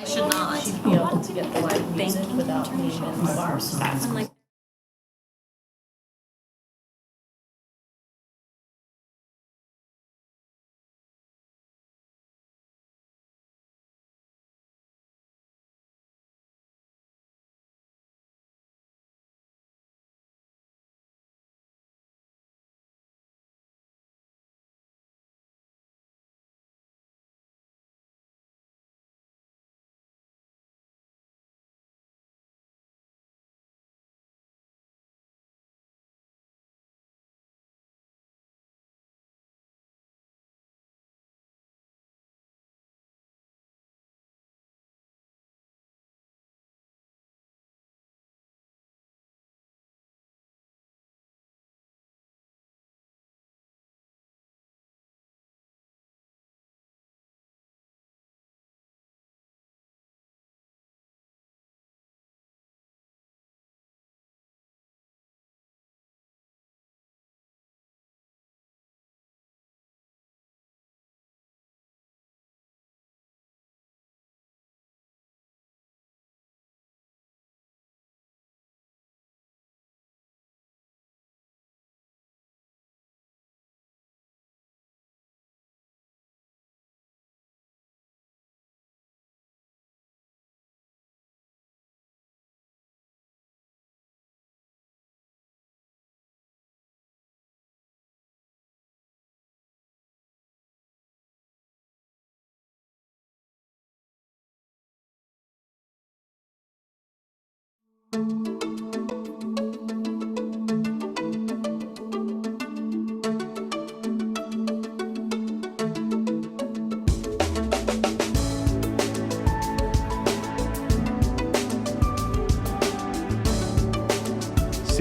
I should not. She'd be able to get the live music without being in the bars. I'm like,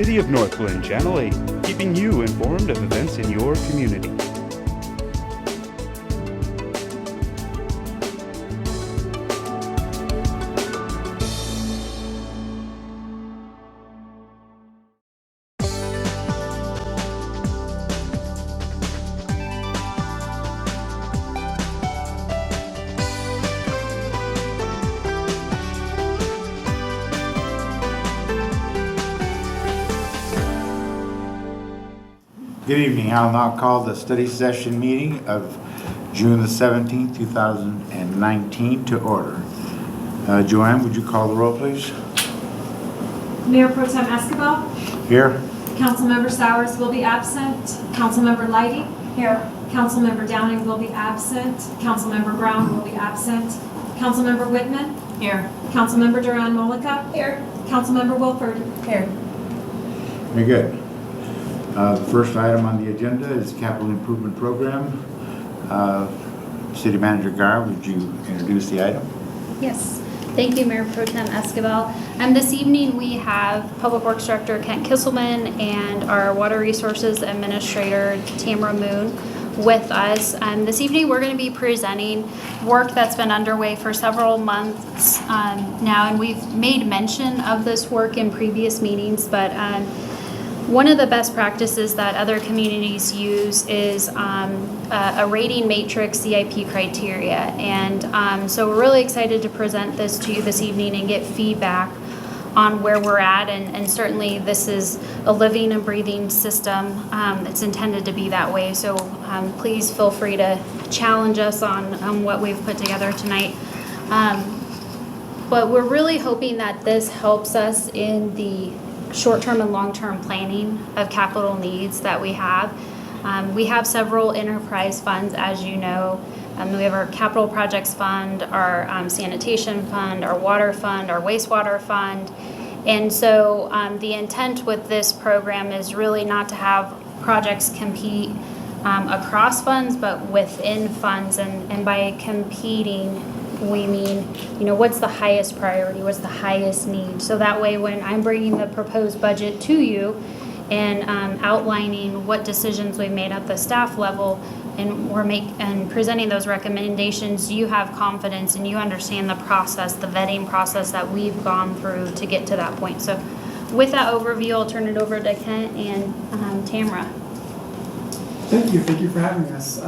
City of Northglenn Channel 8, keeping you informed of events in your community. Good evening. I'll now call the study session meeting of June the 17th, 2019 to order. Joanne, would you call the roll, please? Mayor Pro Tem Escobar, Here. Councilmember Sowers will be absent. Councilmember Lighty. Here. Councilmember Downing will be absent. Councilmember Brown will be absent. Councilmember Whitman. Here. Councilmember Duran Mollica. Here. Councilmember Wilford. Here. Very good. The first item on the agenda is capital improvement program. City Manager Gar, would you introduce the item? Yes, thank you, Mayor Pro Tem Escobar. This evening we have Public Works Director Kent Kisselman and our Water Resources Administrator Tamara Moon with us. This evening we're going to be presenting work that's been underway for several months now, and we've made mention of this work in previous meetings, but one of the best practices that other communities use is a rating matrix CIP criteria. And so we're really excited to present this to you this evening and get feedback on where we're at. And certainly this is a living and breathing system. It's intended to be that way. So please feel free to challenge us on what we've put together tonight. But we're really hoping that this helps us in the short-term and long-term planning of capital needs that we have. We have several enterprise funds, as you know. We have our capital projects fund, our sanitation fund, our water fund, our wastewater fund. And so the intent with this program is really not to have projects compete across funds, but within funds. And by competing, we mean, what's the highest priority, what's the highest need. So that way when I'm bringing the proposed budget to you and outlining what decisions we made at the staff level and presenting those recommendations, you have confidence and you understand the process, the vetting process that we've gone through to get to that point. So with that overview, I'll turn it over to Kent and Tamara. Thank you for having us.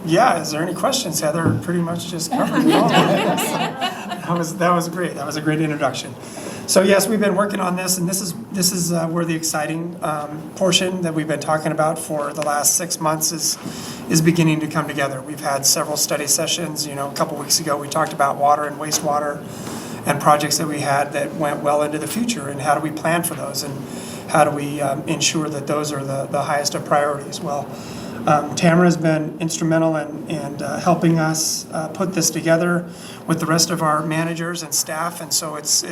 Yeah, is there any questions? Heather pretty much just covered it all. That was great. That was a great introduction. So yes, we've been working on this, and this is where the exciting portion that we've been talking about for the last 6 months is beginning to come together. We've had several study sessions. A couple weeks ago we talked about water and wastewater and projects that we had that went well into the future, and how do we plan for those, and how do we ensure that those are the highest of priorities. Well, Tamara has been instrumental in helping us put this together with the rest of our managers and staff, and so it's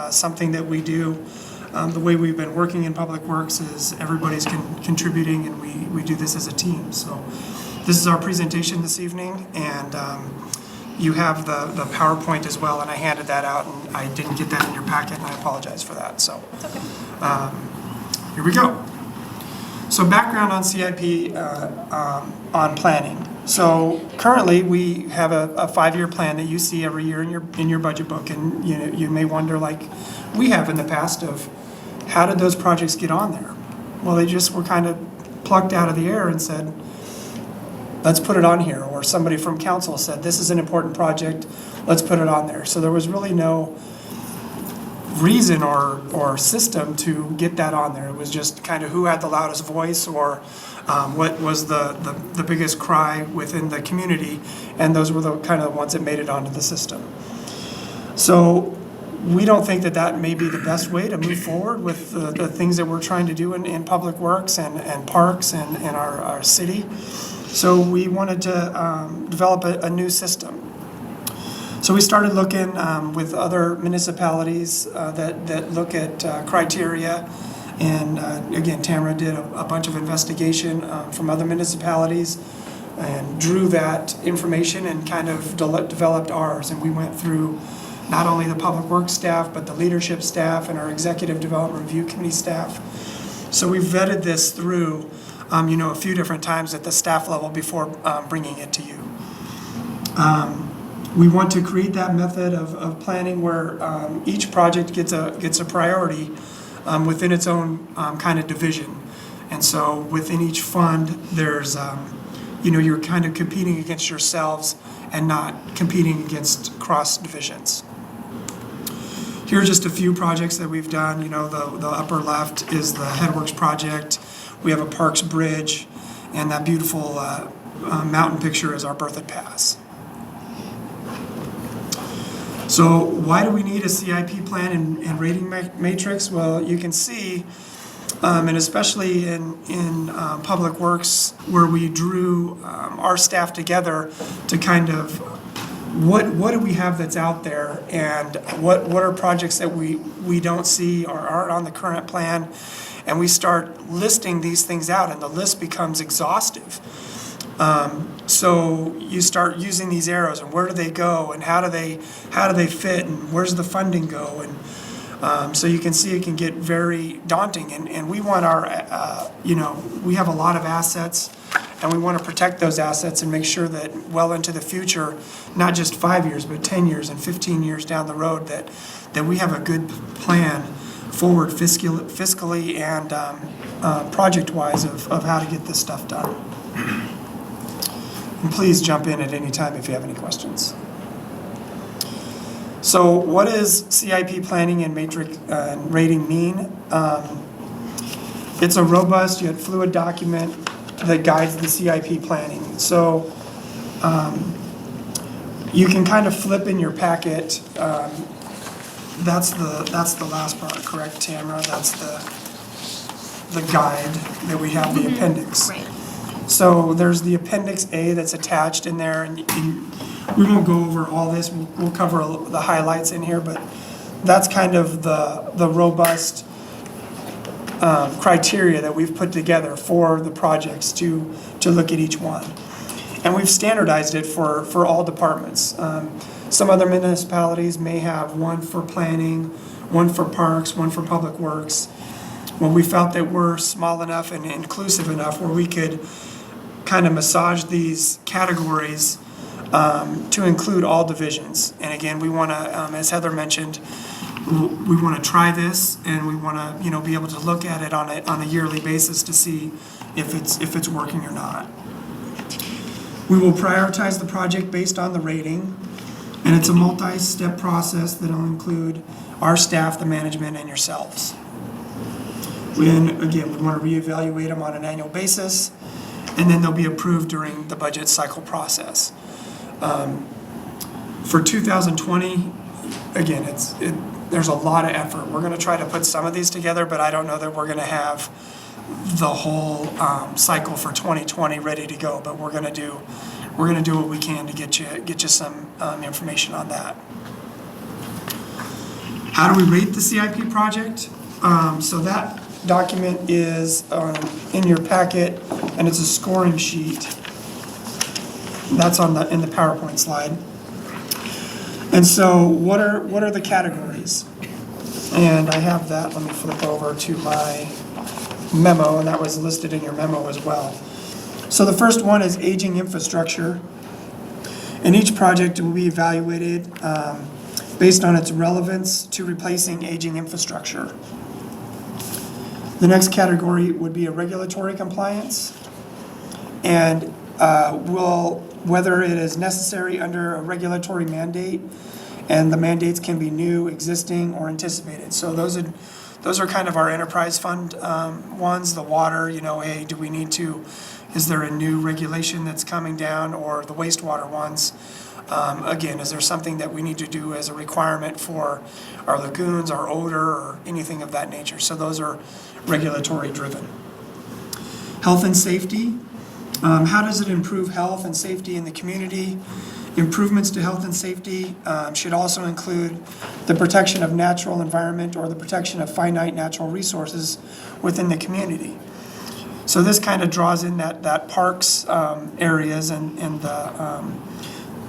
something that we do. The way we've been working in Public Works is everybody's contributing, and we do this as a team. So this is our presentation this evening, and you have the PowerPoint as well, and I handed that out, and I didn't get that in your packet, and I apologize for that. So here we go. So background on CIP on planning. So currently we have a 5-year plan that you see every year in your budget book, and you may wonder, like we have in the past, of how did those projects get on there? Well, they just were kind of plucked out of the air and said, let's put it on here. Or somebody from council said, this is an important project, let's put it on there. So there was really no reason or system to get that on there. It was just kind of who had the loudest voice, or what was the biggest cry within the community, and those were the kind of ones that made it onto the system. So we don't think that may be the best way to move forward with the things that we're trying to do in Public Works and parks and our city. So we wanted to develop a new system. So we started looking with other municipalities that look at criteria, and again, Tamara did a bunch of investigation from other municipalities and drew that information and kind of developed ours. And we went through not only the Public Works staff, but the leadership staff and our Executive Development Review Committee staff. So we vetted this through a few different times at the staff level before bringing it to you. We want to create that method of planning where each project gets a priority within its own kind of division. And so within each fund, there's, you're kind of competing against yourselves and not competing against cross divisions. Here are just a few projects that we've done. The upper left is the Headworks project. We have a Parks Bridge, and that beautiful mountain picture is our Berthoud Pass. So why do we need a CIP plan and rating matrix? Well, you can see, and especially in Public Works, where we drew our staff together to kind of what do we have that's out there, and what are projects that we don't see or aren't on the current plan, and we start listing these things out, and the list becomes exhaustive. So you start using these arrows, and where do they go, and how do they fit, and where's the funding go, and so you can see it can get very daunting, and we want our we have a lot of assets, and we want to protect those assets and make sure that well into the future, not just 5 years, but 10 years and 15 years down the road, that we have a good plan forward fiscally and project-wise of how to get this stuff done. And please jump in at any time if you have any questions. So what does CIP planning and matrix and rating mean? It's a robust yet fluid document that guides the CIP planning. So you can kind of flip in your packet. That's the last part, correct, Tamara? That's the guide that we have, the appendix. Right. So there's the Appendix A that's attached in there, and we won't go over all this. We'll cover the highlights in here, but that's kind of the robust criteria that we've put together for the projects to look at each one. And we've standardized it for all departments. Some other municipalities may have one for planning, one for parks, one for Public Works. Well, we felt that we're small enough and inclusive enough where we could kind of massage these categories to include all divisions. And again, we want to, as Heather mentioned, we want to try this, and we want to, be able to look at it on a yearly basis to see if it's working or not. We will prioritize the project based on the rating. And it's a multi-step process that'll include our staff, the management, and yourselves. Again, we want to reevaluate them on an annual basis, and then they'll be approved during the budget cycle process. For 2020, again, there's a lot of effort. We're going to try to put some of these together, but I don't know that we're going to have the whole cycle for 2020 ready to go. But we're going to do what we can to get you some information on that. How do we rate the CIP project? So that document is in your packet, and it's a scoring sheet. That's in the PowerPoint slide. And so what are the categories? And I have that. Let me flip over to my memo, and that was listed in your memo as well. So the first one is aging infrastructure. And each project will be evaluated based on its relevance to replacing aging infrastructure. The next category would be a regulatory compliance, and whether it is necessary under a regulatory mandate, and the mandates can be new, existing, or anticipated. So those are kind of our enterprise fund ones. The water, hey, is there a new regulation that's coming down, or the wastewater ones? Again, is there something that we need to do as a requirement for our lagoons, our odor, or anything of that nature? So those are regulatory driven. Health and safety. How does it improve health and safety in the community? Improvements to health and safety should also include the protection of natural environment or the protection of finite natural resources within the community. So this kind of draws in that parks areas and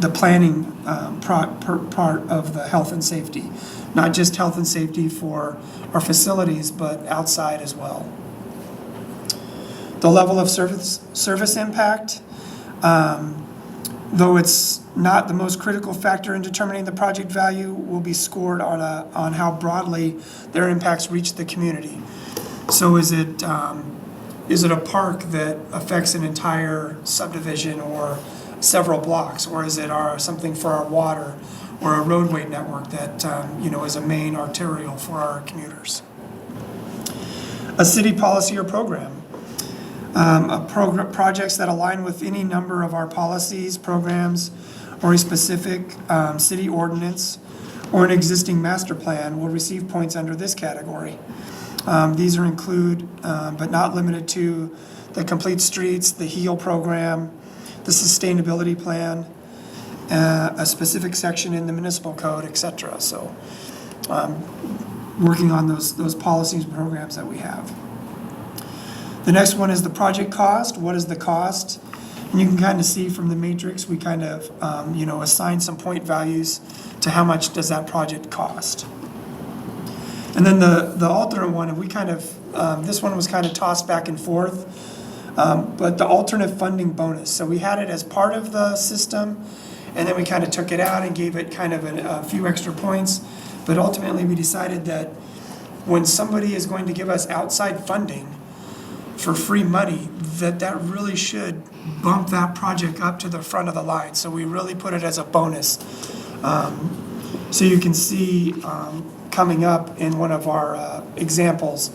the planning part of the health and safety. Not just health and safety for our facilities, but outside as well. The level of service impact, though it's not the most critical factor in determining the project value, will be scored on how broadly their impacts reach the community. So is it a park that affects an entire subdivision or several blocks, or is it something for our water or a roadway network that is a main arterial for our commuters? A city policy or program. Projects that align with any number of our policies, programs, or a specific city ordinance or an existing master plan will receive points under this category. These include, but not limited to, the Complete Streets, the HEAL program, the sustainability plan, a specific section in the municipal code, etc. So working on those policies and programs that we have. The next one is the project cost. What is the cost? And you can kind of see from the matrix, we kind of assign some point values to how much does that project cost. And then the alternate one, and we kind of, this one was kind of tossed back and forth, but the alternate funding bonus. So we had it as part of the system, and then we kind of took it out and gave it kind of a few extra points. But ultimately, we decided that when somebody is going to give us outside funding for free money, that really should bump that project up to the front of the line. So we really put it as a bonus. So you can see coming up in one of our examples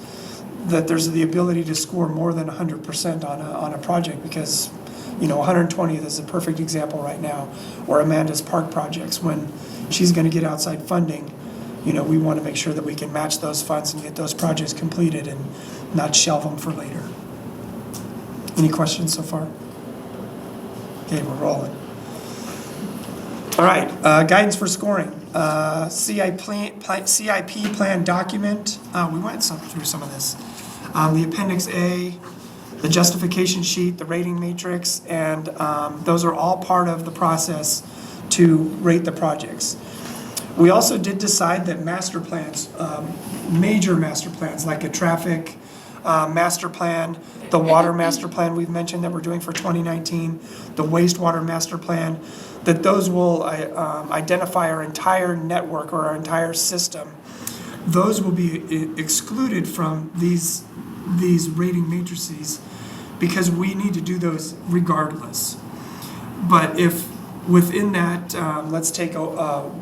that there's the ability to score more than 100% on a project, because 120th is a perfect example right now, or Amanda's park projects. When she's going to get outside funding, we want to make sure that we can match those funds and get those projects completed and not shelve them for later. Any questions so far? Okay, we're rolling. All right, guidance for scoring. CIP plan document. We went through some of this. The Appendix A, the justification sheet, the rating matrix, and those are all part of the process to rate the projects. We also did decide that master plans, major master plans, like a traffic master plan, the water master plan we've mentioned that we're doing for 2019, the wastewater master plan, that those will identify our entire network or our entire system. Those will be excluded from these rating matrices because we need to do those regardless. But if within that, let's take a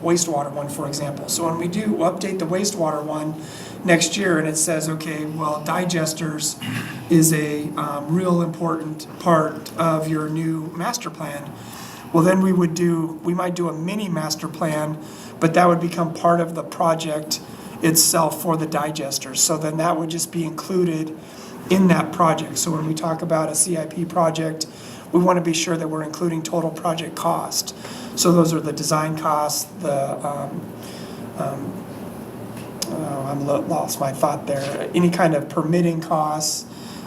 wastewater one, for example. So when we do update the wastewater one next year, and it says, okay, well, digesters is a real important part of your new master plan. Well, then we might do a mini master plan, but that would become part of the project itself for the digesters. So then that would just be included in that project. So when we talk about a CIP project, we want to be sure that we're including total project cost. So those are the design costs, lost my thought there. Any kind of permitting costs,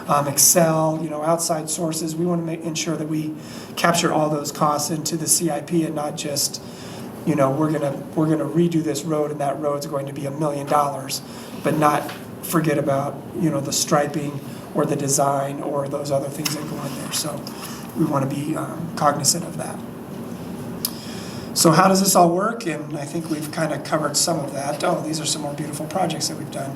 Excel, outside sources. We want to ensure that we capture all those costs into the CIP and not just, we're gonna redo this road and that road's going to be $1 million, but not forget about, the striping or the design or those other things that go in there. So we want to be cognizant of that. So how does this all work? And I think we've kind of covered some of that. Oh, these are some more beautiful projects that we've done.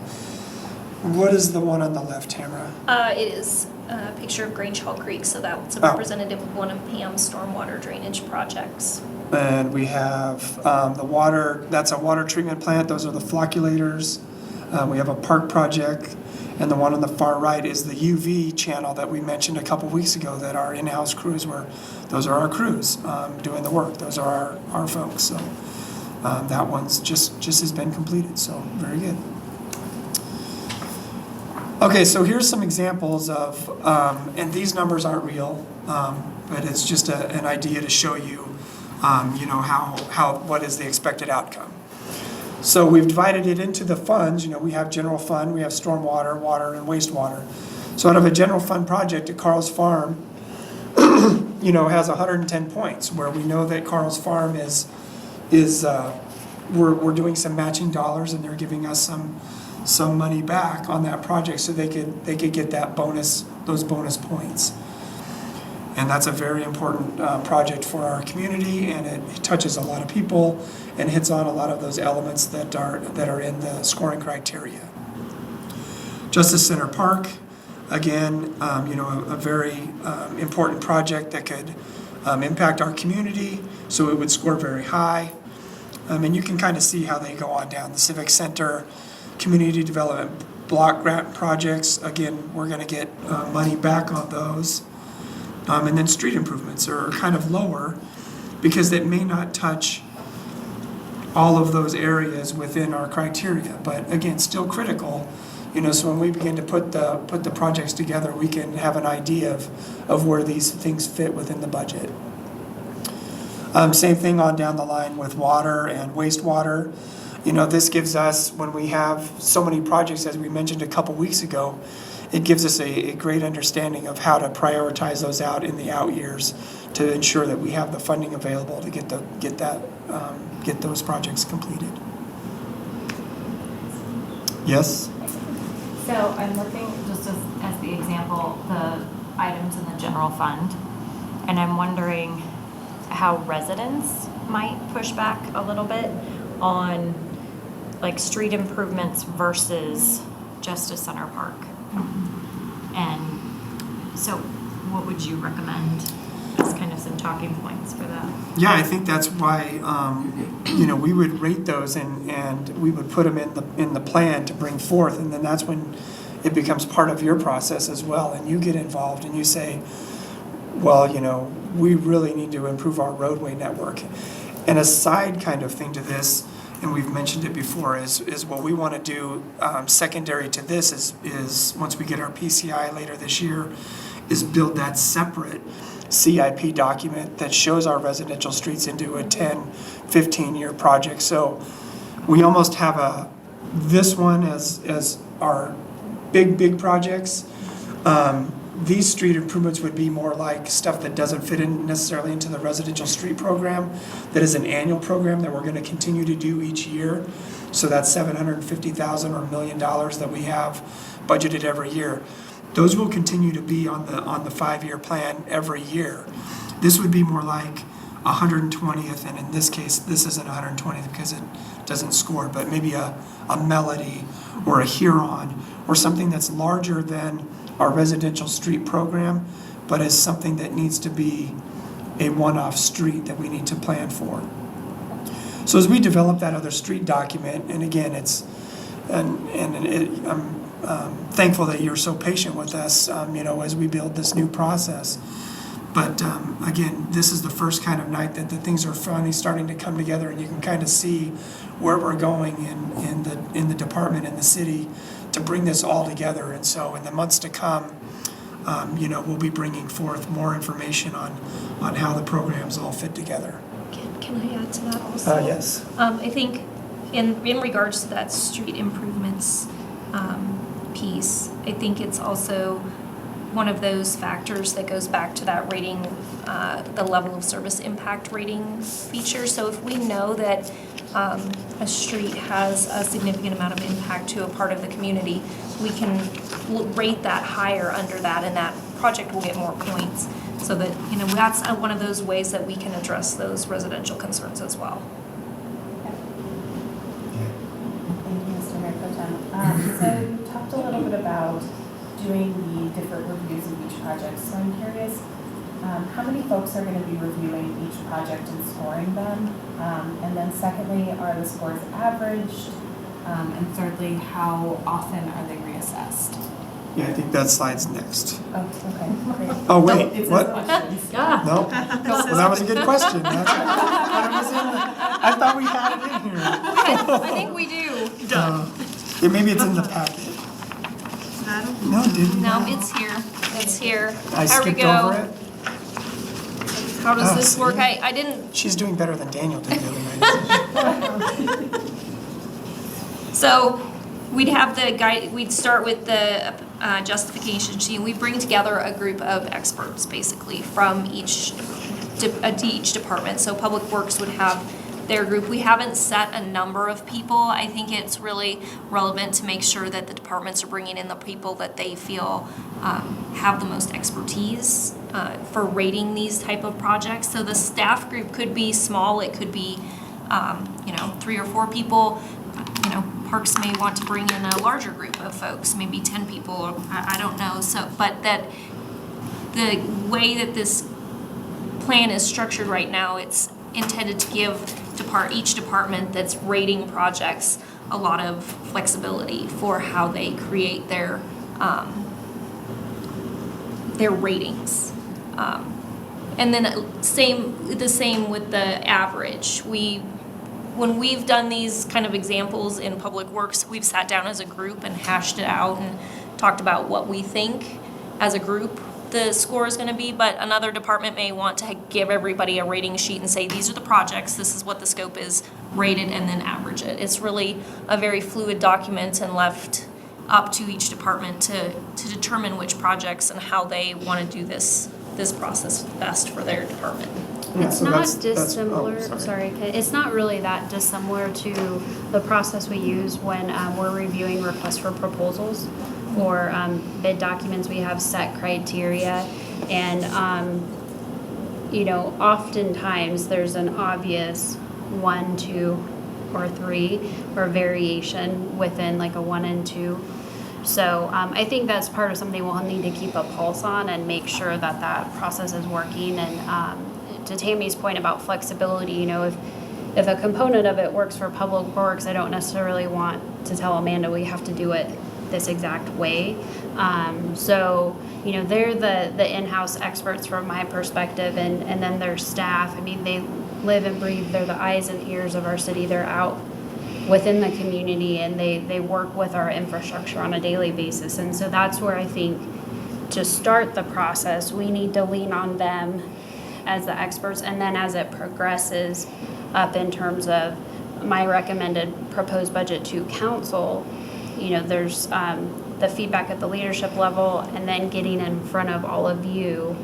What is the one on the left, Tamara? It is a picture of Grange Hall Creek, so that's a Oh. representative of one of Pam's stormwater drainage projects. And we have the water, that's a water treatment plant. Those are the flocculators. We have a park project. And the one on the far right is the UV channel that we mentioned a couple weeks ago that our in-house crews those are our crews doing the work. Those are our folks. So that one's just has been completed. So very good. Okay, so here's some examples of, and these numbers aren't real, but it's just an idea to show you, what is the expected outcome. So we've divided it into the funds. We have general fund, we have stormwater, water, and wastewater. So out of a general fund project at Carl's Farm, has 110 points, where we know that Carl's Farm we're doing some matching dollars, and they're giving us some money back on that project, so they could get those bonus points. And that's a very important project for our community, and it touches a lot of people and hits on a lot of those elements that are in the scoring criteria. Justice Center Park, again, a very important project that could impact our community, so it would score very high. And you can kind of see how they go on down. The Civic Center, Community Development Block Grant projects, again, we're going to get money back on those. And then street improvements are kind of lower because it may not touch all of those areas within our criteria, but again, still critical. So when we begin to put the projects together, we can have an idea of where these things fit within the budget. Same thing on down the line with water and wastewater. This gives us, when we have so many projects, as we mentioned a couple weeks ago, it gives us a great understanding of how to prioritize those out in the out years to ensure that we have the funding available to get those projects completed. Yes? So I'm looking just as the example, the items in the general fund, and I'm wondering how residents might push back a little bit on like street improvements versus Justice Center Park. And so what would you recommend as kind of some talking points for that? Yeah, I think that's why, we would rate those and we would put them in the plan to bring forth, and then that's when it becomes part of your process as well, and you get involved and you say, well, we really need to improve our roadway network. And a side kind of thing to this, and we've mentioned it before, is what we want to do secondary to this is once we get our PCI later this year, is build that separate CIP document that shows our residential streets into a 10, 15-year project. So we almost have this one as our big projects. These street improvements would be more like stuff that doesn't fit in necessarily into the residential street program, that is an annual program that we're going to continue to do each year. So that's $750,000 or $1 million that we have budgeted every year. Those will continue to be on the 5-year plan every year. This would be more like 120th, and in this case, this isn't 120th because it doesn't score, but maybe a Melody or a Huron or something that's larger than our residential street program, but is something that needs to be a one-off street that we need to plan for. So as we develop that other street document, and again, I'm thankful that you're so patient with us, as we build this new process. But again, this is the first kind of night that the things are finally starting to come together, and you can kind of see where we're going in the department, in the city, to bring this all together. And so in the months to come, we'll be bringing forth more information on how the programs all fit together. Can I add to that also? Yes. I think in regards to that street improvements piece, I think it's also one of those factors that goes back to that rating, the level of service impact rating feature. So if we know that a street has a significant amount of impact to a part of the community, we can rate that higher under that, and that project will get more points. So that, that's one of those ways that we can address those residential concerns as well. Thank you, Mr. Mayor Pro Tem. So you talked a little bit about doing the different reviews of each project. So I'm curious, how many folks are going to be reviewing each project and scoring them? And then secondly, are the scores averaged? And thirdly, how often are they reassessed? Yeah, I think that slide's next. Oh, okay, great. Oh, wait, It says what? questions. No? Well, that was a good question. That's I thought we had it in here. I think we do. Yeah, maybe it's in the packet. No, it didn't. No, it's here. It's here. I There we skipped go. over it. How does Oh, this work? see? I didn't. She's doing better than Daniel did the other night. So we'd have the guide, we'd start with the justification sheet. We bring together a group of experts, basically, from each department. So Public Works would have their group. We haven't set a number of people. I think it's really relevant to make sure that the departments are bringing in the people that they feel have the most expertise for rating these type of projects. So the staff group could be small. It could be, 3 or 4 people. Parks may want to bring in a larger group of folks, maybe 10 people, or I don't know. So, but that the way that this plan is structured right now, it's intended to give each department that's rating projects a lot of flexibility for how they create their ratings. And then the same with the average. When we've done these kind of examples in Public Works, we've sat down as a group and hashed it out and talked about what we think as a group the score is going to be, but another department may want to give everybody a rating sheet and say, these are the projects, this is what the scope is, rated, and then average it. It's really a very fluid document and left up to each department to determine which projects and how they want to do this process best for their department. Yeah, It's so not that's- dissimilar, oh, sorry, it's not really that dissimilar to the process we use when we're reviewing requests for proposals or bid documents. We have set criteria, and oftentimes there's an obvious 1, 2, or 3 or variation within like a 1 and 2. So I think that's part of something we'll need to keep a pulse on and make sure that that process is working. And to Tammy's point about flexibility, if a component of it works for Public Works, I don't necessarily want to tell Amanda we have to do it this exact way. They're the in-house experts from my perspective, and then their staff. I mean, they live and breathe. They're the eyes and ears of our city. They're out within the community, and they work with our infrastructure on a daily basis. And so that's where I think to start the process, we need to lean on them as the experts, and then as it progresses up in terms of my recommended proposed budget to council, there's the feedback at the leadership level, and then getting in front of all of you,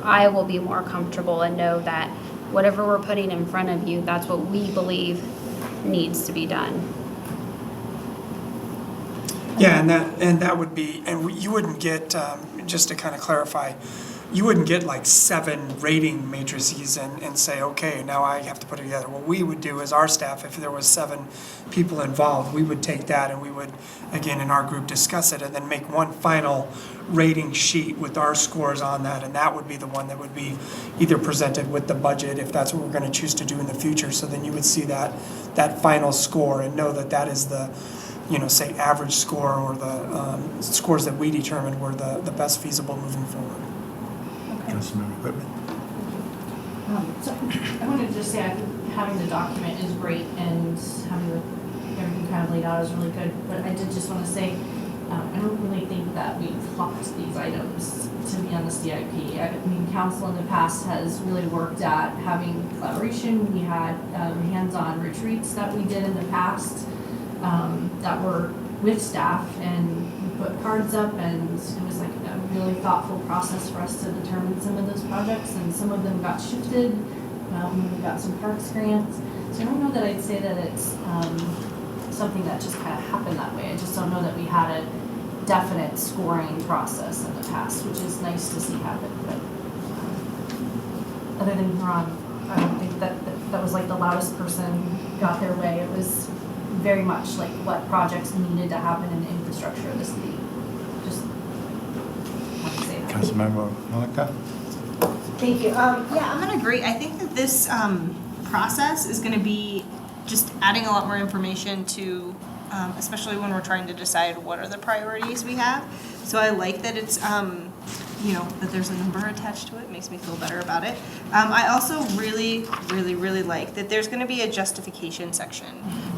I will be more comfortable and know that whatever we're putting in front of you, that's what we believe needs to be done. Yeah, and that would be, and you wouldn't get, just to kind of clarify, you wouldn't get like 7 rating matrices and say, okay, now I have to put it together. What we would do as our staff, if there was 7 people involved, we would take that and we would, again, in our group, discuss it and then make one final rating sheet with our scores on that, and that would be the one that would be either presented with the budget, if that's what we're going to choose to do in the future. So then you would see that final score and know that that is the, say, average score or the scores that we determined were the best feasible moving forward. Councilmember Whitman. So I wanted to just say, I think having the document is great and having everything kind of laid out is really good. But I did just want to say, I don't really think that we've plucked these items to be on the CIP. I mean, council in the past has really worked at having collaboration. We had hands-on retreats that we did in the past that were with staff, and we put cards up, and it was like a really thoughtful process for us to determine some of those projects, and some of them got shifted when we got some parks grants. So I don't know that I'd say that it's something that just kind of happened that way. I just don't know that we had a definite scoring process in the past, which is nice to see happen. But other than Ron, I don't think that was like the loudest person got their way. It was very much like what projects needed to happen in the infrastructure of the city. Just want to say that. Councilmember Malika. Thank you. Yeah, I'm gonna agree. I think that this process is gonna be just adding a lot more information to, especially when we're trying to decide what are the priorities we have. So I like that it's, that there's a number attached to it. Makes me feel better about it. I also really, really, really like that there's gonna be a justification section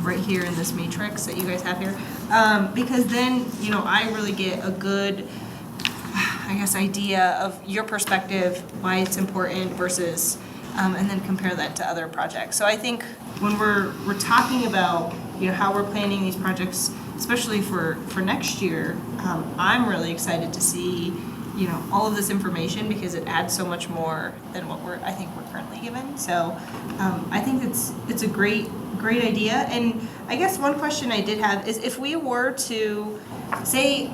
right here in this matrix that you guys have here. Because then, I really get a good, idea of your perspective, why it's important versus, and then compare that to other projects. So I think when we're talking about, how we're planning these projects, especially for next year, I'm really excited to see, all of this information because it adds so much more than what I think we're currently given. So I think it's a great idea. And I guess one question I did have is if we were to say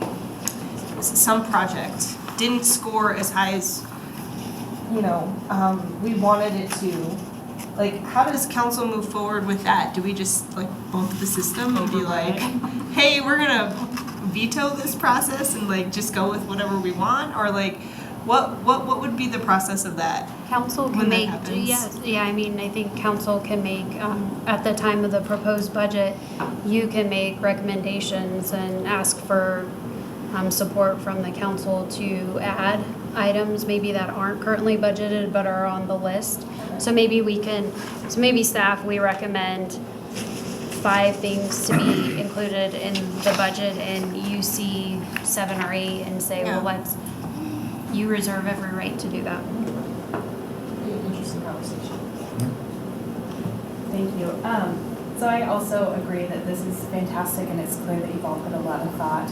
some project didn't score as high as we wanted it to, like, how does council move forward with that? Do we just bump the system and be like, hey, we're gonna veto this process and just go with whatever we want? Or what would be the process of that? Council can when that make, happens? yes, yeah, I think council can make, at the time of the proposed budget, you can make recommendations and ask for support from the council to add items maybe that aren't currently budgeted but are on the list. So maybe staff, we recommend 5 things to be included in the budget, and you see 7 or 8 and say, Yeah. well, you reserve every right to do that. Interesting conversation. Thank you. So I also agree that this is fantastic, and it's clear that you've all put a lot of thought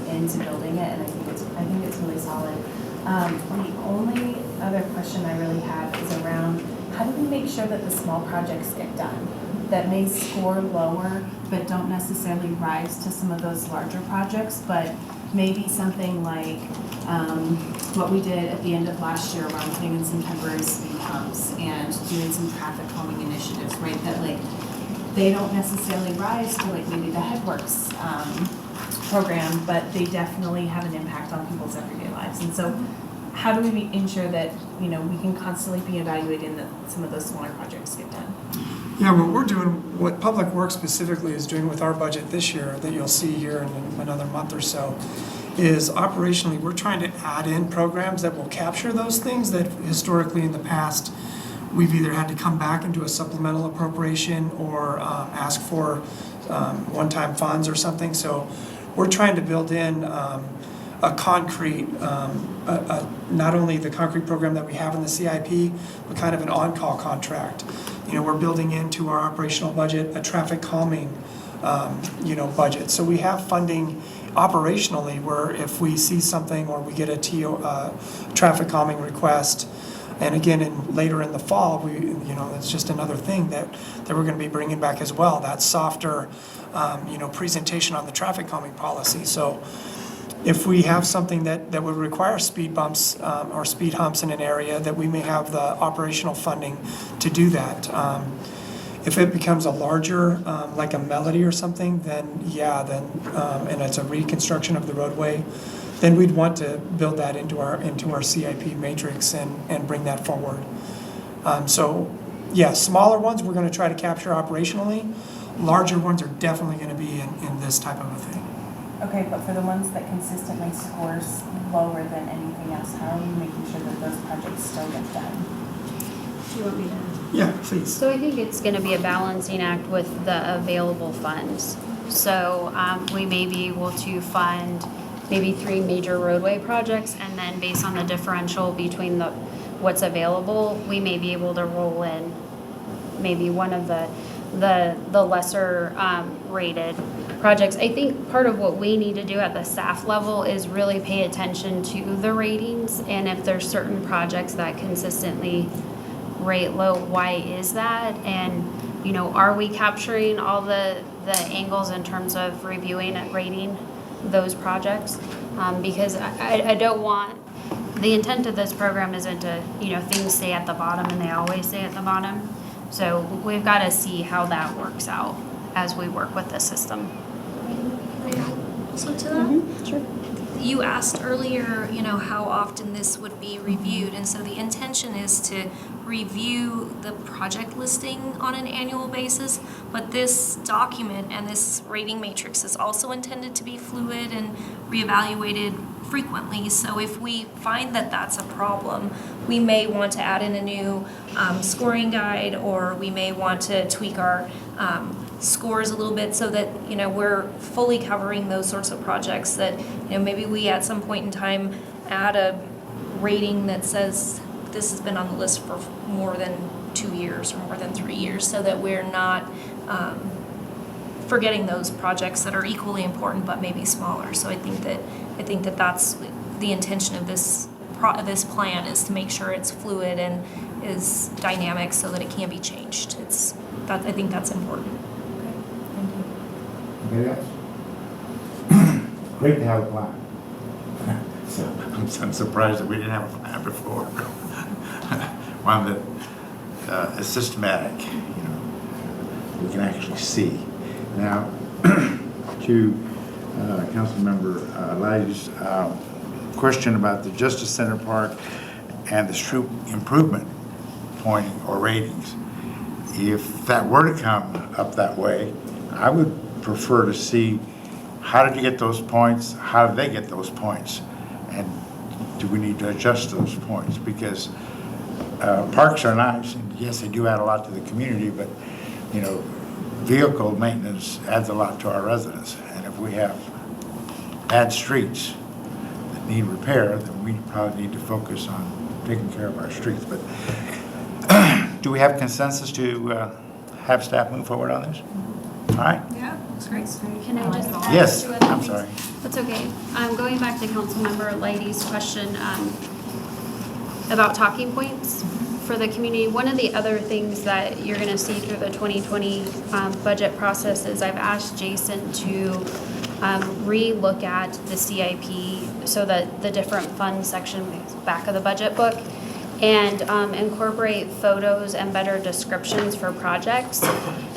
into building it, and I think it's really solid. The only other question I really have is around how do we make sure that the small projects get done that may score lower but don't necessarily rise to some of those larger projects, but maybe something like what we did at the end of last year around putting in some temporary speed bumps and doing some traffic calming initiatives, right? That they don't necessarily rise to maybe the Headworks program, but they definitely have an impact on people's everyday lives. And so how do we ensure that, we can constantly be evaluating that some of those smaller projects get done? Yeah, what Public Works specifically is doing with our budget this year that you'll see here in another month or so is operationally, we're trying to add in programs that will capture those things that historically in the past we've either had to come back and do a supplemental appropriation or ask for one-time funds or something. So we're trying to build in a concrete, not only the concrete program that we have in the CIP, but kind of an on-call contract. We're building into our operational budget a traffic calming, budget. So we have funding operationally where if we see something or we get a traffic calming request, and again, later in the fall, it's just another thing that we're going to be bringing back as well, that softer, presentation on the traffic calming policy. So if we have something that would require speed bumps or speed humps in an area, that we may have the operational funding to do that. If it becomes a larger, like a Melody or something, then yeah, and it's a reconstruction of the roadway, then we'd want to build that into our CIP matrix and bring that forward. So yeah, smaller ones we're going to try to capture operationally. Larger ones are definitely going to be in this type of a thing. Okay, but for the ones that consistently scores lower than anything else, how are we making sure that those projects still get done? Do you want me to? Yeah, please. So I think it's going to be a balancing act with the available funds. So we may be able to fund maybe 3 major roadway projects, and then based on the differential between what's available, we may be able to roll in maybe one of the lesser rated projects. I think part of what we need to do at the staff level is really pay attention to the ratings, and if there's certain projects that consistently rate low, why is that? And are we capturing all the angles in terms of reviewing and rating those projects? Because I don't want, the intent of this program isn't to, things stay at the bottom and they always stay at the bottom. So we've got to see how that works out as we work with the system. So to that, Sure. you asked earlier, how often this would be reviewed, and so the intention is to review the project listing on an annual basis, but this document and this rating matrix is also intended to be fluid and reevaluated frequently. So if we find that that's a problem, we may want to add in a new scoring guide, or we may want to tweak our scores a little bit so that we're fully covering those sorts of projects that maybe we at some point in time add a rating that says this has been on the list for more than 2 years or more than 3 years, so that we're not forgetting those projects that are equally important but maybe smaller. So I think that that's the intention of this plan, is to make sure it's fluid and is dynamic so that it can be changed. I think that's important. Anybody else? Great to have a plan. So I'm surprised that we didn't have a plan before. One that is systematic, we can actually see. Now, to Councilmember Leidy's question about the Justice Center Park and the street improvement pointing or ratings. If that were to come up that way, I would prefer to see, how did you get those points? How did they get those points? And do we need to adjust those points? Because parks are nice, and yes, they do add a lot to the community, but vehicle maintenance adds a lot to our residents. And if we have bad streets that need repair, then we probably need to focus on taking care of our streets. But do we have consensus to have staff move forward on this? All right. Yeah, that's great. Can I just add Yes, 2 other I'm things? sorry. That's okay. Going back to Councilmember Leidy's question about talking points for the community, one of the other things that you're going to see through the 2020 budget process is I've asked Jason to re-look at the CIP, so that the different fund section back of the budget book, and incorporate photos and better descriptions for projects.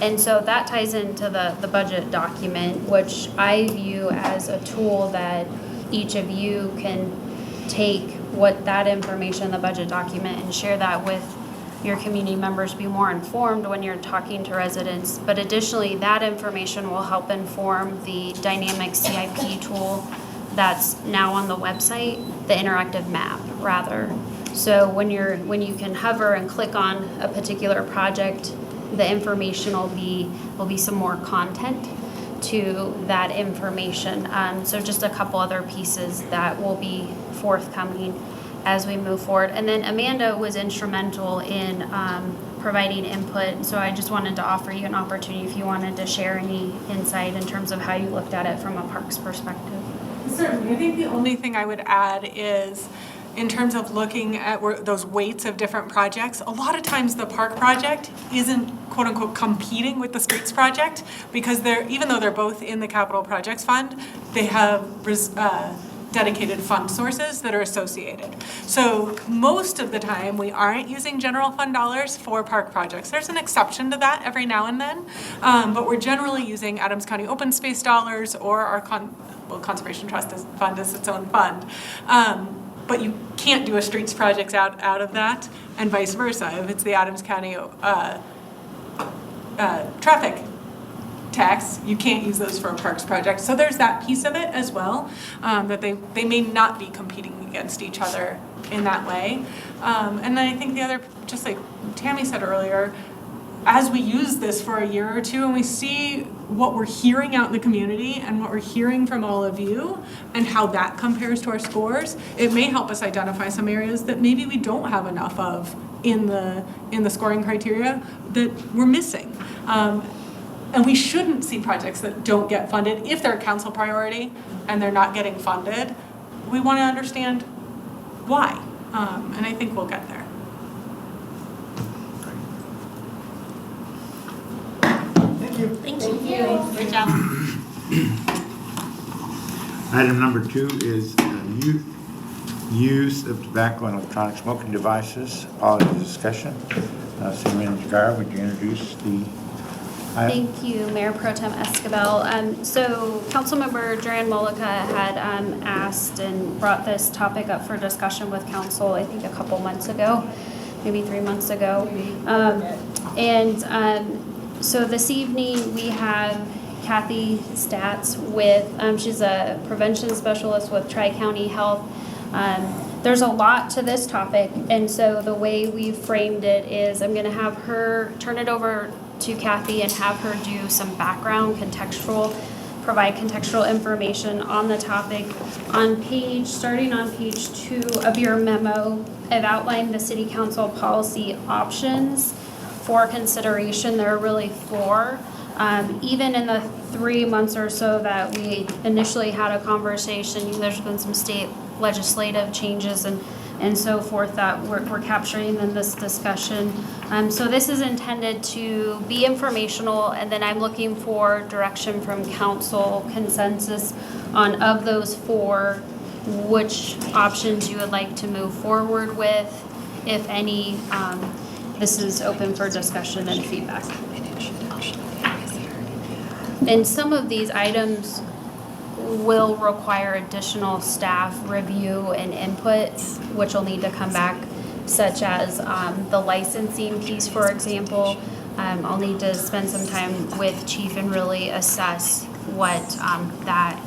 And so that ties into the budget document, which I view as a tool that each of you can take what that information in the budget document and share that with your community members, be more informed when you're talking to residents. But additionally, that information will help inform the dynamic CIP tool that's now on the website, the interactive map, rather. So when you can hover and click on a particular project, the information will be some more content to that information. So just a couple other pieces that will be forthcoming as we move forward. And then Amanda was instrumental in providing input. So I just wanted to offer you an opportunity if you wanted to share any insight in terms of how you looked at it from a parks perspective. Certainly. I think the only thing I would add is, in terms of looking at those weights of different projects, a lot of times the park project isn't quote unquote competing with the streets project, because even though they're both in the capital projects fund, they have dedicated fund sources that are associated. So most of the time, we aren't using general fund dollars for park projects. There's an exception to that every now and then, but we're generally using Adams County Open Space dollars or our Conservation Trust Fund is its own fund. But you can't do a streets project out of that, and vice versa. If it's the Adams County traffic tax, you can't use those for a parks project. So there's that piece of it as well, that they may not be competing against each other in that way. And then I think the other, just like Tammy said earlier, as we use this for a year or two and we see what we're hearing out in the community and what we're hearing from all of you and how that compares to our scores, it may help us identify some areas that maybe we don't have enough of in the scoring criteria that we're missing. And we shouldn't see projects that don't get funded if they're a council priority and they're not getting funded. We want to understand why, and I think we'll get there. Thank you. Great job. Item number 2 is youth use of tobacco and electronic smoking devices. Policy discussion. City Manager Gar, would you introduce the item? Thank you, Mayor Pro Tem Escobar. So Councilmember Duran Molica had asked and brought this topic up for discussion with council, I think a couple months ago, maybe 3 months ago. So this evening we have Kathy Stats with, she's a prevention specialist with Tri-County Health. There's a lot to this topic, and so the way we framed it is I'm going to have her turn it over to Kathy and have her do some background provide contextual information on the topic. Starting on page 2 of your memo, I've outlined the city council policy options for consideration. There are really 4. Even in the 3 months or so that we initially had a conversation, there's been some state legislative changes and so forth that we're capturing in this discussion. So this is intended to be informational, and then I'm looking for direction from council consensus on, of those 4, which options you would like to move forward with, if any. This is open for discussion and feedback. And some of these items will require additional staff review and input, which will need to come back, such as the licensing piece, for example. I'll need to spend some time with Chief and really assess what that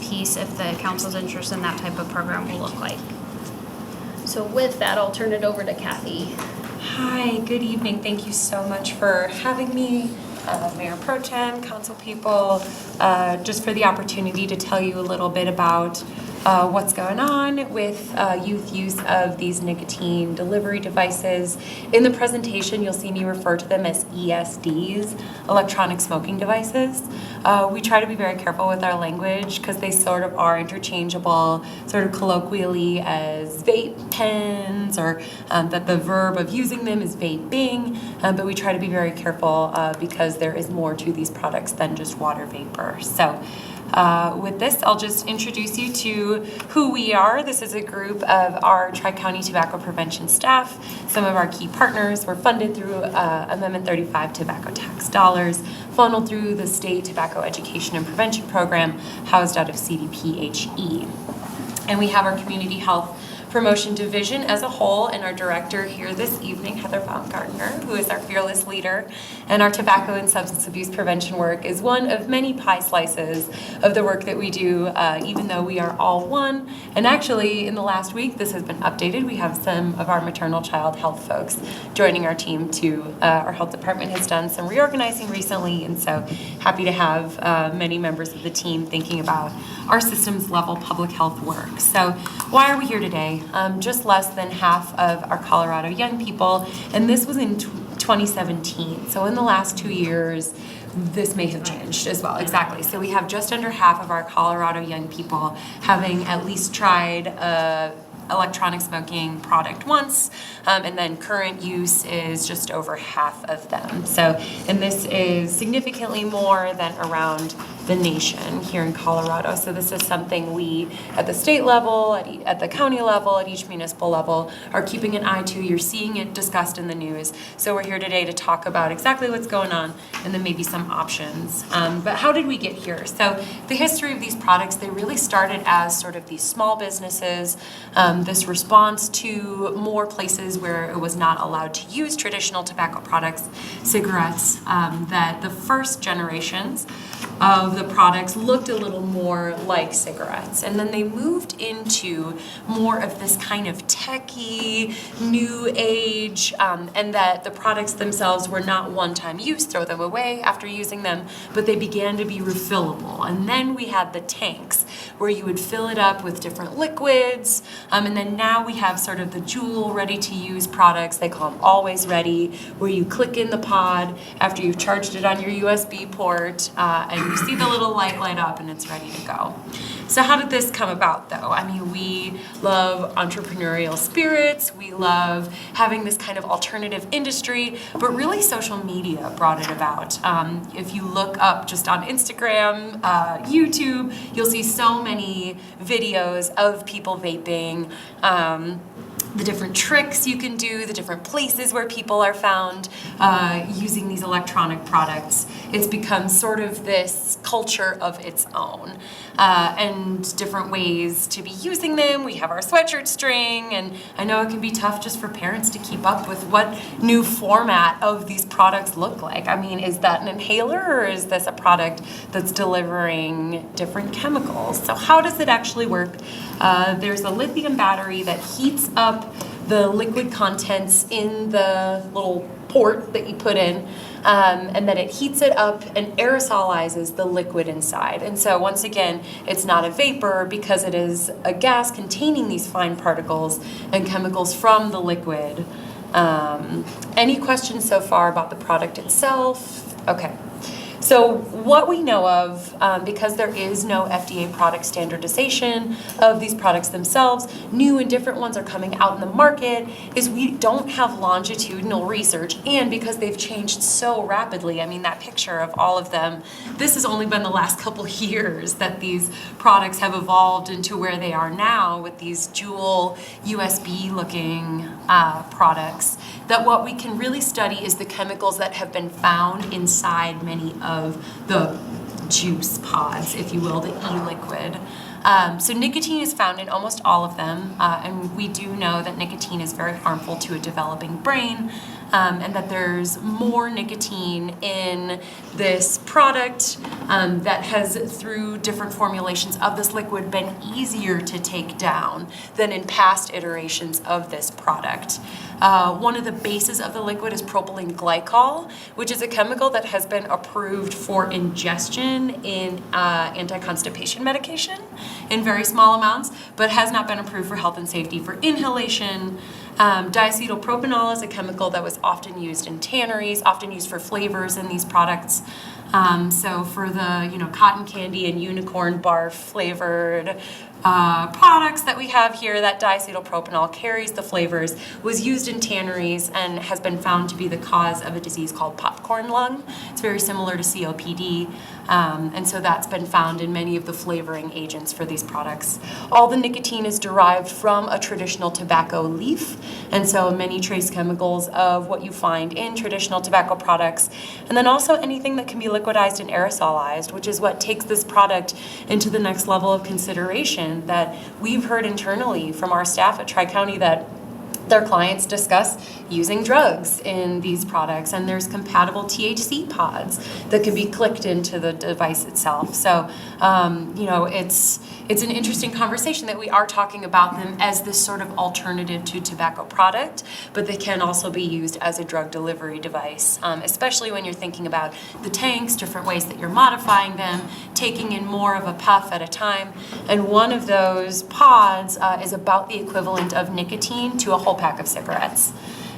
piece, if the council's interested in that type of program, will look like. So with that, I'll turn it over to Kathy. Hi, good evening. Thank you so much for having me, Mayor Pro Tem, council people, just for the opportunity to tell you a little bit about what's going on with youth use of these nicotine delivery devices. In the presentation, you'll see me refer to them as ESDs, electronic smoking devices. We try to be very careful with our language because they sort of are interchangeable, sort of colloquially as vape pens, or that the verb of using them is vaping, but we try to be very careful because there is more to these products than just water vapor. So with this, I'll just introduce you to who we are. This is a group of our Tri-County Tobacco Prevention staff. Some of our key partners were funded through Amendment 35 tobacco tax dollars, funneled through the state tobacco education and prevention program, housed out of CDPHE. And we have our community health promotion division as a whole, and our director here this evening, Heather Baumgartner, who is our fearless leader. And our tobacco and substance abuse prevention work is one of many pie slices of the work that we do, even though we are all one. And actually, in the last week, this has been updated. We have some of our maternal child health folks joining our team too. Our health department has done some reorganizing recently, and so happy to have many members of the team thinking about our systems level public health work. So why are we here today? Just less than half of our Colorado young people, and this was in 2017. So in the last 2 years, this may have changed as well. Exactly. So we have just under half of our Colorado young people having at least tried electronic smoking product once, and then current use is just over half of them. So, and this is significantly more than around the nation here in Colorado. So this is something we, at the state level, at the county level, at each municipal level, are keeping an eye to. You're seeing it discussed in the news. So we're here today to talk about exactly what's going on and then maybe some options. But how did we get here? So the history of these products, they really started as sort of these small businesses, this response to more places where it was not allowed to use traditional tobacco products, cigarettes, that the first generations of the products looked a little more like cigarettes. And then they moved into more of this kind of techie, new age, and that the products themselves were not one-time use, throw them away after using them, but they began to be refillable. And then we had the tanks, where you would fill it up with different liquids, and then now we have sort of the Juul ready-to-use products, they call them always ready, where you click in the pod after you've charged it on your USB port, and you see the little light up and it's ready to go. So how did this come about though? I mean, we love entrepreneurial spirits, we love having this kind of alternative industry, but really social media brought it about. If you look up just on Instagram, YouTube, you'll see so many videos of people vaping, the different tricks you can do, the different places where people are found using these electronic products. It's become sort of this culture of its own, and different ways to be using them. We have our sweatshirt string, and I know it can be tough just for parents to keep up with what new format of these products look like. I mean, is that an inhaler or is this a product that's delivering different chemicals? So how does it actually work? There's a lithium battery that heats up the liquid contents in the little port that you put in, and then it heats it up and aerosolizes the liquid inside. And so once again, it's not a vapor because it is a gas containing these fine particles and chemicals from the liquid. Any questions so far about the product itself? Okay. So what we know of, because there is no FDA product standardization of these products themselves, new and different ones are coming out in the market, is we don't have longitudinal research, and because they've changed so rapidly, I mean, that picture of all of them, this has only been the last couple years that these products have evolved into where they are now with these Juul USB-looking products, that what we can really study is the chemicals that have been found inside many of the juice pods, if you will, the e-liquid. So nicotine is found in almost all of them, and we do know that nicotine is very harmful to a developing brain, and that there's more nicotine in this product that has, through different formulations of this liquid, been easier to take down than in past iterations of this product. One of the bases of the liquid is propylene glycol, which is a chemical that has been approved for ingestion in anti-constipation medication in very small amounts, but has not been approved for health and safety for inhalation. Diacetylpropanol is a chemical that was often used in tanneries, often used for flavors in these products. So for the cotton candy and unicorn barf flavored products that we have here, that diacetylpropanol carries the flavors, was used in tanneries and has been found to be the cause of a disease called popcorn lung. It's very similar to COPD, and so that's been found in many of the flavoring agents for these products. All the nicotine is derived from a traditional tobacco leaf, and so many trace chemicals of what you find in traditional tobacco products, and then also anything that can be liquidized and aerosolized, which is what takes this product into the next level of consideration, that we've heard internally from our staff at Tri-County that their clients discuss using drugs in these products, and there's compatible THC pods that can be clicked into the device itself. So, it's an interesting conversation that we are talking about them as this sort of alternative to tobacco product, but they can also be used as a drug delivery device, especially when you're thinking about the tanks, different ways that you're modifying them, taking in more of a puff at a time. And one of those pods is about the equivalent of nicotine to a whole pack of cigarettes.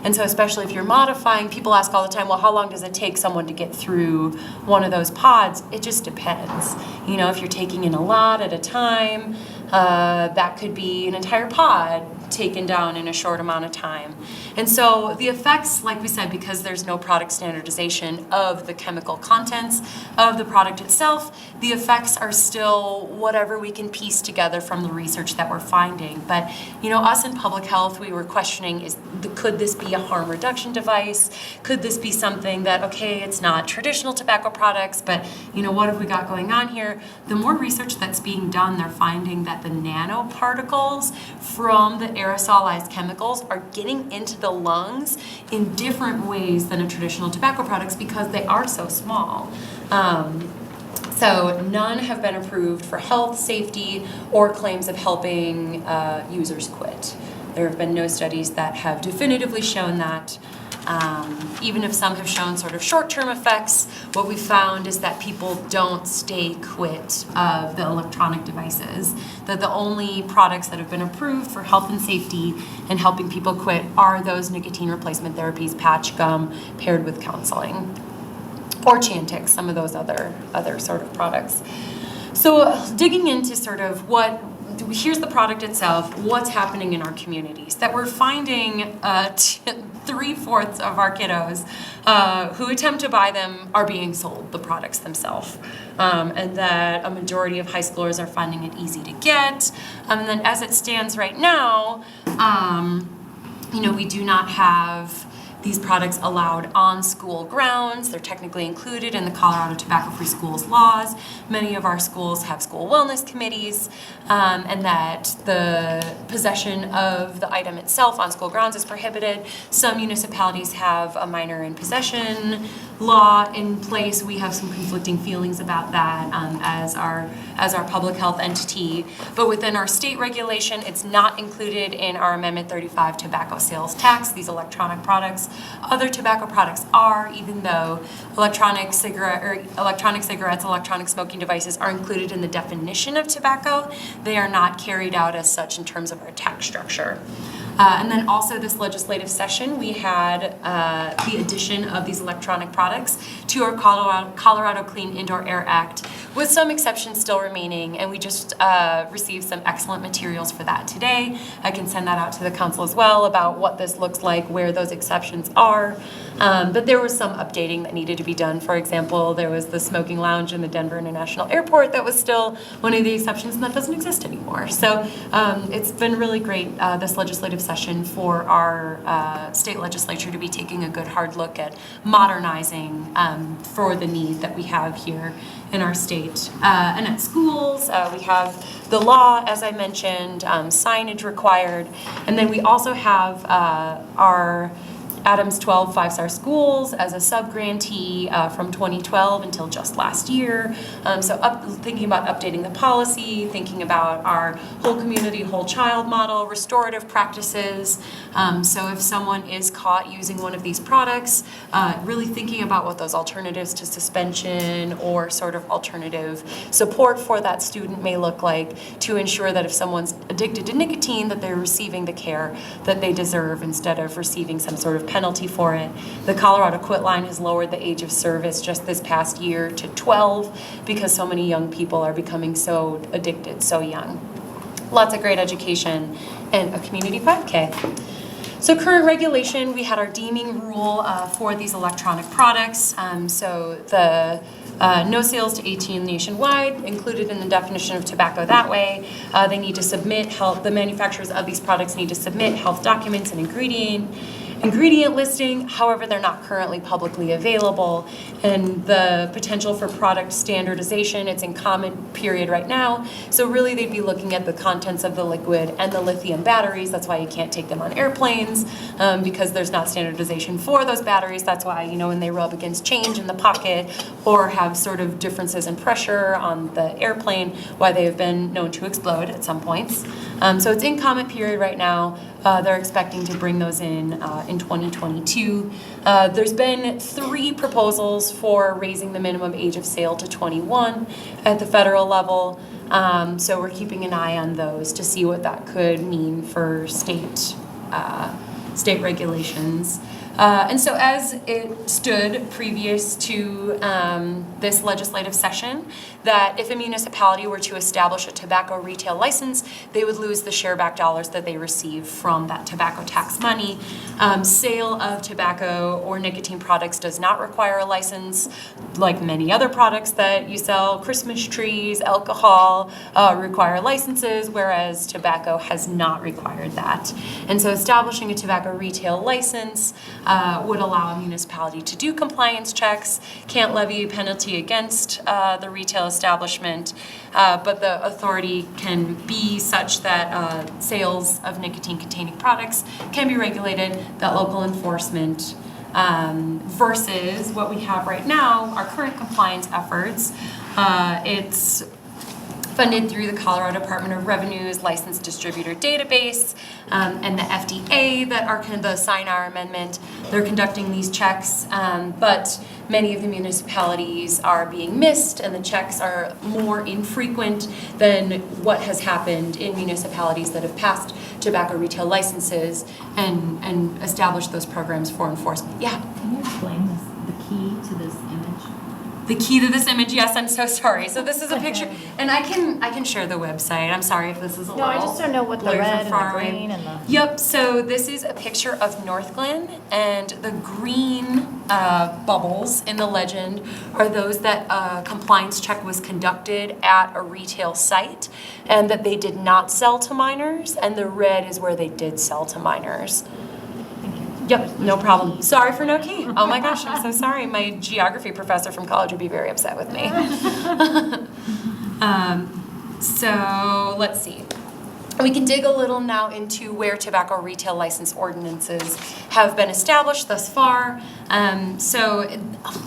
And so especially if you're modifying, people ask all the time, well, how long does it take someone to get through one of those pods? It just depends. If you're taking in a lot at a time, That could be an entire pod taken down in a short amount of time. And so the effects, like we said, because there's no product standardization of the chemical contents of the product itself, the effects are still whatever we can piece together from the research that we're finding. But, us in public health, we were questioning, could this be a harm reduction device? Could this be something that, okay, it's not traditional tobacco products, but, what have we got going on here? The more research that's being done, they're finding that the nanoparticles from the aerosolized chemicals are getting into the lungs in different ways than a traditional tobacco products because they are so small. So none have been approved for health, safety, or claims of helping users quit. There have been no studies that have definitively shown that. Even if some have shown sort of short-term effects, what we found is that people don't stay quit of the electronic devices. That the only products that have been approved for health and safety and helping people quit are those nicotine replacement therapies, patch gum, paired with counseling. Or Chantix, some of those other sort of products. So digging into sort of here's the product itself, what's happening in our communities, that we're finding 3/4 of our kiddos who attempt to buy them are being sold the products themselves. And that a majority of high schoolers are finding it easy to get. And then as it stands right now, we do not have these products allowed on school grounds. They're technically included in the Colorado Tobacco-Free Schools laws. Many of our schools have school wellness committees, and that the possession of the item itself on school grounds is prohibited. Some municipalities have a minor in possession law in place. We have some conflicting feelings about that as our public health entity. But within our state regulation, it's not included in our Amendment 35 tobacco sales tax, these electronic products. Other tobacco products are, even though electronic cigarettes, electronic smoking devices are included in the definition of tobacco, they are not carried out as such in terms of our tax structure. And then also this legislative session, we had the addition of these electronic products to our Colorado Clean Indoor Air Act, with some exceptions still remaining, and we just received some excellent materials for that today. I can send that out to the council as well about what this looks like, where those exceptions are. But there was some updating that needed to be done. For example, there was the smoking lounge in the Denver International Airport that was still one of the exceptions, and that doesn't exist anymore. So it's been really great, this legislative session, for our state legislature to be taking a good hard look at modernizing for the need that we have here in our state. And at schools, we have the law, as I mentioned, signage required, and then we also have our Adams 12 5-star schools as a sub-grantee from 2012 until just last year. Thinking about updating the policy, thinking about our whole community, whole child model, restorative practices. So if someone is caught using one of these products, really thinking about what those alternatives to suspension or sort of alternative support for that student may look like, to ensure that if someone's addicted to nicotine, that they're receiving the care that they deserve instead of receiving some sort of penalty for it. The Colorado Quit Line has lowered the age of service just this past year to 12 because so many young people are becoming so addicted so young. Lots of great education and a community 5K. So current regulation, we had our deeming rule for these electronic products. So the no sales to 18 nationwide, included in the definition of tobacco that way. They need to submit the manufacturers of these products need to submit health documents and ingredient listing. However, they're not currently publicly available. And the potential for product standardization, it's in comment period right now. So really they'd be looking at the contents of the liquid and the lithium batteries. That's why you can't take them on airplanes, because there's not standardization for those batteries. That's why, when they rub against change in the pocket or have sort of differences in pressure on the airplane, why they have been known to explode at some points. So it's in comment period right now. They're expecting to bring those in 2022. There's been 3 proposals for raising the minimum age of sale to 21 at the federal level. So we're keeping an eye on those to see what that could mean for state regulations. And so as it stood previous to this legislative session, that if a municipality were to establish a tobacco retail license, they would lose the share back dollars that they receive from that tobacco tax money. Sale of tobacco or nicotine products does not require a license, like many other products that you sell. Christmas trees, alcohol require licenses, whereas tobacco has not required that. And so establishing a tobacco retail license would allow a municipality to do compliance checks, can't levy a penalty against the retail establishment, but the authority can be such that sales of nicotine-containing products can be regulated, that local enforcement versus what we have right now, our current compliance efforts. It's funded through the Colorado Department of Revenue's Licensed Distributor Database and the FDA that are kind of the sign our amendment. They're conducting these checks, but many of the municipalities are being missed and the checks are more infrequent than what has happened in municipalities that have passed tobacco retail licenses and established those programs for enforcement. Yeah? Can you explain the key to this image? The key to this image, yes, I'm so sorry. So this is a picture, and I can share the website. I'm sorry if this is a little No, I just don't know what the blurry red from and far the away. green and the. Yep, so this is a picture of Northglenn, and the green bubbles in the legend are those that a compliance check was conducted at a retail site and that they did not sell to minors, and the red is where they did sell to minors. Yep, no problem. Sorry for no key. Oh my gosh, I'm so sorry. My geography professor from college would be very upset with me. So let's see. We can dig a little now into where tobacco retail license ordinances have been established thus far. So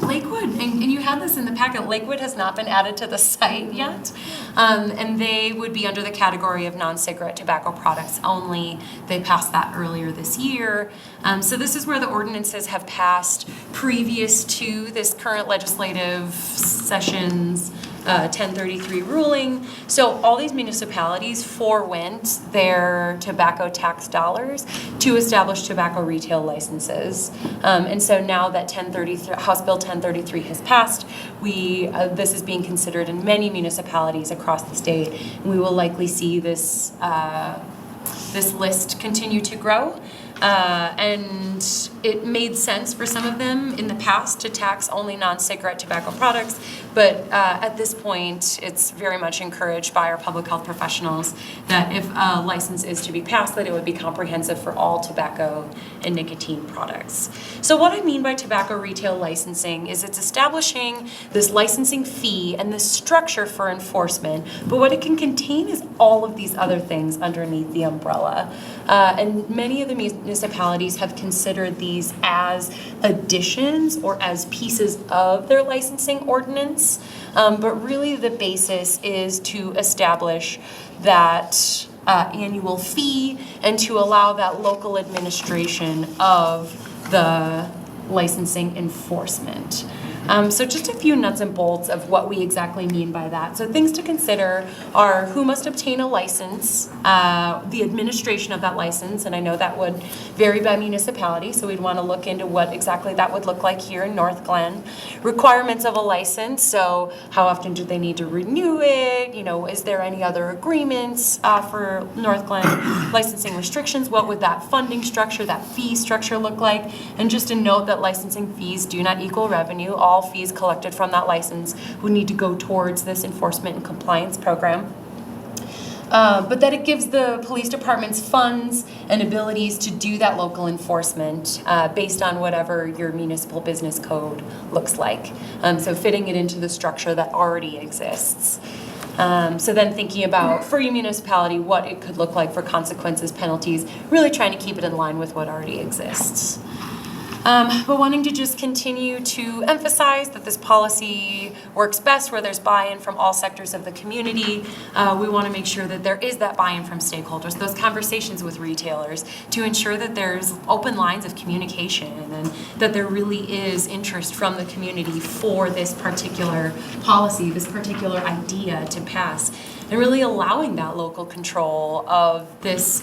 Lakewood, and you had this in the packet, Lakewood has not been added to the site yet. And they would be under the category of non-cigarette tobacco products only. They passed that earlier this year. So this is where the ordinances have passed previous to this current legislative session's 1033 ruling. So all these municipalities forewent their tobacco tax dollars to establish tobacco retail licenses. And so now that House Bill 1033 has passed, this is being considered in many municipalities across the state. And we will likely see this list continue to grow. And it made sense for some of them in the past to tax only non-cigarette tobacco products, but at this point, it's very much encouraged by our public health professionals that if a license is to be passed, that it would be comprehensive for all tobacco and nicotine products. So what I mean by tobacco retail licensing is it's establishing this licensing fee and this structure for enforcement, but what it can contain is all of these other things underneath the umbrella. And many of the municipalities have considered these as additions or as pieces of their licensing ordinance, but really the basis is to establish that annual fee and to allow that local administration of the licensing enforcement. So just a few nuts and bolts of what we exactly mean by that. So things to consider are who must obtain a license, the administration of that license, and I know that would vary by municipality, so we'd want to look into what exactly that would look like here in Northglenn. Requirements of a license, so how often do they need to renew it? You know, is there any other agreements for Northglenn? Licensing restrictions, what would that funding structure, that fee structure look like? And just a note that licensing fees do not equal revenue. All fees collected from that license would need to go towards this enforcement and compliance program. But that it gives the police departments funds and abilities to do that local enforcement based on whatever your municipal business code looks like. So fitting it into the structure that already exists. So then thinking about, for your municipality, what it could look like for consequences, penalties, really trying to keep it in line with what already exists. But wanting to just continue to emphasize that this policy works best where there's buy-in from all sectors of the community. We want to make sure that there is that buy-in from stakeholders, those conversations with retailers, to ensure that there's open lines of communication and that there really is interest from the community for this particular policy, this particular idea to pass, and really allowing that local control of this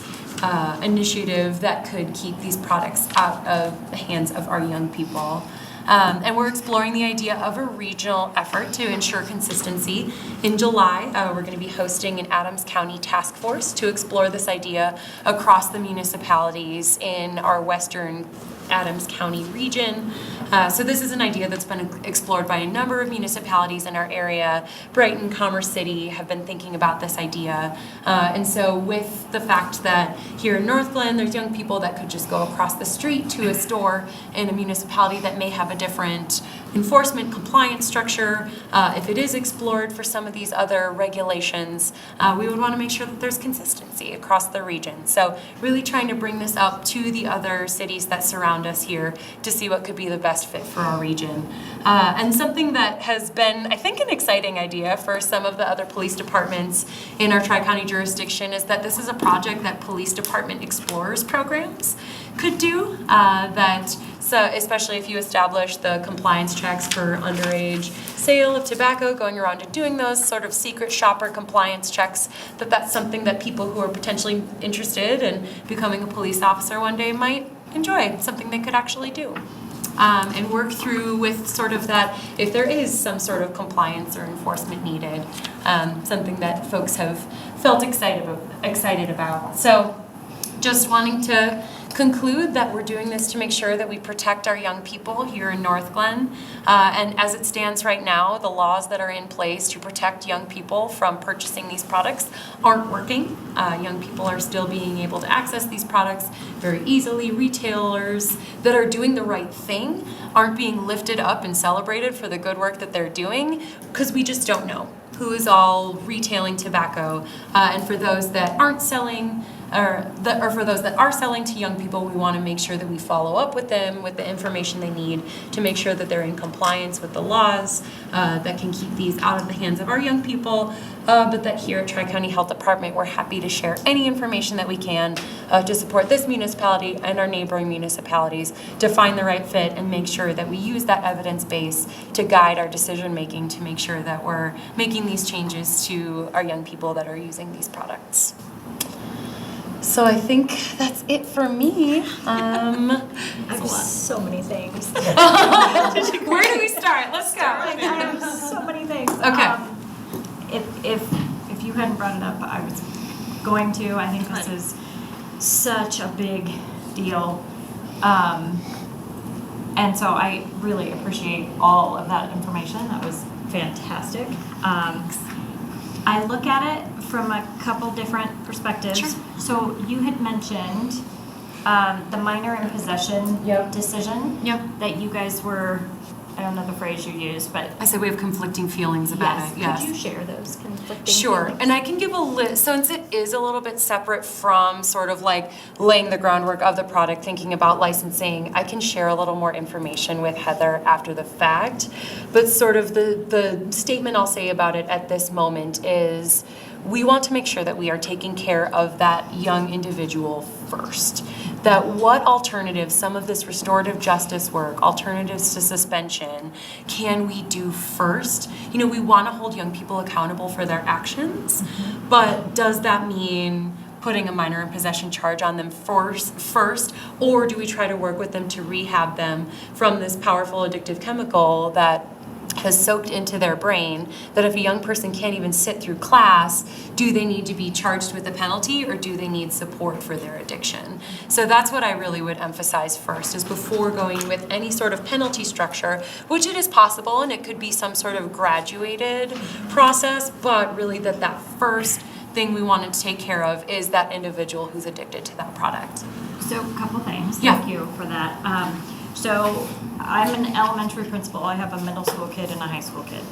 initiative that could keep these products out of the hands of our young people. And we're exploring the idea of a regional effort to ensure consistency. In July, we're going to be hosting an Adams County task force to explore this idea across the municipalities in our western Adams County region. So this is an idea that's been explored by a number of municipalities in our area. Brighton, Commerce City have been thinking about this idea. And so with the fact that here in Northglenn, there's young people that could just go across the street to a store in a municipality that may have a different enforcement compliance structure. If it is explored for some of these other regulations, we would want to make sure that there's consistency across the region. So really trying to bring this up to the other cities that surround us here to see what could be the best fit for our region. And something that has been, I think, an exciting idea for some of the other police departments in our Tri-County jurisdiction is that this is a project that Police Department Explorers programs could do. So especially if you establish the compliance checks for underage sale of tobacco, going around and doing those sort of secret shopper compliance checks, that's something that people who are potentially interested in becoming a police officer one day might enjoy, something they could actually do. And work through with sort of that, if there is some sort of compliance or enforcement needed, something that folks have felt excited about. So just wanting to conclude that we're doing this to make sure that we protect our young people here in Northglenn. And as it stands right now, the laws that are in place to protect young people from purchasing these products aren't working. Young people are still being able to access these products very easily. Retailers that are doing the right thing aren't being lifted up and celebrated for the good work that they're doing because we just don't know who is all retailing tobacco. And for those that aren't selling, or for those that are selling to young people, we want to make sure that we follow up with them with the information they need to make sure that they're in compliance with the laws that can keep these out of the hands of our young people. But that here at Tri-County Health Department, we're happy to share any information that we can to support this municipality and our neighboring municipalities to find the right fit and make sure that we use that evidence base to guide our decision making to make sure that we're making these changes to our young people that are using these products. So I think that's it for me. I have so many things. Where do we start? Let's go. I have so many things. Okay. If you hadn't brought it up, I was going to. I think this is such a big deal. And so I really appreciate all of that information. That was fantastic. I look at it from a couple different perspectives. Sure. So you had mentioned the minor in possession decision that you guys were, I don't know the phrase you used, but I said we have conflicting feelings about it. Yes. Could you share those conflicting Sure, feelings? and I can give a list, since it is a little bit separate from sort of like laying the groundwork of the product, thinking about licensing, I can share a little more information with Heather after the fact. But sort of the statement I'll say about it at this moment is we want to make sure that we are taking care of that young individual first. That what alternatives, some of this restorative justice work, alternatives to suspension, can we do first? You know, we want to hold young people accountable for their actions, but does that mean putting a minor in possession charge on them first, or do we try to work with them to rehab them from this powerful addictive chemical that has soaked into their brain, that if a young person can't even sit through class, do they need to be charged with a penalty or do they need support for their addiction? So that's what I really would emphasize first, is before going with any sort of penalty structure, which it is possible and it could be some sort of graduated process, but really that first thing we wanted to take care of is that individual who's addicted to that product. So a couple things. Yeah. Thank you for that. So I'm an elementary principal. I have a middle school kid and a high school kid.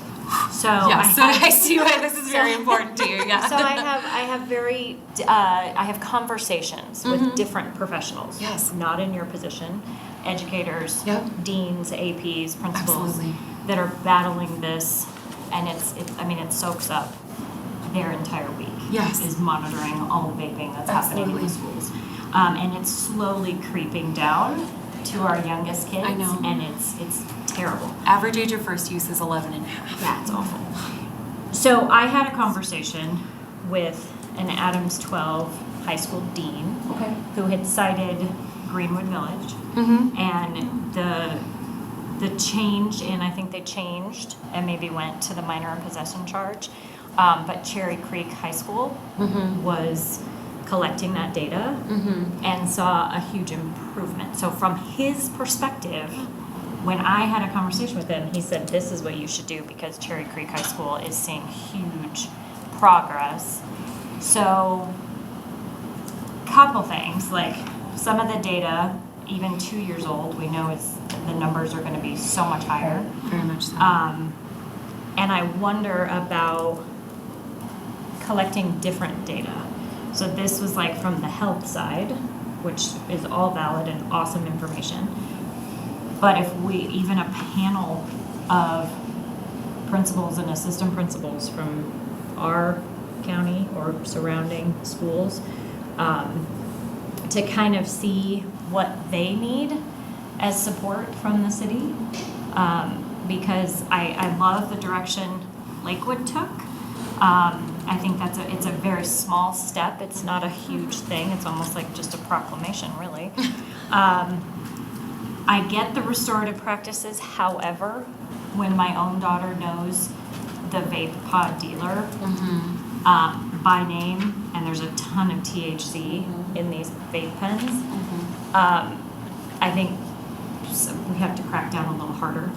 So I see why this is very important to you. Yeah. So I have conversations with different professionals. Yes. Not in your position, educators, Yep. deans, APs, principals Absolutely. that are battling this, and it soaks up their entire week. Yes. Is monitoring all the vaping that's happening in the schools, and it's slowly creeping down to our youngest kids. I know. And it's terrible. Average age of first use is 11 and a half. Yeah, it's awful. So I had a conversation with an Adams 12 high school dean Okay. who had cited Greenwood Village. Mm-hmm. And the change in, I think they changed and maybe went to the minor in possession charge. But Cherry Creek High School was collecting that data and saw a huge improvement. So from his perspective, when I had a conversation with him, he said, this is what you should do because Cherry Creek High School is seeing huge progress. So, couple things, like some of the data, even 2 years old, we know the numbers are going to be so much higher. Very much so. And I wonder about collecting different data. So this was like from the health side, which is all valid and awesome information. But if we, even a panel of principals and assistant principals from our county or surrounding schools, to kind of see what they need as support from the city, because I love the direction Lakewood took. I think it's a very small step. It's not a huge thing. It's almost like just a proclamation, really. I get the restorative practices. However, when my own daughter knows the vape pod dealer by name, and there's a ton of THC in these vape pens, I think we have to crack down a little harder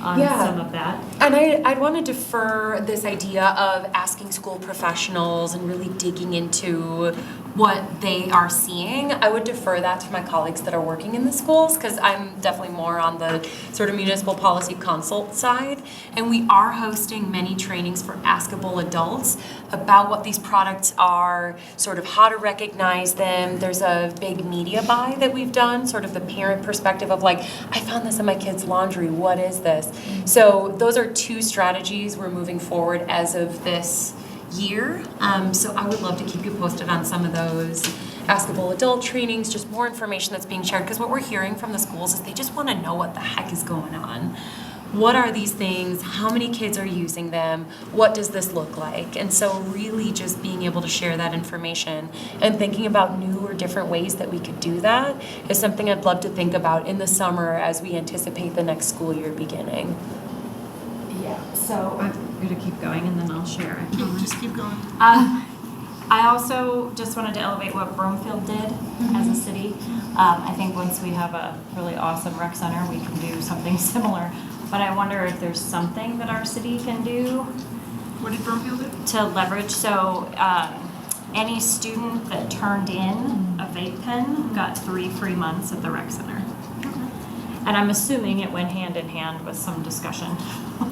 on some of that. And I'd want to defer this idea of asking school professionals and really digging into what they are seeing. I would defer that to my colleagues that are working in the schools, because I'm definitely more on the sort of municipal policy consult side. And we are hosting many trainings for askable adults about what these products are, sort of how to recognize them. There's a big media buy that we've done, sort of the parent perspective of like, I found this in my kid's laundry, what is this? So those are two strategies we're moving forward as of this year. So I would love to keep you posted on some of those askable adult trainings, just more information that's being shared, because what we're hearing from the schools is they just want to know what the heck is going on. What are these things? How many kids are using them? What does this look like? And so really just being able to share that information and thinking about new or different ways that we could do that is something I'd love to think about in the summer as we anticipate the next school year beginning. Yeah, so I'm going to keep going and then I'll share. I promise. Just keep going. I also just wanted to elevate what Broomfield did as a city. I think once we have a really awesome rec center, we can do something similar. But I wonder if there's something that our city can do. What did Broomfield do? To leverage. So any student that turned in a vape pen got 3 free months at the rec center. And I'm assuming it went hand in hand with some discussion.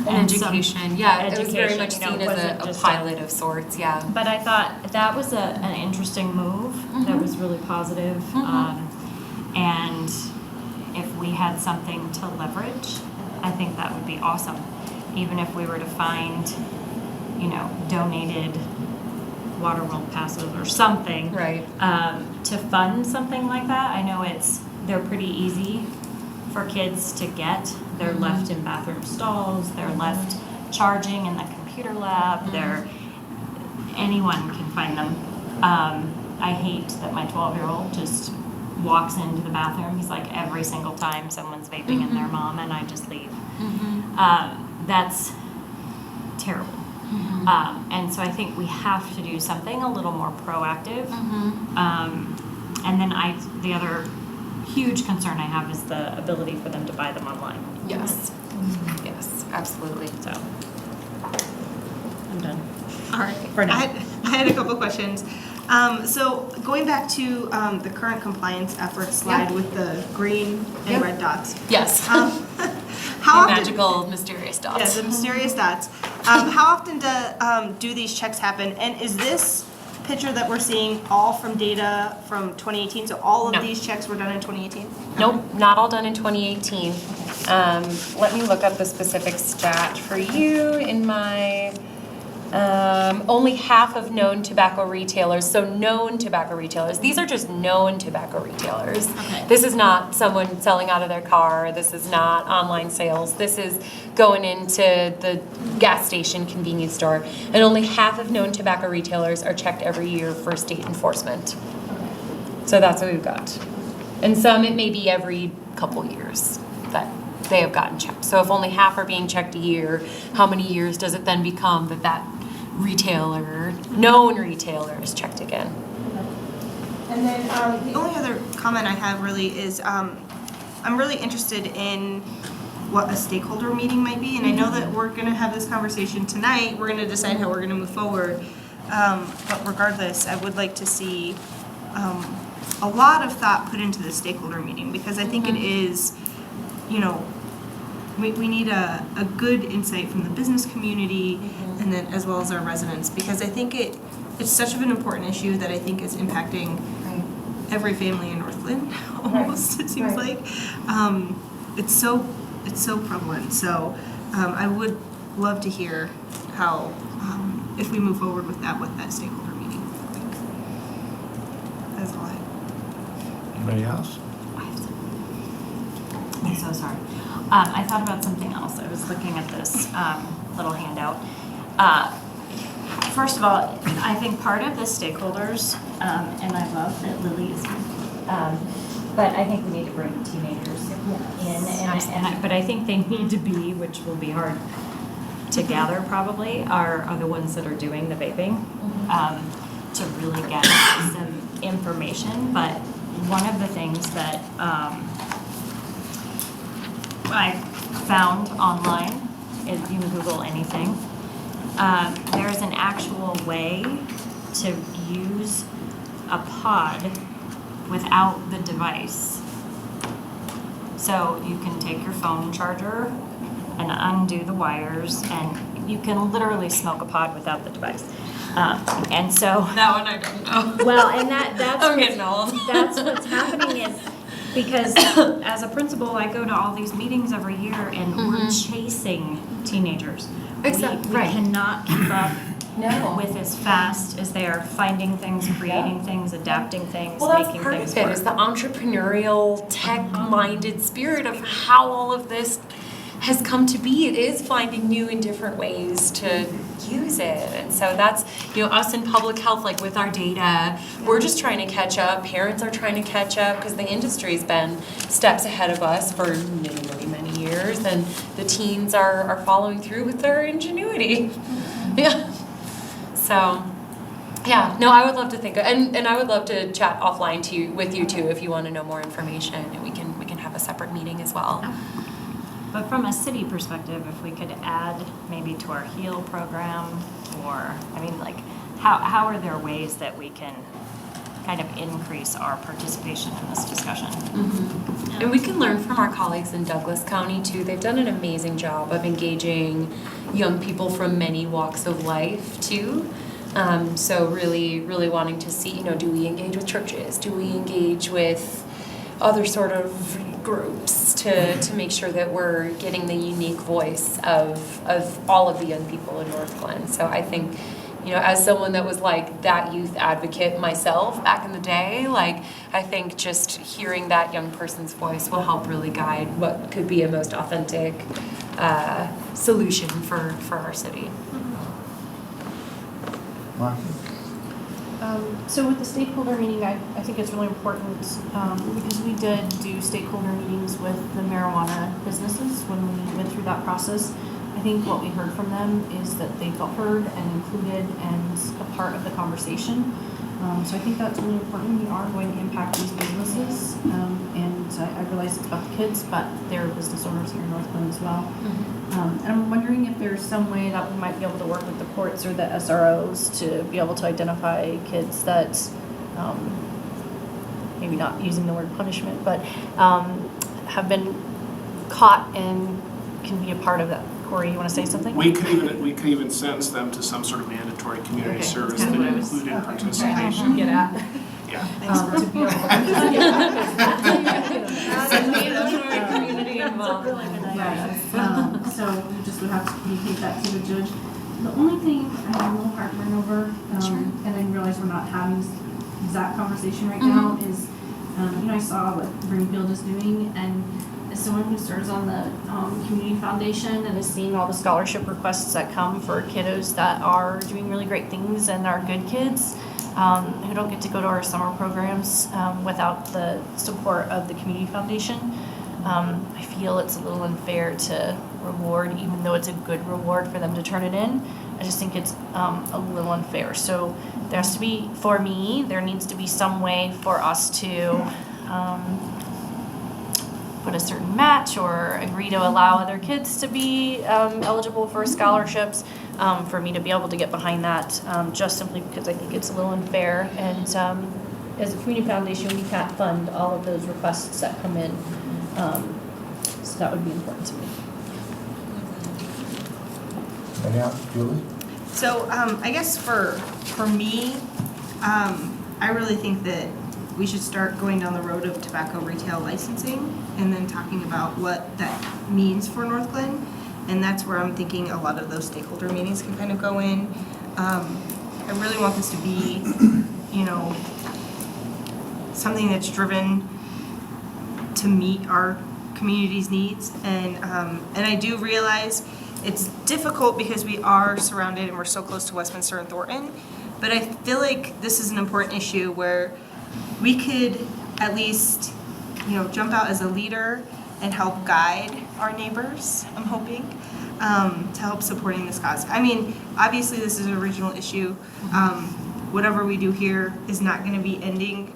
And education, yeah, it was very much you know, seen as a pilot of sorts, yeah. But I thought that was an interesting move that was really positive. And if we had something to leverage, I think that would be awesome. Even if we were to find, you know, donated water world passes or something. Right. To fund something like that. I know they're pretty easy for kids to get. They're left in bathroom stalls, they're left charging in the computer lab, anyone can find them. I hate that my 12-year-old just walks into the bathroom. He's like, every single time someone's vaping in their mom and I just leave. That's terrible. And so I think we have to do something a little more proactive. And then the other huge concern I have is the ability for them to buy them online. Yes. Yes, absolutely. So, I'm done. All right. For now. I had a couple questions. So going back to the current compliance effort slide with the green and red dots. Yes. How often, magical, mysterious dots. yeah, the mysterious dots. How often do these checks happen? And is this picture that we're seeing all from data from 2018? So all of these checks were done in 2018? Nope, not all done in 2018. Let me look up the specific stat for you in my Only half of known tobacco retailers, so known tobacco retailers, these are just known tobacco retailers. Okay. This is not someone selling out of their car, this is not online sales, this is going into the gas station, convenience store. And only half of known tobacco retailers are checked every year for state enforcement. So that's what we've got. And some, it may be every couple years that they have gotten checked. So if only half are being checked a year, how many years does it then become that retailer, known retailer, is checked again? And then the only other comment I have really is I'm really interested in what a stakeholder meeting might be. And I know that we're going to have this conversation tonight. We're going to decide how we're going to move forward. But regardless, I would like to see a lot of thought put into the stakeholder meeting, because I think it is, you know, we need a good insight from the business community and then as well as our residents, because I think it's such of an important issue that I think is impacting every family in Northglenn almost, it seems like. It's so prevalent. So I would love to hear how, if we move forward with that, what that stakeholder meeting would look like. That's all I have. Anybody else? I'm so sorry. I thought about something else. I was looking at this little handout. First of all, I think part of the stakeholders, and I love that Lily is, but I think we need to bring teenagers in, but I think they need to be, which will be hard to gather probably, are the ones that are doing the vaping, to really get some information. But one of the things that I found online, is you can Google anything, there's an actual way to use a pod without the device. So you can take your phone charger and undo the wires, and you can literally smoke a pod without the device. And so That one I don't know. well, and that's I'm getting old. That's what's happening is because as a principal, I go to all these meetings every year, and we're chasing teenagers. We cannot keep up with as fast as they are finding things, creating things, adapting things, Well, that's making part things of it, work. is the entrepreneurial, tech-minded spirit of how all of this has come to be. It is finding new and different ways to use it. And so that's, you know, us in public health, like with our data, we're just trying to catch up. Parents are trying to catch up because the industry's been steps ahead of us for many years. And the teens are following through with their ingenuity. Yeah. So, yeah, no, I would love to think, and I would love to chat offline with you too if you want to know more information, and we can have a separate meeting as well. But from a city perspective, if we could add maybe to our HEAL program, or, I mean, like, how are there ways that we can kind of increase our participation in this discussion? And we can learn from our colleagues in Douglas County too. They've done an amazing job of engaging young people from many walks of life too. So really wanting to see, you know, do we engage with churches? Do we engage with other sort of groups to make sure that we're getting the unique voice of all of the young people in Northglenn? So I think, you know, as someone that was like that youth advocate myself back in the day, like, I think just hearing that young person's voice will help really guide what could be a most authentic solution for our city. So with the stakeholder meeting, I think it's really important because we did do stakeholder meetings with the marijuana businesses when we went through that process. I think what we heard from them is that they felt heard and included and a part of the conversation. So I think that's really important. We are going to impact these businesses, and I realize it's about the kids, but they're business owners here in Northglenn as well. And I'm wondering if there's some way that we might be able to work with the courts or the SROs to be able to identify kids that, maybe not using the word punishment, but have been caught and can be a part of that. Corey, you want to say something? We could even sentence them to some sort of mandatory community service that included participation. Get at. Yeah. To be able to. Community involved. So we just would have to communicate that to the judge. The only thing I have a little heartburn over, and I realize we're not having this exact conversation right now, is, I saw what Greenfield is doing, and as someone who serves on the community foundation and is seeing all the scholarship requests that come for kiddos that are doing really great things and are good kids, who don't get to go to our summer programs without the support of the community foundation. I feel it's a little unfair to reward, even though it's a good reward for them to turn it in. I just think it's a little unfair. So there has to be, for me, there needs to be some way for us to put a certain match or agree to allow other kids to be eligible for scholarships, for me to be able to get behind that, just simply because I think it's a little unfair. And as a community foundation, we can't fund all of those requests that come in. So that would be important to me. Any else, Julie? So I guess for me, I really think that we should start going down the road of tobacco retail licensing and then talking about what that means for Northglenn. And that's where I'm thinking a lot of those stakeholder meetings can kind of go in. I really want this to be, something that's driven to meet our community's needs. And I do realize it's difficult because we are surrounded and we're so close to Westminster and Thornton. But I feel like this is an important issue where we could at least, jump out as a leader and help guide our neighbors, I'm hoping, to help supporting this cause. I mean, obviously this is a regional issue. Whatever we do here is not going to be ending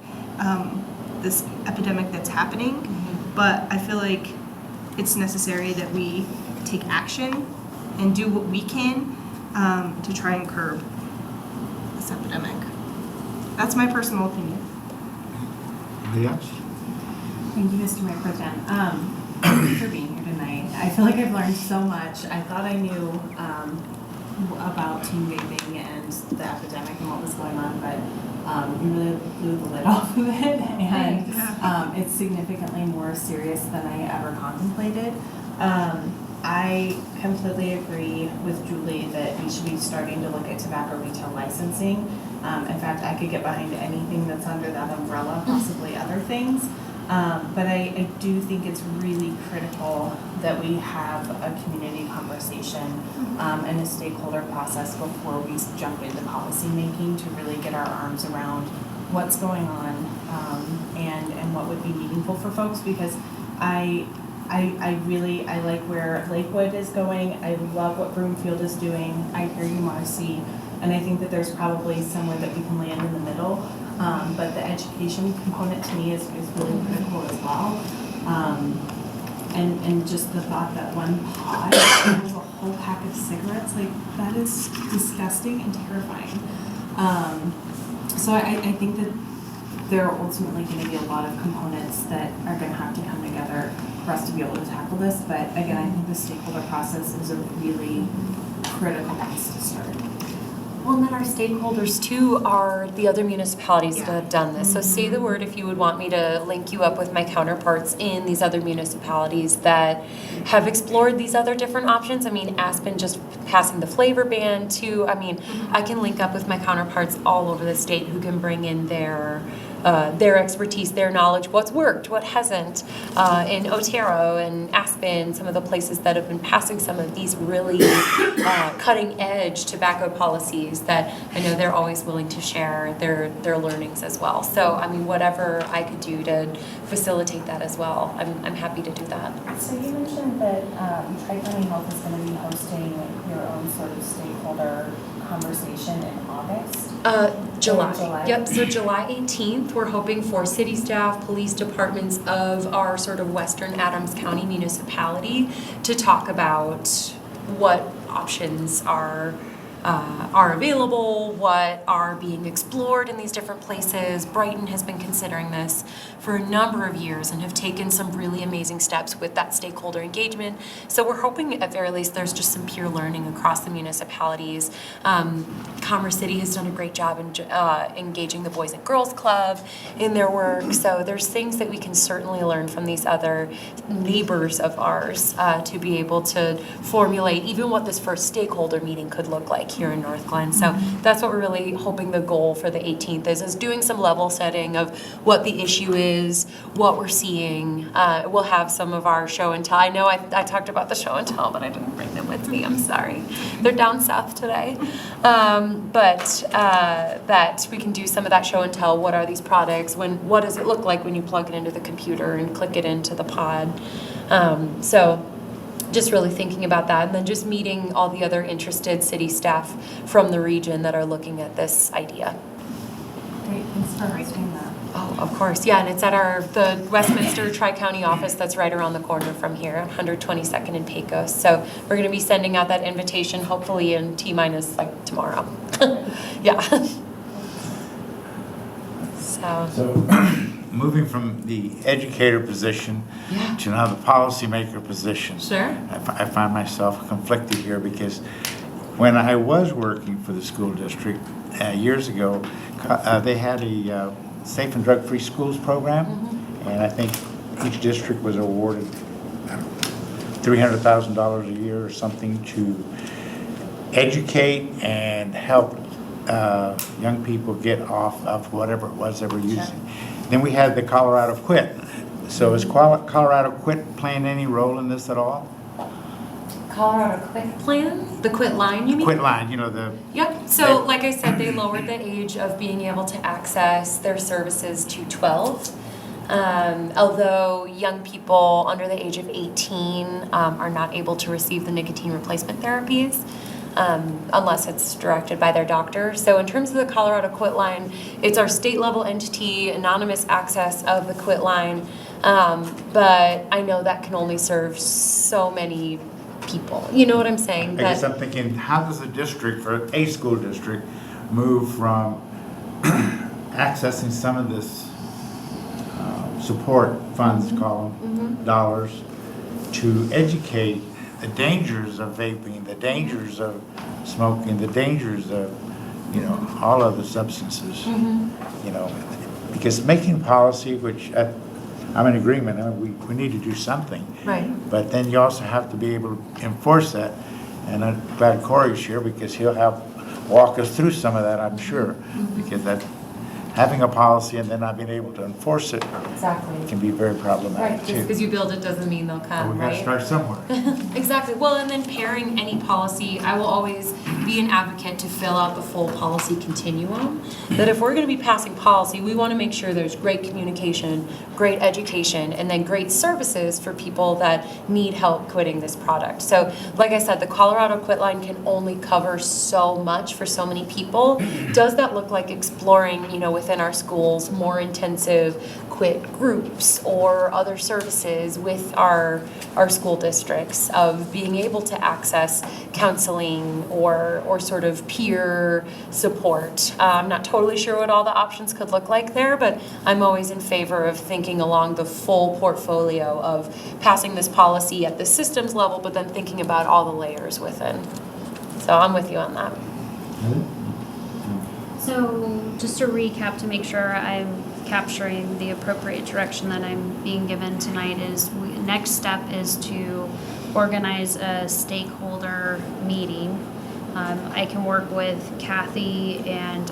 this epidemic that's happening, but I feel like it's necessary that we take action and do what we can to try and curb this epidemic. That's my personal opinion. Anybody else? Thank you, Mr. Mayor Pro Tem. Thank you for being here tonight. I feel like I've learned so much. I thought I knew about teen vaping and the epidemic and what was going on, but you really blew the lid off of it, and it's significantly more serious than I ever contemplated. I completely agree with Julie that we should be starting to look at tobacco retail licensing. In fact, I could get behind anything that's under that umbrella, possibly other things. But I do think it's really critical that we have a community conversation and a stakeholder process before we jump into policy making to really get our arms around what's going on and what would be meaningful for folks, because I like where Lakewood is going. I love what Broomfield is doing. I hear you, Marcy. And I think that there's probably somewhere that we can land in the middle. But the education component to me is really critical as well. And just the thought that one pod is a whole pack of cigarettes, like that is disgusting and terrifying. So I think that there are ultimately going to be a lot of components that are going to have to come together for us to be able to tackle this. But again, I think the stakeholder process is a really critical place to start. Well, and then our stakeholders too are the other municipalities that have done this. So say the word if you would want me to link you up with my counterparts in these other municipalities that have explored these other different options. I mean, Aspen just passing the flavor ban too. I mean, I can link up with my counterparts all over the state who can bring in their expertise, their knowledge, what's worked, what hasn't, in Otero and Aspen, some of the places that have been passing some of these really cutting edge tobacco policies that I know they're always willing to share their learnings as well. So, I mean, whatever I could do to facilitate that as well, I'm happy to do that. So you mentioned that Tri-County Health is going to be hosting your own sort of stakeholder conversation in August? July. Yep, so July 18th, we're hoping for city staff, police departments of our sort of Western Adams County municipality to talk about what options are are available, what are being explored in these different places. Brighton has been considering this for a number of years and have taken some really amazing steps with that stakeholder engagement. So we're hoping at very least there's just some peer learning across the municipalities. Commerce City has done a great job in engaging the Boys and Girls Club in their work. So there's things that we can certainly learn from these other neighbors of ours to be able to formulate even what this first stakeholder meeting could look like here in Northglenn. So that's what we're really hoping the goal for the 18th is doing some level setting of what the issue is, what we're seeing. We'll have some of our show and tell. I know I talked about the show and tell, but I didn't bring them with me. I'm sorry. They're down south today. But that we can do some of that show and tell. What are these products? What does it look like when you plug it into the computer and click it into the pod? So just really thinking about that, and then just meeting all the other interested city staff from the region that are looking at this idea. Great, thanks for hosting that. Oh, of course, yeah, and it's at the Westminster Tri-County office that's right around the corner from here, 122nd and Pecos. So we're going to be sending out that invitation hopefully in T-minus like tomorrow. Yeah. So moving from the educator position to now the policymaker position. Sure. I find myself conflicted here because when I was working for the school district years ago, they had a safe and drug-free schools program, and I think each district was awarded $300,000 a year or something to educate and help young people get off of whatever it was they were using. Then we had the Colorado Quit. So is Colorado Quit playing any role in this at all? Colorado Quit Plan? The Quit Line, you mean? Quit line, you know, the... Yep, so like I said, they lowered the age of being able to access their services to 12. Although young people under the age of 18 are not able to receive the nicotine replacement therapies unless it's directed by their doctor. So in terms of the Colorado Quit Line, it's our state level entity, anonymous access of the Quit Line, but I know that can only serve so many people. You know what I'm saying? I guess I'm thinking, how does a district, or a school district, move from accessing some of this support funds, call them, dollars, to educate the dangers of vaping, the dangers of smoking, the dangers of, you know, all other substances, you know, because making policy, which I'm in agreement, we need to do something. Right. But then you also have to be able to enforce that. And I'm glad Corey's here because he'll walk us through some of that, I'm sure. Because having a policy and then not being able to enforce it can be very problematic Right, too. just because you build it doesn't mean they'll But come, we gotta right? start somewhere. Exactly. Well, and then pairing any policy, I will always be an advocate to fill out the full policy continuum. That if we're going to be passing policy, we want to make sure there's great communication, great education, and then great services for people that need help quitting this product. So, like I said, the Colorado Quit Line can only cover so much for so many people. Does that look like exploring, you know, within our schools, more intensive quit groups or other services with our school districts of being able to access counseling or sort of peer support. I'm not totally sure what all the options could look like there, but I'm always in favor of thinking along the full portfolio of passing this policy at the systems level, but then thinking about all the layers within. So I'm with you on that. So just to recap, to make sure I'm capturing the appropriate direction that I'm being given tonight, is next step is to organize a stakeholder meeting. I can work with Kathy and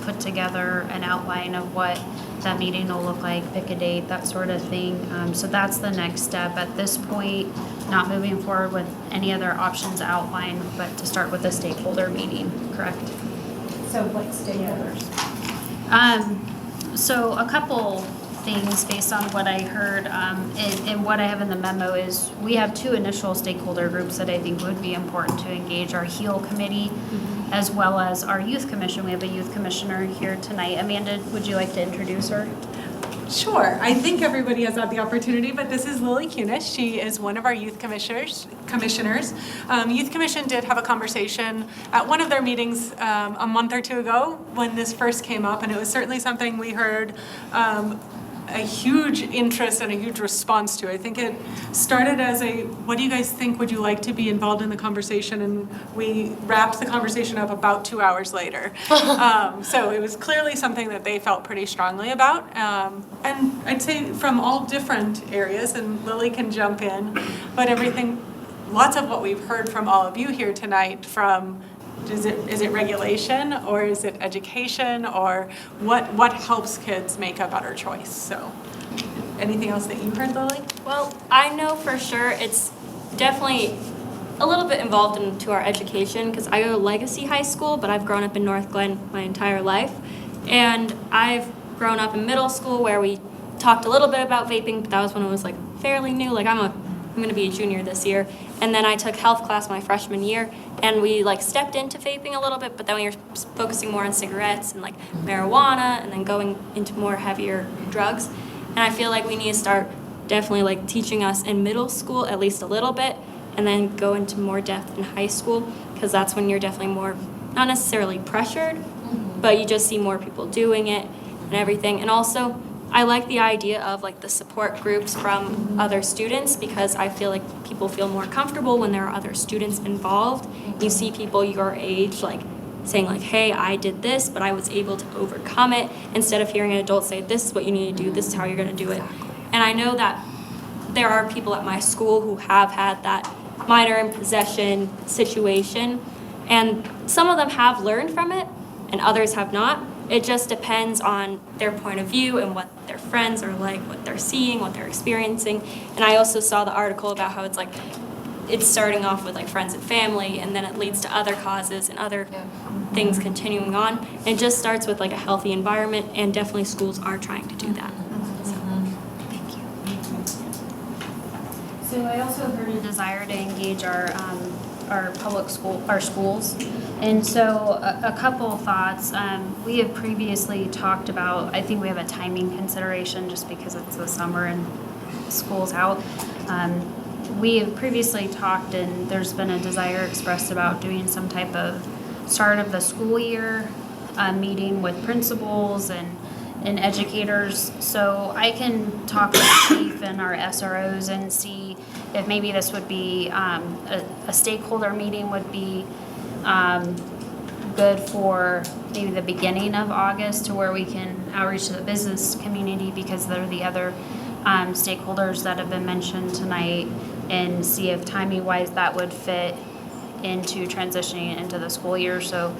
put together an outline of what that meeting will look like, pick a date, that sort of thing. So that's the next step. At this point, not moving forward with any other options outlined, but to start with a stakeholder meeting, correct? So what stakeholders? So a couple things based on what I heard, and what I have in the memo is we have two initial stakeholder groups that I think would be important to engage: our HEAL committee, as well as our youth commission. We have a youth commissioner here tonight. Amanda, would you like to introduce her? Sure. I think everybody has had the opportunity, but this is Lily Kunis. She is one of our youth commissioners. Youth Commission did have a conversation at one of their meetings a month or two ago when this first came up, and it was certainly something we heard a huge interest and a huge response to. I think it started as a, what do you guys think? Would you like to be involved in the conversation? And we wrapped the conversation up about 2 hours later. So it was clearly something that they felt pretty strongly about. And I'd say from all different areas, and Lily can jump in, but everything, lots of what we've heard from all of you here tonight, from is it regulation, or is it education, or what helps kids make a better choice? So anything else that you heard, Lily? Well, I know for sure it's definitely a little bit involved into our education because I go to Legacy High School, but I've grown up in Northglenn my entire life. And I've grown up in middle school where we talked a little bit about vaping, but that was when it was like fairly new. Like I'm going to be a junior this year. And then I took health class my freshman year, and we like stepped into vaping a little bit, but then we were focusing more on cigarettes and like marijuana, and then going into more heavier drugs. And I feel like we need to start definitely like teaching us in middle school at least a little bit, and then go into more depth in high school, because that's when you're definitely more, not necessarily pressured, but you just see more people doing it and everything. And also, I like the idea of like the support groups from other students, because I feel like people feel more comfortable when there are other students involved. You see people your age like saying like, hey, I did this, but I was able to overcome it, instead of hearing an adult say, this is what you need to do, this is how you're gonna do it. And I know that there are people at my school who have had that minor in possession situation, and some of them have learned from it and others have not. It just depends on their point of view and what their friends are like, what they're seeing, what they're experiencing. And I also saw the article about how it's like, it's starting off with like friends and family, and then it leads to other causes and other things continuing on. And it just starts with like a healthy environment, and definitely schools are trying to do that. So, thank you. So I also heard a desire to engage our schools. And so a couple of thoughts. We have previously talked about, I think we have a timing consideration just because it's the summer and school's out. We have previously talked, and there's been a desire expressed about doing some type of start of the school year meeting with principals and educators. So I can talk with Chief and our SROs and see if maybe this would be a stakeholder meeting would be good for maybe the beginning of August, to where we can outreach to the business community, because they're the other stakeholders that have been mentioned tonight, and see if timing wise that would fit into transitioning into the school year. So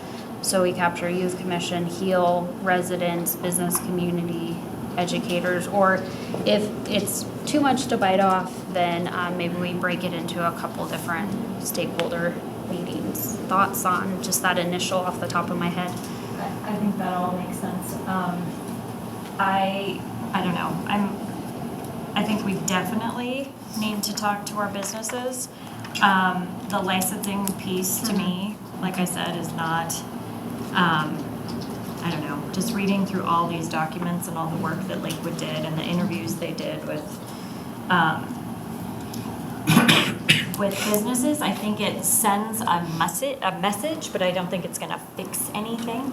we capture Youth Commission, HEAL, residents, business community, educators, or if it's too much to bite off, then maybe we break it into a couple different stakeholder meetings. Thoughts on just that initial off the top of my head? I think that all makes sense. I don't know. I think we definitely need to talk to our businesses. The licensing piece to me, like I said, is not, I don't know, just reading through all these documents and all the work that Lakewood did and the interviews they did with businesses, I think it sends a message, but I don't think it's gonna fix anything.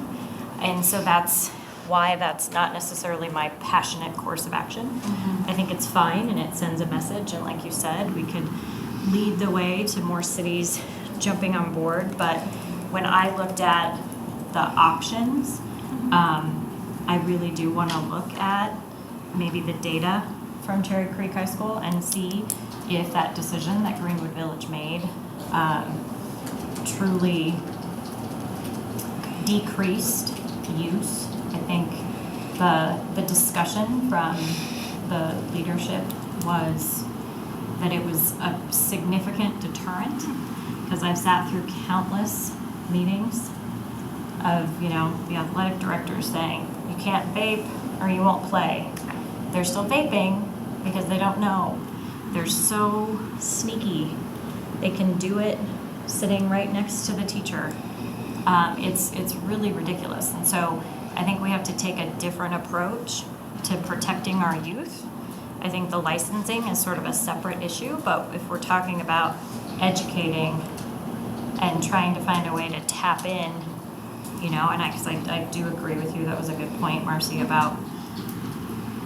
And so that's why that's not necessarily my passionate course of action. I think it's fine and it sends a message, and like you said, we could lead the way to more cities jumping on board. But when I looked at the options, I really do want to look at maybe the data from Cherry Creek High School and see if that decision that Greenwood Village made truly decreased use. I think the discussion from the leadership was that it was a significant deterrent, because I've sat through countless meetings of, the athletic directors saying, you can't vape or you won't play. They're still vaping because they don't know. They're so sneaky. They can do it sitting right next to the teacher. It's really ridiculous. And so I think we have to take a different approach to protecting our youth. I think the licensing is sort of a separate issue, but if we're talking about educating and trying to find a way to tap in, you know, and I do agree with you, that was a good point, Marcy, about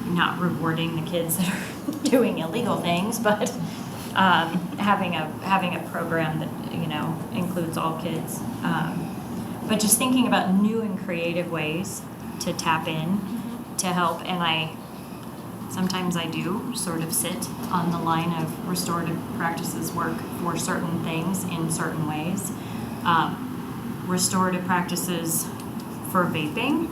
not rewarding the kids that are doing illegal things, but having a program that, you know, includes all kids. But just thinking about new and creative ways to tap in to help, and sometimes I do sort of sit on the line of restorative practices work for certain things in certain ways. Restorative practices for vaping.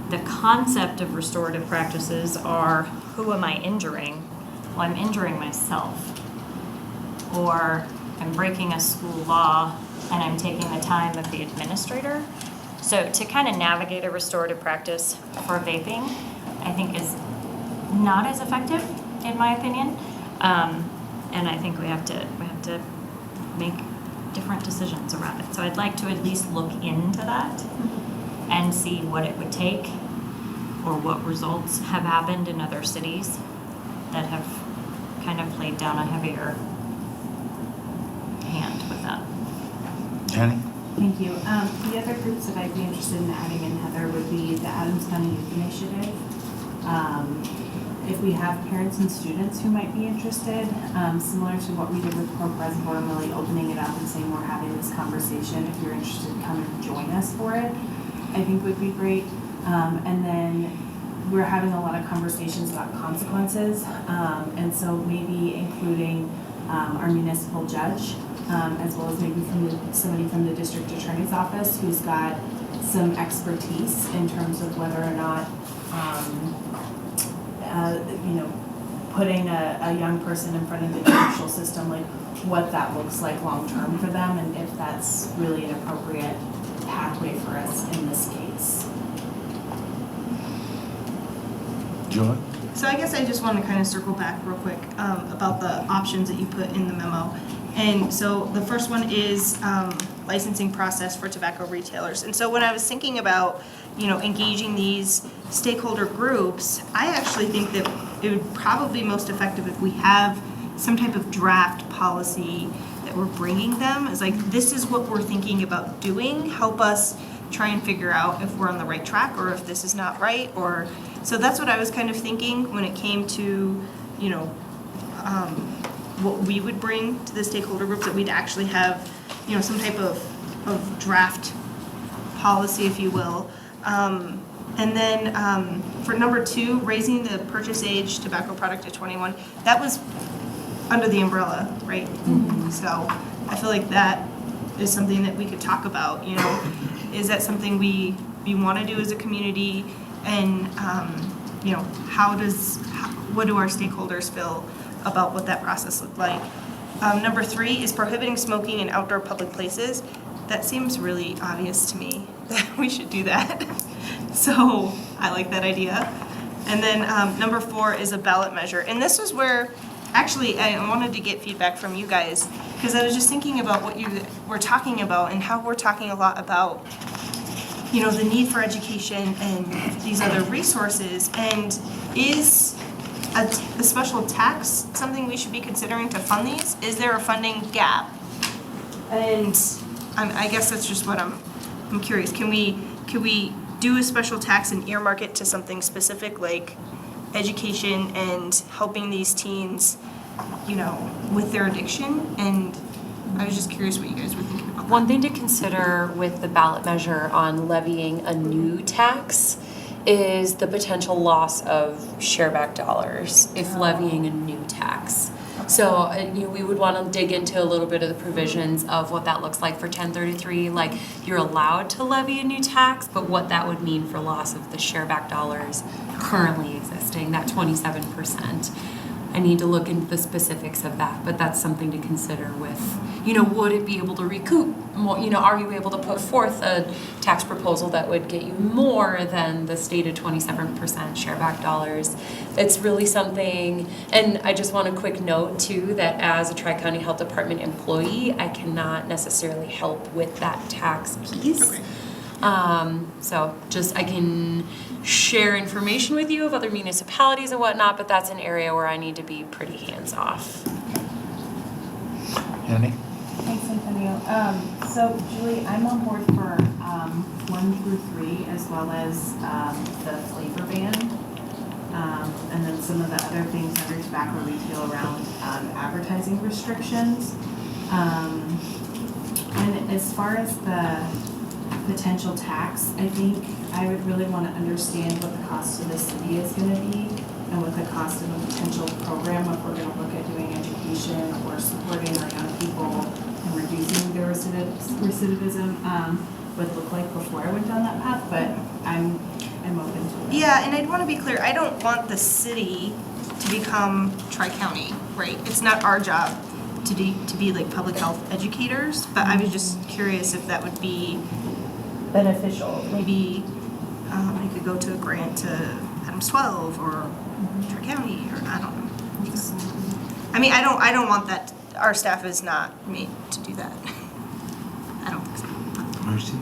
The concept of restorative practices are, who am I injuring? Well, I'm injuring myself. Or I'm breaking a school law and I'm taking the time of the administrator. So to kind of navigate a restorative practice for vaping, I think is not as effective, in my opinion. And I think we have to make different decisions around it. So I'd like to at least look into that and see what it would take or what results have happened in other cities that have kind of laid down a heavier hand with that. Jenny? Thank you. The other groups that I'd be interested in adding in, Heather, would be the Adams County Youth Initiative. If we have parents and students who might be interested, similar to what we did with Corp Reservoir, really opening it up and saying we're having this conversation. If you're interested, come and join us for it, I think would be great. And then we're having a lot of conversations about consequences, and so maybe including our municipal judge, as well as maybe somebody from the district attorney's office who's got some expertise in terms of whether or not putting a young person in front of the judicial system, like what that looks like long term for them, and if that's really an appropriate pathway for us in this case. Joy? So I guess I just want to kind of circle back real quick about the options that you put in the memo. And so the first one is licensing process for tobacco retailers. And so when I was thinking about, engaging these stakeholder groups, I actually think that it would probably be most effective if we have some type of draft policy that we're bringing them. It's like, this is what we're thinking about doing. Help us try and figure out if we're on the right track or if this is not right. So that's what I was kind of thinking when it came to, what we would bring to the stakeholder groups, that we'd actually have, some type of draft policy, if you will. And then for number 2, raising the purchase age tobacco product to 21, that was under the umbrella, right? Mm-hmm. So I feel like that is something that we could talk about, is that something we want to do as a community, and what do our stakeholders feel about what that process looked like? Number 3 is prohibiting smoking in outdoor public places. That seems really obvious to me that we should do that. So I like that idea. And then number 4 is a ballot measure. And this is where, actually, I wanted to get feedback from you guys, because I was just thinking about what you were talking about and how we're talking a lot about, the need for education and these other resources. And is a special tax something we should be considering to fund these? Is there a funding gap? And I guess that's just what I'm curious. Can we do a special tax and earmark it to something specific, like education and helping these teens, with their addiction? And I was just curious what you guys were thinking about. One thing to consider with the ballot measure on levying a new tax is the potential loss of shareback dollars if levying a new tax. So we would want to dig into a little bit of the provisions of what that looks like for 1033. Like, you're allowed to levy a new tax, but what that would mean for loss of the shareback dollars currently existing, that 27%. I need to look into the specifics of that, but that's something to consider with, would it be able to recoup more, are you able to put forth a tax proposal that would get you more than the stated 27% shareback dollars? It's really something, and I just want a quick note too, that as a Tri-County Health Department employee, I cannot necessarily help with that tax piece. Okay. So just, I can share information with you of other municipalities and whatnot, but that's an area where I need to be pretty hands-off. Annie? Thanks, Antonio. So Julie, I'm on board for 1 through 3, as well as the flavor ban, and then some of the other things under tobacco retail around advertising restrictions. And as far as the potential tax, I think I would really want to understand what the cost to the city is going to be, and what the cost of a potential program, if we're going to look at doing education or supporting our young people and reducing their recidivism, would look like before I went down that path, but I'm open to it. Yeah, and I'd want to be clear, I don't want the city to become Tri-County, right? It's not our job to be like public health educators, but I was just curious if that would be beneficial. Maybe I could go to a grant to Adams 12 or Tri-County, or I don't know. Just, I mean, I don't want that. Our staff is not made to do that. I don't think so. Marcy?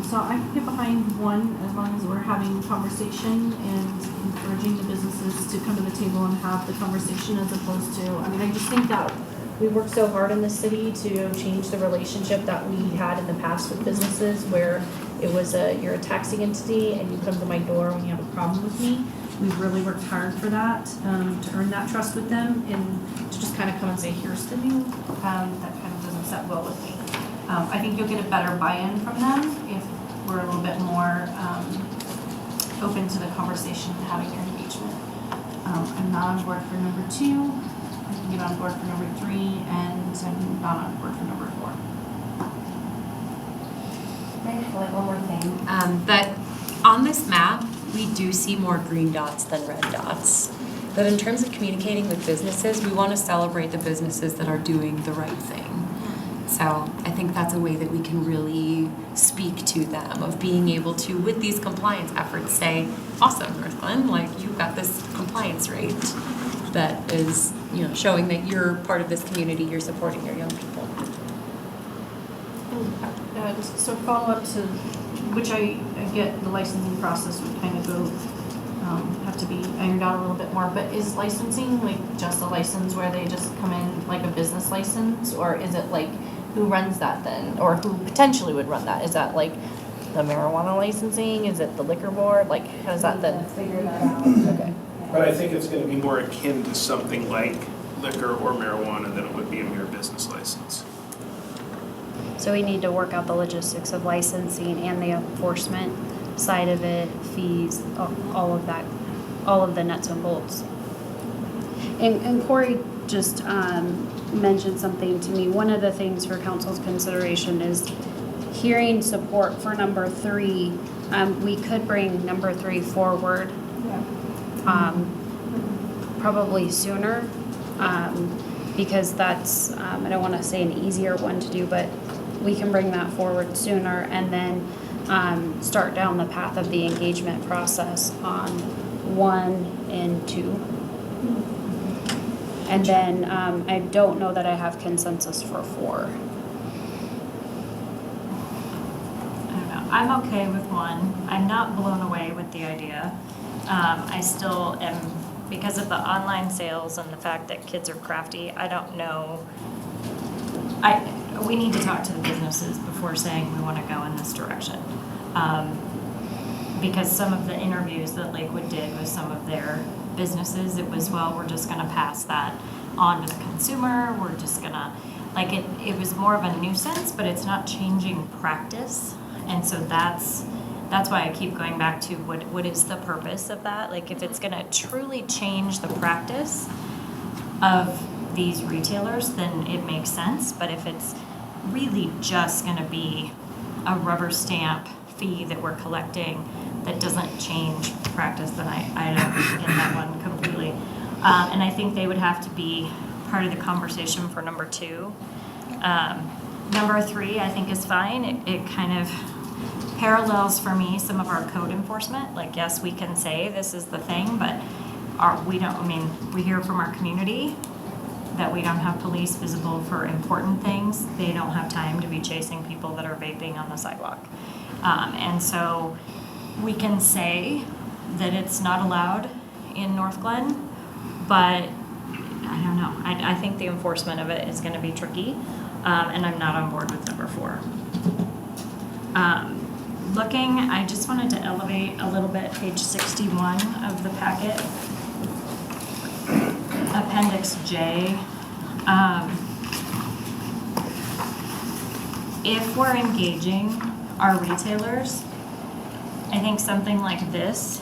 So I can get behind 1 as long as we're having conversation and encouraging the businesses to come to the table and have the conversation, as opposed to, I mean, I just think that we worked so hard in the city to change the relationship that we had in the past with businesses, where it was you're a taxing entity and you come to my door when you have a problem with me. We've really worked hard for that, to earn that trust with them, and to just kind of come and say, here's the new, that kind of doesn't set well with me. I think you'll get a better buy-in from them if we're a little bit more open to the conversation and having your engagement. I'm not on board for number 2. I can get on board for number 3, and I'm not on board for number 4. May I highlight one more thing? That on this map, we do see more green dots than red dots. That in terms of communicating with businesses, we want to celebrate the businesses that are doing the right thing. So I think that's a way that we can really speak to them, of being able to, with these compliance efforts, say, awesome, Northglenn, like you've got this compliance rate that is, showing that you're part of this community, you're supporting your young people. So follow up to, which I get the licensing process would kind of go, have to be ironed out a little bit more, but is licensing like just a license where they just come in like a business license, or is it like, who runs that then, or who potentially would run that? Is that like the marijuana licensing? Is it the liquor board? Like, how does that then? Figure that out. Okay. But I think it's going to be more akin to something like liquor or marijuana than it would be a mere business license. So we need to work out the logistics of licensing and the enforcement side of it, fees, all of that, all of the nuts and bolts. And Corey just mentioned something to me. One of the things for council's consideration is hearing support for number 3. We could bring number 3 forward probably sooner, because that's, I don't want to say an easier one to do, but we can bring that forward sooner, and then start down the path of the engagement process on 1 and 2. And then I don't know that I have consensus for 4. I don't know. I'm okay with 1. I'm not blown away with the idea. I still am, because of the online sales and the fact that kids are crafty, I don't know. We need to talk to the businesses before saying we want to go in this direction. Because some of the interviews that Lakewood did with some of their businesses, it was, well, we're just going to pass that on to the consumer. We're just going to, like, it was more of a nuisance, but it's not changing practice. And so that's why I keep going back to what is the purpose of that? Like, if it's going to truly change the practice of these retailers, then it makes sense. But if it's really just going to be a rubber stamp fee that we're collecting that doesn't change practice, then I don't get that one completely. And I think they would have to be part of the conversation for number 2. Number 3, I think, is fine. It kind of parallels for me some of our code enforcement. Like, yes, we can say this is the thing, but we hear from our community that we don't have police visible for important things, they don't have time to be chasing people that are vaping on the sidewalk. And so we can say that it's not allowed in Northglenn, but I don't know. I think the enforcement of it is going to be tricky, and I'm not on board with number 4. I just wanted to elevate a little bit page 61 of the packet, Appendix J. If we're engaging our retailers, I think something like this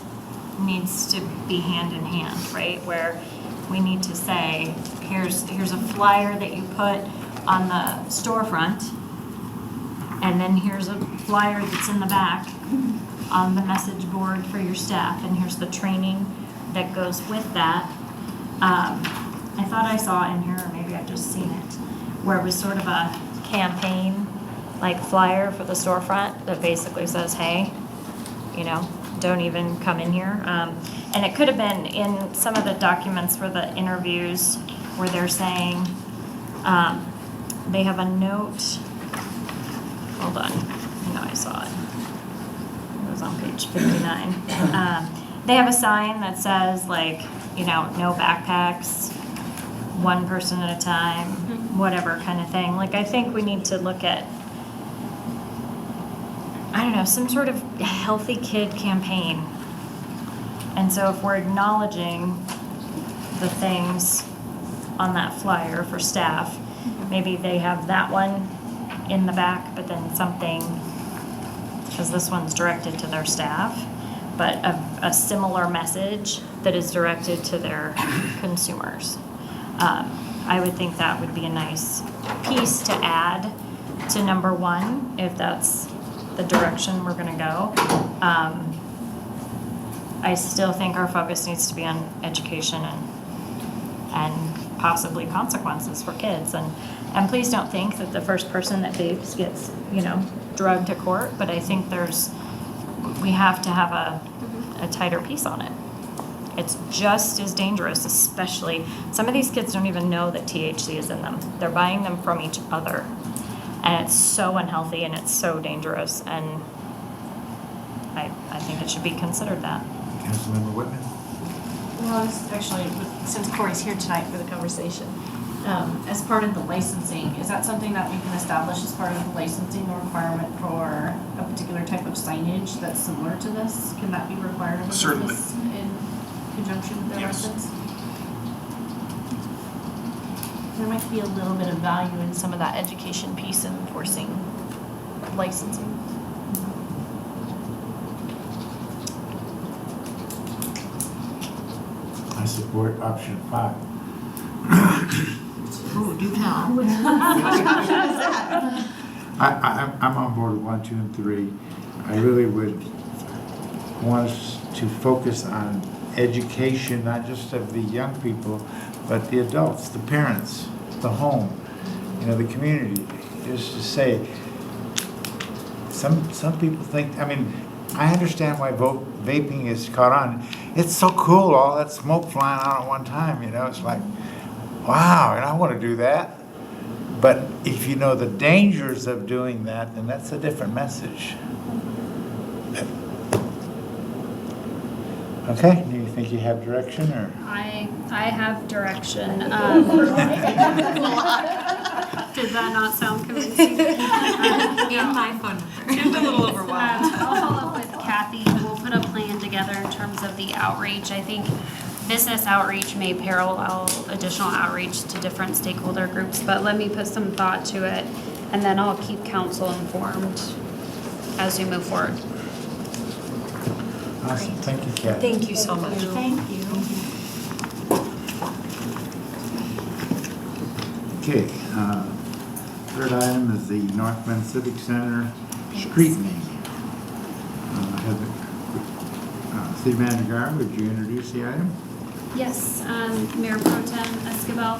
needs to be hand in hand, right? Where we need to say, here's a flyer that you put on the storefront, and then here's a flyer that's in the back on the message board for your staff, and here's the training that goes with that. I thought I saw in here, or maybe I've just seen it, where it was sort of a campaign like flyer for the storefront that basically says, hey, don't even come in here. And it could have been in some of the documents for the interviews where they're saying, they have a note. Hold on. I saw it. It was on page 59. They have a sign that says, no backpacks, one person at a time, whatever kind of thing. I think we need to look at, some sort of healthy kid campaign. And so if we're acknowledging the things on that flyer for staff, maybe they have that one in the back, but then something, because this one's directed to their staff, but a similar message that is directed to their consumers. I would think that would be a nice piece to add to number 1, if that's the direction we're gonna go. I still think our focus needs to be on education and possibly consequences for kids. And please don't think that the first person that vapes gets, drugged to court, but I think we have to have a tighter piece on it. It's just as dangerous, especially, some of these kids don't even know that THC is in them. They're buying them from each other. And it's so unhealthy and it's so dangerous, and I think it should be considered that. Councilmember Whitman? Well, actually, since Corey's here tonight for the conversation, as part of the licensing, is that something that we can establish as part of the licensing requirement for a particular type of signage that's similar to this? Can that be required of a Certainly. business in conjunction with their Yes. license? There might be a little bit of value in some of that education piece in enforcing licensing. I support option 5. Ooh, do tell. I'm on board with 1, 2, and 3. I really would want us to focus on education, not just of the young people, but the adults, the parents, the home, the community. Just to say, some people think, I understand why vaping is caught on. It's so cool, all that smoke flying out at one time, it's like, wow, and I want to do that. But if you know the dangers of doing that, then that's a different message. Okay, do you think you have direction, or? I have direction. Did that not sound convincing? In my phone number. I'm a little overwhelmed. I'll follow up with Kathy. We'll put a plan together in terms of the outreach. I think business outreach may parallel additional outreach to different stakeholder groups, but let me put some thought to it, and then I'll keep council informed as we move forward. Awesome, thank you, Kathy. Thank you so much. Thank you. Okay, third item is the Northglenn Civic Center street name. City Manager Gar, would you introduce the item? Yes, Mayor Pro Tem Escobar.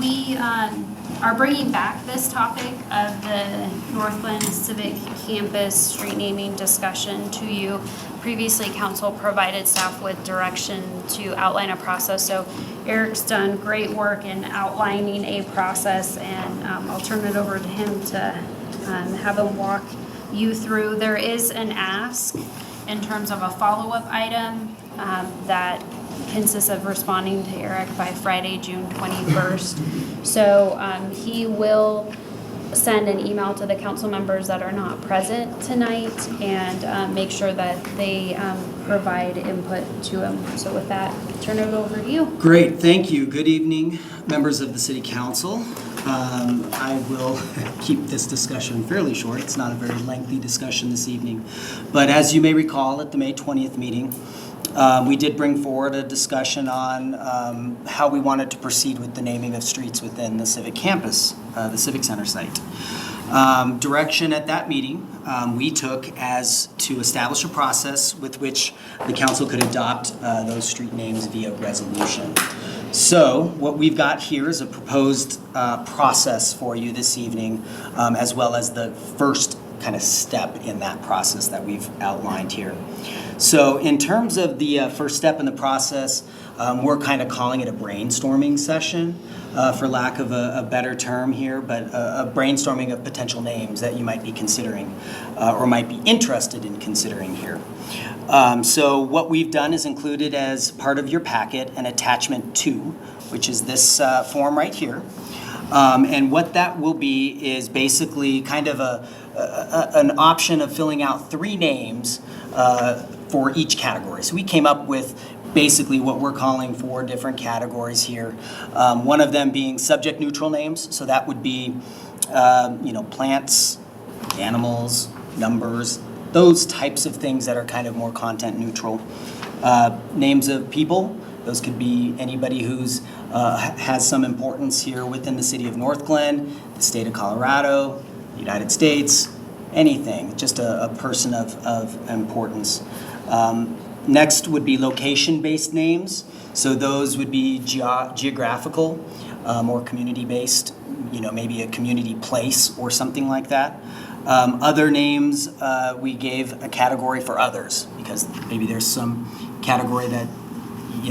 We are bringing back this topic of the Northglenn Civic Campus street naming discussion to you. Previously, council provided staff with direction to outline a process, so Eric's done great work in outlining a process, and I'll turn it over to him to have him walk you through. There is an ask in terms of a follow-up item that consists of responding to Eric by Friday, June 21st. So he will send an email to the council members that are not present tonight and make sure that they provide input to him. So with that, I'll turn it over to you. Great, thank you. Good evening, members of the City Council. I will keep this discussion fairly short. It's not a very lengthy discussion this evening. But as you may recall, at the May 20th meeting, we did bring forward a discussion on how we wanted to proceed with the naming of streets within the Civic Campus, the Civic Center site. Direction at that meeting we took as to establish a process with which the council could adopt those street names via resolution. So what we've got here is a proposed process for you this evening, as well as the first kind of step in that process that we've outlined here. So in terms of the first step in the process, we're kind of calling it a brainstorming session, for lack of a better term here, but a brainstorming of potential names that you might be considering or might be interested in considering here. So what we've done is included as part of your packet an attachment 2, which is this form right here. And what that will be is basically kind of an option of filling out 3 names for each category. So we came up with basically what we're calling 4 different categories here. One of them being subject neutral names. So that would be, plants, animals, numbers, those types of things that are kind of more content neutral. Names of people. Those could be anybody who's has some importance here within the city of Northglenn, the state of Colorado, the United States, anything, just a person of importance. Next would be location-based names. So those would be geographical or community-based, maybe a community place or something like that. Other names, we gave a category for others because maybe there's some category that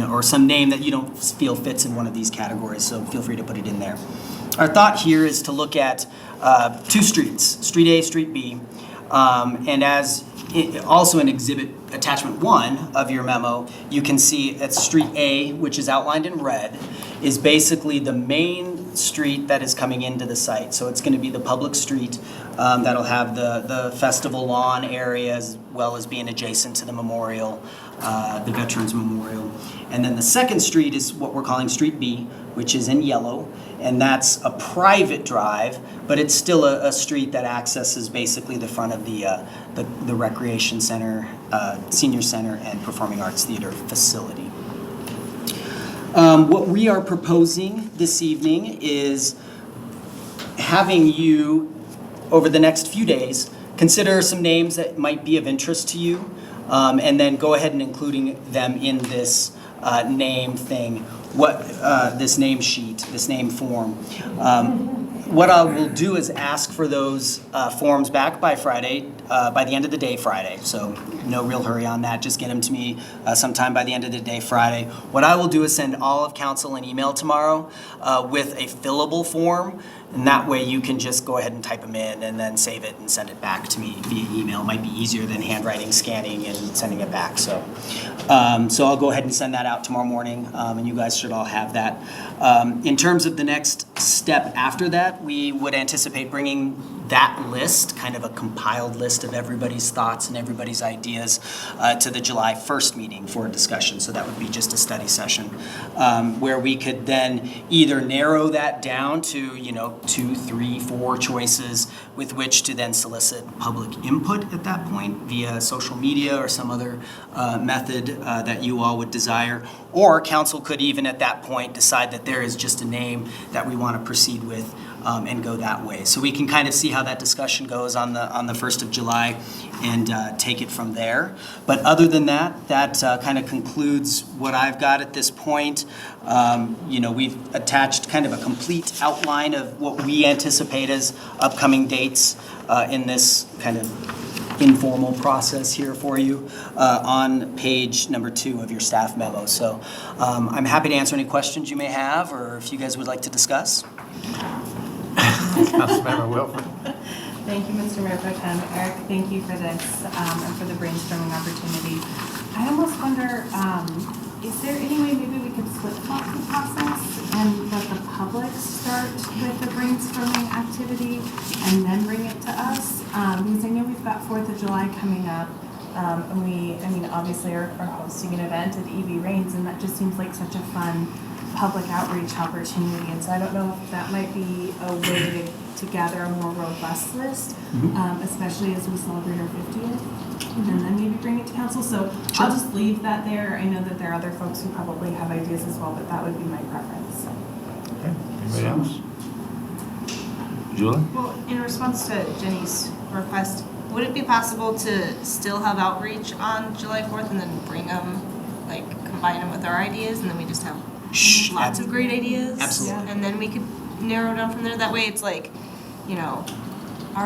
or some name that you don't feel fits in one of these categories, so feel free to put it in there. Our thought here is to look at 2 streets, Street A, Street B, and as also in Exhibit Attachment 1 of your memo, you can see that Street A, which is outlined in red, is basically the main street that is coming into the site. So it's going to be the public street that'll have the festival lawn area as well as being adjacent to the memorial, the Veterans Memorial. And then the second street is what we're calling Street B, which is in yellow, and that's a private drive, but it's still a street that accesses basically the front of the recreation center, senior center, and performing arts theater facility. What we are proposing this evening is having you, over the next few days, consider some names that might be of interest to you, and then go ahead and including them in this name thing, this name sheet, this name form. What I will do is ask for those forms back by Friday, by the end of the day Friday. So no real hurry on that. Just get them to me sometime by the end of the day Friday. What I will do is send all of council an email tomorrow with a fillable form. And that way you can just go ahead and type them in and then save it and send it back to me via email. It might be easier than handwriting, scanning, and sending it back. So I'll go ahead and send that out tomorrow morning, and you guys should all have that. In terms of the next step after that, we would anticipate bringing that list, kind of a compiled list of everybody's thoughts and everybody's ideas, to the July 1st meeting for a discussion. So that would be just a study session where we could then either narrow that down to 2, 3, 4 choices with which to then solicit public input at that point via social media or some other method that you all would desire. Or council could even at that point decide that there is just a name that we want to proceed with and go that way. So we can kind of see how that discussion goes on the 1st of July and take it from there. But other than that, that kind of concludes what I've got at this point. We've attached kind of a complete outline of what we anticipate as upcoming dates in this kind of informal process here for you on page number 2 of your staff memo. So I'm happy to answer any questions you may have, or if you guys would like to discuss. Councilmember Wilford. Thank you, Mr. Mayor Pro Tem. Eric, thank you for this and for the brainstorming opportunity. I almost wonder, is there any way maybe we could flip-flop the process and let the public start with the brainstorming activity and then bring it to us? Because I know we've got 4th of July coming up, and obviously are hosting an event at EV Reigns, and that just seems like such a fun public outreach opportunity. And so I don't know if that might be a way to gather a more robust list, especially as we celebrate our 50th, and then maybe bring it to council. So I'll just leave that there. I know that there are other folks who probably have ideas as well, but that would be my preference. Okay, anybody else? Julie? Well, in response to Jenny's request, would it be possible to still have outreach on July 4th and then bring them, combine them with our ideas, and then we just have lots of great ideas? Absolutely. And then we could narrow down from there. That way it's our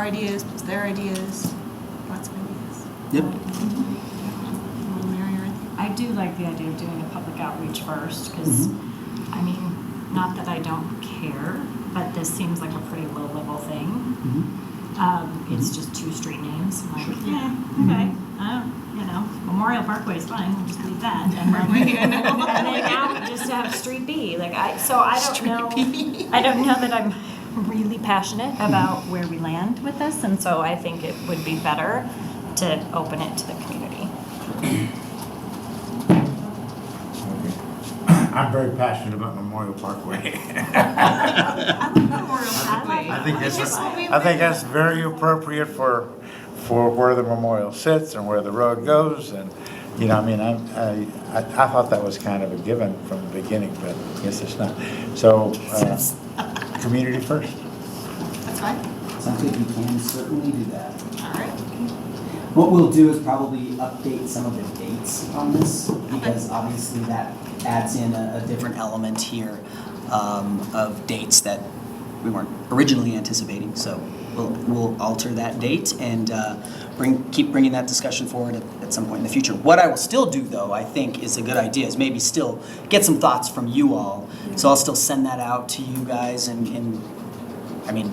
ideas plus their ideas, lots of ideas. Yep. I do like the idea of doing a public outreach first, because, not that I don't care, but this seems like a pretty low-level thing. It's just 2 street names. I'm like, okay. Memorial Parkway is fine. We'll just leave that. And then now we just have Street B. I don't know that I'm really passionate about where we land with this, and so I think it would be better to open it to the community. I'm very passionate about Memorial Parkway. I think that's very appropriate for where the memorial sits and where the road goes, and I thought that was kind of a given from the beginning, but I guess it's not. So, community first. That's fine. Sounds good. You can certainly do that. All right. What we'll do is probably update some of the dates on this, because obviously that adds in a different element here of dates that we weren't originally anticipating. So we'll alter that date and keep bringing that discussion forward at some point in the future. What I will still do, though, I think is a good idea, is maybe still get some thoughts from you all. So I'll still send that out to you guys, and the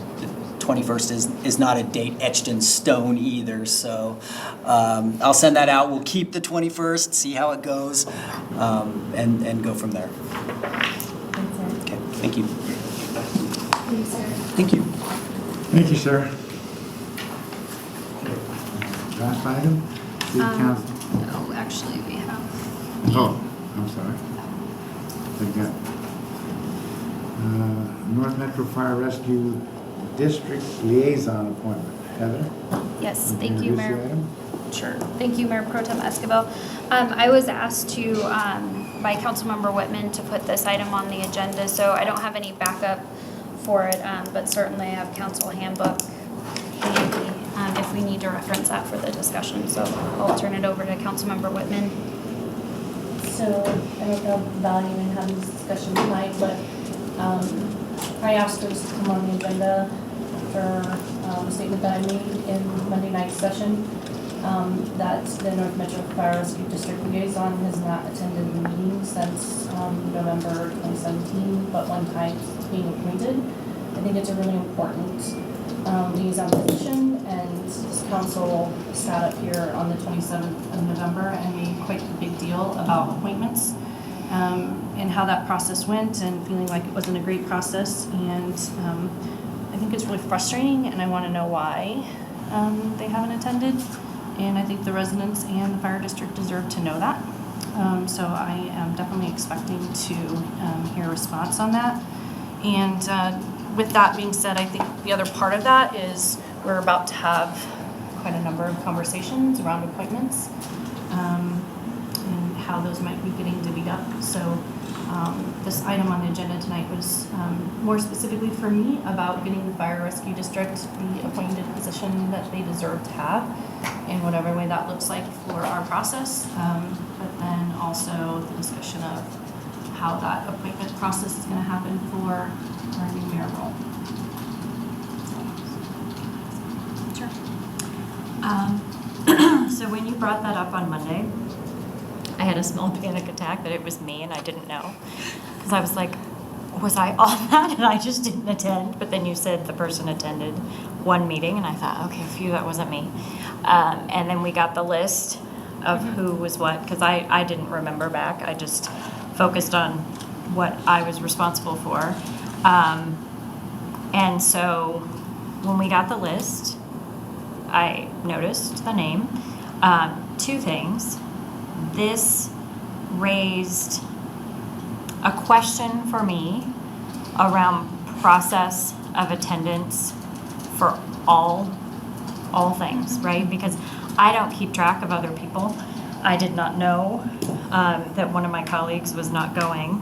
21st is not a date etched in stone either, so I'll send that out. We'll keep the 21st, see how it goes, and go from there. Okay, thank you. Thank you. Thank you, sir. Last item, City Council. No, actually, we have. Oh, I'm sorry. I got North Metro Fire Rescue District Liaison Appointment. Heather? Yes, Would thank you, introduce the Mayor. item? Sure. Thank you, Mayor Pro Tem Escobar. I was asked by Councilmember Whitman to put this item on the agenda, so I don't have any backup for it, but certainly I have council handbook handy if we need to reference that for the discussion. So I'll turn it over to Councilmember Whitman. So I don't know value in having this discussion tonight, but I asked us to come on the agenda for a statement that I made in Monday night's session, that the North Metro Fire Rescue District Liaison has not attended the meeting since November 2017, but one time being appointed. I think it's a really important liaison position, and this council sat up here on the 27th of November and made quite a big deal about appointments and how that process went, and feeling like it wasn't a great process. And I think it's really frustrating, and I want to know why they haven't attended. And I think the residents and the fire district deserve to know that. So I am definitely expecting to hear a response on that. And with that being said, I think the other part of that is we're about to have quite a number of conversations around appointments and how those might be getting divvied up. So this item on the agenda tonight was more specifically for me about getting the fire rescue district the appointed position that they deserve to have in whatever way that looks like for our process, but then also the discussion of how that appointment process is going to happen for our new mayor role. So when you brought that up on Monday, I had a small panic attack that it was me and I didn't know. Because I was like, was I on that and I just didn't attend? But then you said the person attended one meeting and I thought, okay, phew, that wasn't me. And then we got the list of who was what, because I didn't remember back. I just focused on what I was responsible for. And so when we got the list, I noticed the name. Two things. This raised a question for me around process of attendance for all things, right? Because I don't keep track of other people. I did not know that one of my colleagues was not going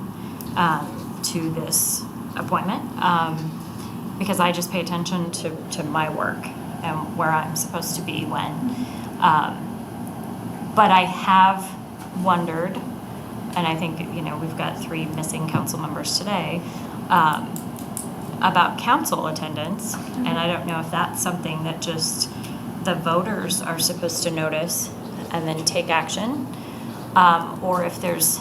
to this appointment because I just pay attention to my work and where I'm supposed to be when. But I have wondered, and I think, we've got 3 missing council members today, about council attendance. And I don't know if that's something that just the voters are supposed to notice and then take action, or if there's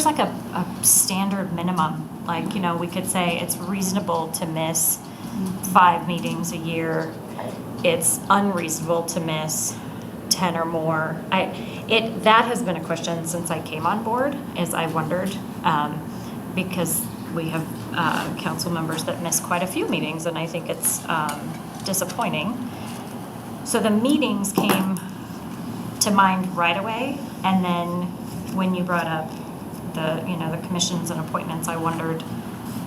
like a standard minimum, like, we could say it's reasonable to miss 5 meetings a year. It's unreasonable to miss 10 or more. That has been a question since I came on board, is I wondered, because we have council members that miss quite a few meetings, and I think it's disappointing. So the meetings came to mind right away, and then when you brought up the commissions and appointments, I wondered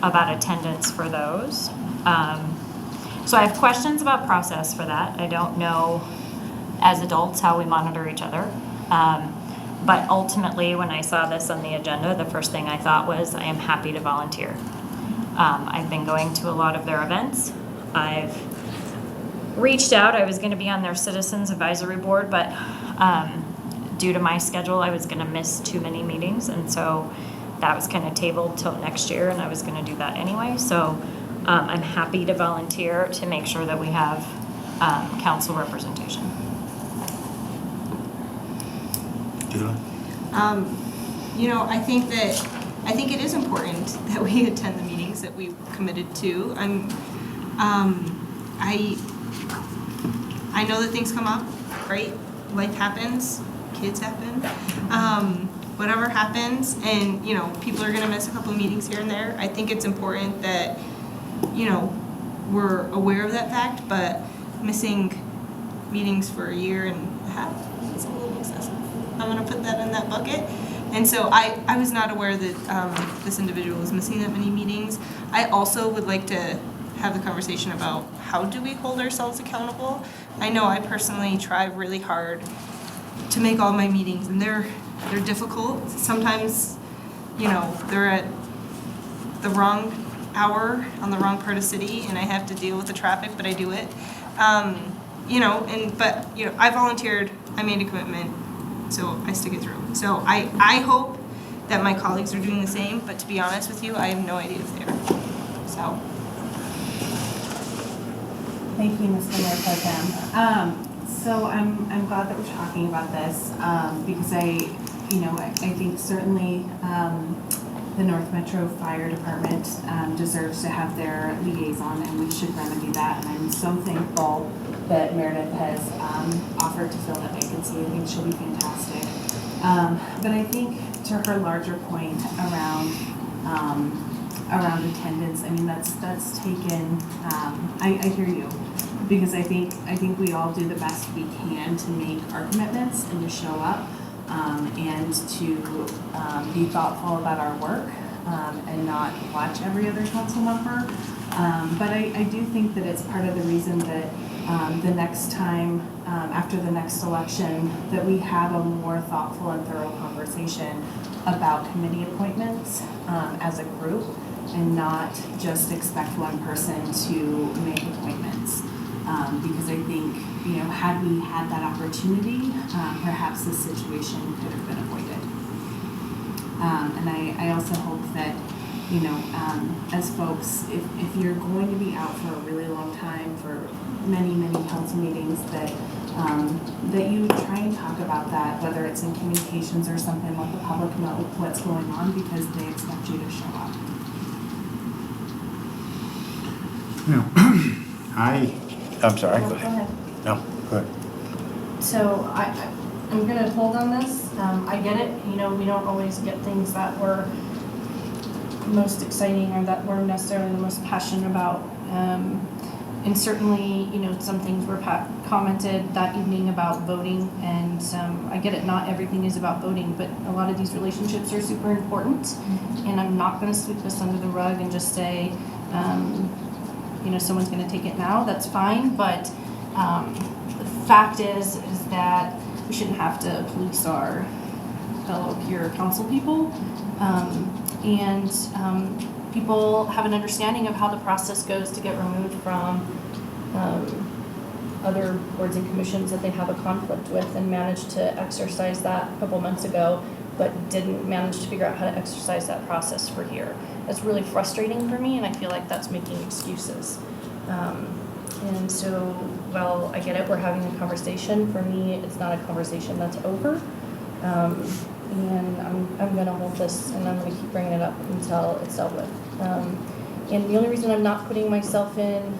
about attendance for those. So I have questions about process for that. I don't know, as adults, how we monitor each other. But ultimately, when I saw this on the agenda, the first thing I thought was, I am happy to volunteer. I've been going to a lot of their events. I've reached out. I was going to be on their Citizens Advisory Board, but due to my schedule, I was going to miss too many meetings. And so that was kind of tabled till next year, and I was going to do that anyway. So I'm happy to volunteer to make sure that we have council representation. I think it is important that we attend the meetings that we've committed to. I know that things come up, right? Life happens, kids happen, whatever happens, and people are gonna miss a couple of meetings here and there. I think it's important that we're aware of that fact, but missing meetings for a year and a half is a little excessive. I'm gonna put that in that bucket. And so I was not aware that this individual was missing that many meetings. I also would like to have the conversation about how do we hold ourselves accountable. I know I personally try really hard to make all my meetings, and they're difficult. Sometimes, they're at the wrong hour on the wrong part of city, and I have to deal with the traffic, but I do it. I volunteered, I made a commitment, so I stick it through. So I hope that my colleagues are doing the same, but to be honest with you, I have no idea if they are. So. Thank you, Mr. Mayor Pro Tem. So I'm glad that we're talking about this because I think certainly the North Metro Fire Department deserves to have their liaison, and we should remedy that. And I'm so thankful that Meredith has offered to fill that vacancy. I think she'll be fantastic. But I think to her larger point around attendance, I mean that's taken. I hear you, because I think we all do the best we can to make our commitments and to show up. And to be thoughtful about our work and not watch every other council member. But I do think that it's part of the reason that the next time, after the next election, that we have a more thoughtful and thorough conversation about committee appointments as a group, and not just expect one person to make appointments. Because I think, had we had that opportunity, perhaps this situation could have been avoided. And I also hope that, as folks, if you're going to be out for a really long time, for many, many council meetings, that you try and talk about that, whether it's in communications or something, let the public know what's going on, because they expect you to show up. I'm sorry. Go ahead. No, go ahead. So I'm gonna hold on this. I get it, we don't always get things that we're most exciting or that we're necessarily the most passionate about. And certainly, some things were commented that evening about voting, and I get it, not everything is about voting, but a lot of these relationships are super important. And I'm not gonna sweep this under the rug and just say, someone's gonna take it now, that's fine, but the fact is that we shouldn't have to police our fellow peer council people. And people have an understanding of how the process goes to get removed from other boards and commissions that they have a conflict with, and managed to exercise that a couple months ago, but didn't manage to figure out how to exercise that process for here. It's really frustrating for me, and I feel like that's making excuses. And so, while I get it, we're having a conversation. For me, it's not a conversation that's over. And I'm going to hold this, and I'm going to keep bringing it up until it's dealt with. And the only reason I'm not putting myself in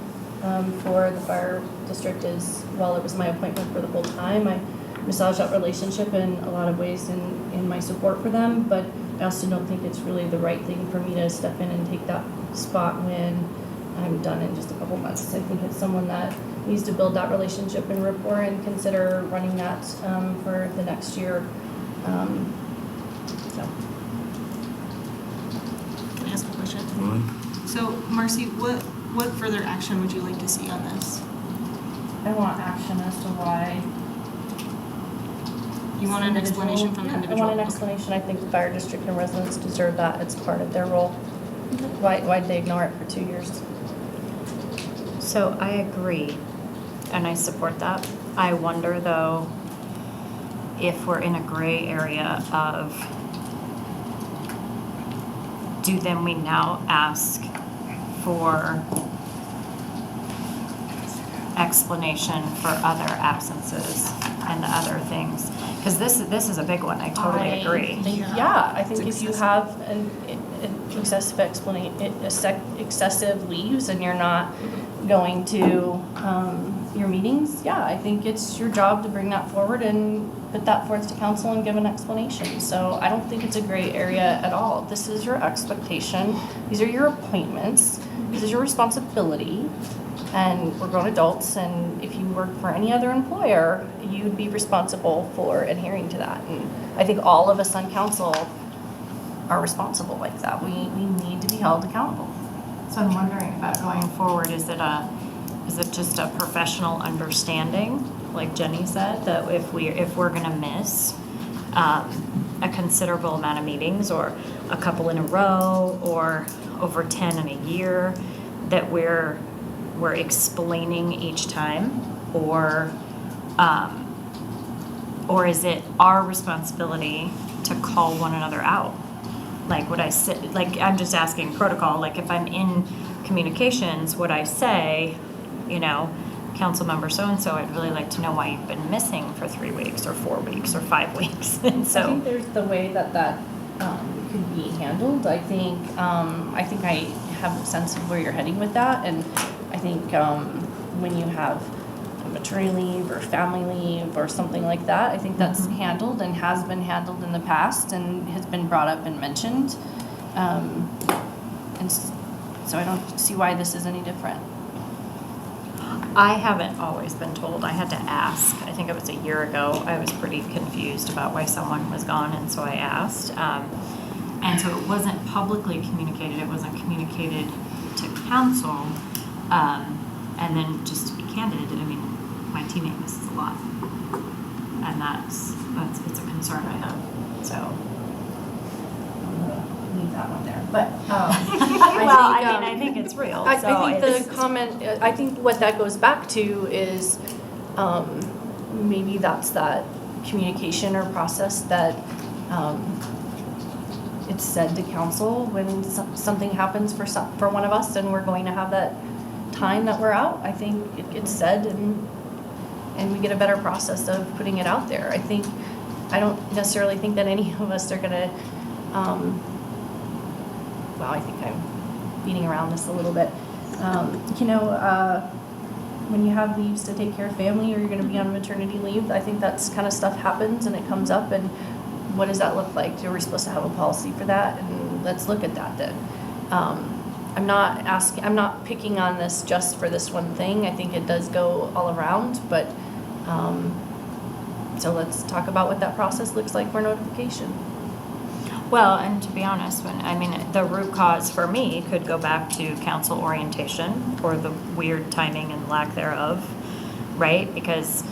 for the fire district is, while it was my appointment for the whole time, I massage that relationship in a lot of ways in my support for them, but I also don't think it's really the right thing for me to step in and take that spot when I'm done in just a couple months. I think it's someone that needs to build that relationship and rapport and consider running that for the next year. So. Can I ask a question? So, Marcy, what further action would you like to see on this? I want action as to why. You want an explanation from the individual? I want an explanation. I think the fire district and residents deserve that. It's part of their role. Why'd they ignore it for 2 years? So I agree, and I support that. I wonder, though, if we're in a gray area of, then we now ask for explanation for other absences and other things? Because this is a big one, I totally agree. I think if you have an excessive excessive leaves and you're not going to your meetings, I think it's your job to bring that forward and put that forth to council and give an explanation. So I don't think it's a gray area at all. This is your expectation. These are your appointments. This is your responsibility. And we're grown adults, and if you work for any other employer, you'd be responsible for adhering to that. And I think all of us on council are responsible like that. We need to be held accountable. So I'm wondering about going forward, is it just a professional understanding, like Jenny said, that if we're gonna miss a considerable amount of meetings, or a couple in a row, or over 10 in a year, that we're explaining each time, or is it our responsibility to call one another out? Like, would I sit, like, I'm just asking protocol, like if I'm in communications, would I say, council member so-and-so, I'd really like to know why you've been missing for 3 weeks or 4 weeks or 5 weeks. And so I think there's the way that could be handled. I think I have a sense of where you're heading with that, and I think when you have maternity leave or family leave or something like that, I think that's handled and has been handled in the past and has been brought up and mentioned. And so I don't see why this is any different. I haven't always been told. I had to ask. I think it was a year ago. I was pretty confused about why someone was gone, and so I asked. And so it wasn't publicly communicated. It wasn't communicated to council, and then just became candid, I mean, my teammate misses a lot. And it's a concern I have, so. Leave that one there, but, I think it's real, I so think it's. the comment, I think what that goes back to is, maybe that's that communication or process that, it's said to council when something happens for one of us and we're going to have that time that we're out. I think it gets said and we get a better process of putting it out there. I don't necessarily think that any of us are gonna, well, I think I'm beating around this a little bit. When you have leaves to take care of family or you're gonna be on maternity leave, I think that's kind of stuff happens and it comes up, and what does that look like? Are we supposed to have a policy for that? And let's look at that then. I'm not picking on this just for this one thing. I think it does go all around, but, so let's talk about what that process looks like for notification. Well, and to be honest, the root cause for me could go back to council orientation or the weird timing and lack thereof, right? Because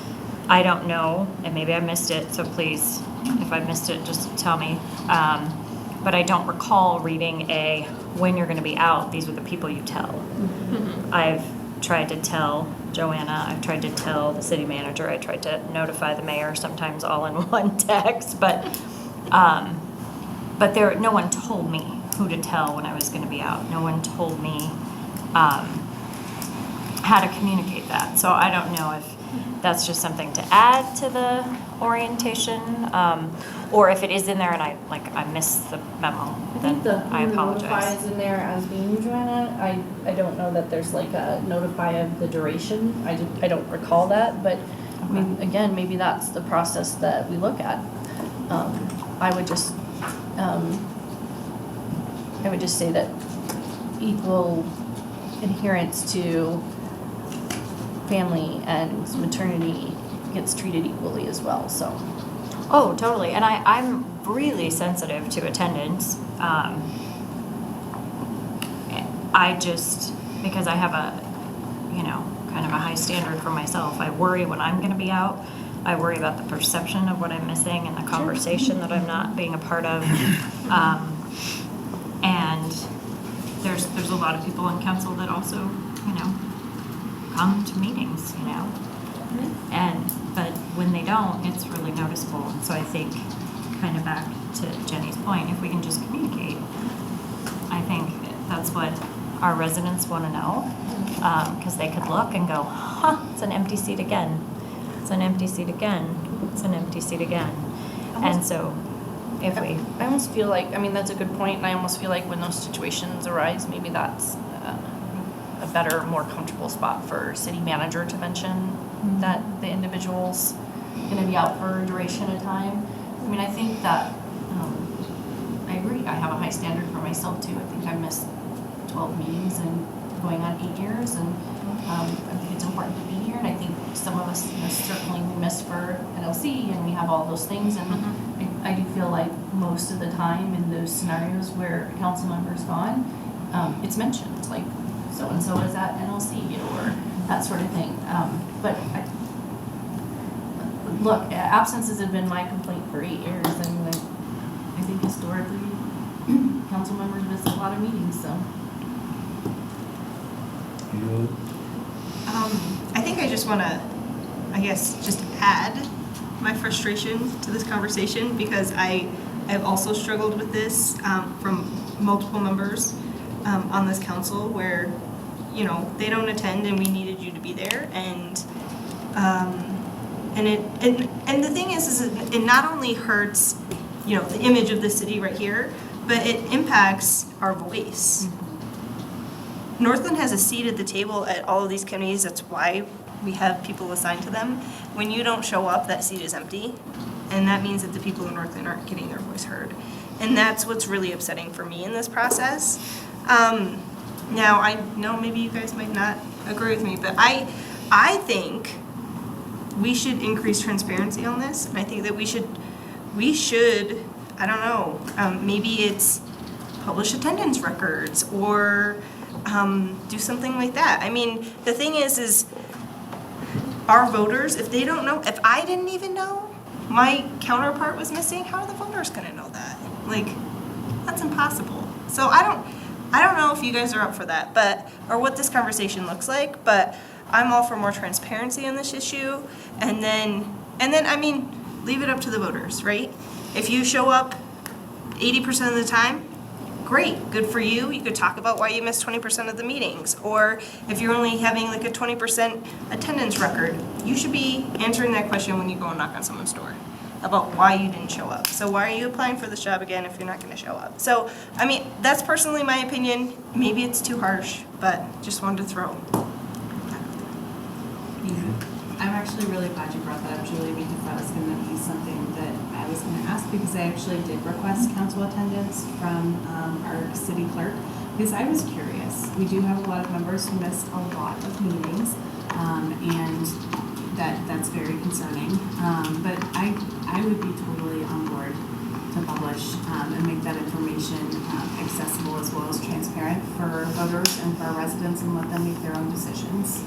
I don't know, and maybe I missed it, so please, if I missed it, just tell me. But I don't recall reading when you're gonna be out, these are the people you tell. Mm-hmm. I've tried to tell Joanna, I've tried to tell the city manager, I tried to notify the mayor, sometimes all in one text, but no one told me who to tell when I was gonna be out. No one told me how to communicate that. So I don't know if that's just something to add to the orientation, or if it is in there and I missed the memo, then I apologize. Notify is in there as being Joanna. I don't know that there's like a notify of the duration. I don't recall that, but I mean, again, maybe that's the process that we look at. I would just say that equal adherence to family and maternity gets treated equally as well, so. Oh, totally, and I'm really sensitive to attendance. Because I have kind of a high standard for myself, I worry when I'm gonna be out. I worry about the perception of what I'm missing and the conversation that I'm not being a part of. And there's a lot of people in council that also, come to meetings, but when they don't, it's really noticeable. And so I think, kind of back to Jenny's point, if we can just communicate, I think that's what our residents want to know, because they could look and go, it's an empty seat again. It's an empty seat again. It's an empty seat again. And so if we... I almost feel like, that's a good point, and I almost feel like when those situations arise, maybe that's a better, more comfortable spot for city manager to mention that the individual's going to be out for a duration of time. I think that, I agree, I have a high standard for myself too. I think I missed 12 meetings and going on 8 years, and I think it's important to be here, and I think some of us, certainly we miss for NLC, and we have all those things, and I do feel like most of the time in those scenarios where a council member's gone, it's mentioned, like so-and-so is at NLC, or that sort of thing. But look, absences have been my complaint for 8 years, and I think historically, council members miss a lot of meetings, so. I think I just want to, just add my frustration to this conversation, because I've also struggled with this from multiple members on this council where, they don't attend and we needed you to be there, and the thing is it not only hurts, the image of the city right here, but it impacts our voice. Northglenn has a seat at the table at all of these committees. That's why we have people assigned to them. When you don't show up, that seat is empty. And that means that the people in Northglenn aren't getting their voice heard. And that's what's really upsetting for me in this process. Now, I know maybe you guys might not agree with me, but I think we should increase transparency on this. And I think that we should, I don't know, maybe it's publish attendance records or do something like that. The thing is our voters, if they don't know, if I didn't even know my counterpart was missing, how are the voters gonna know that? Like, that's impossible. So I don't know if you guys are up for that, but, or what this conversation looks like, but I'm all for more transparency on this issue. And then, I mean, leave it up to the voters, right? If you show up 80% of the time, great, good for you. You could talk about why you missed 20% of the meetings. Or if you're only having like a 20% attendance record, you should be answering that question when you go and knock on someone's door about why you didn't show up. So why are you applying for this job again if you're not gonna show up? So, I mean, that's personally my opinion. Maybe it's too harsh, but just wanted to throw. I'm actually really glad you brought that up, Julie, because that was going to be something that I was going to ask, because I actually did request council attendance from our city clerk, because I was curious. We do have a lot of members who missed a lot of meetings, and that's very concerning. But I would be totally on board to publish and make that information accessible as well as transparent for voters and for our residents, and let them make their own decisions.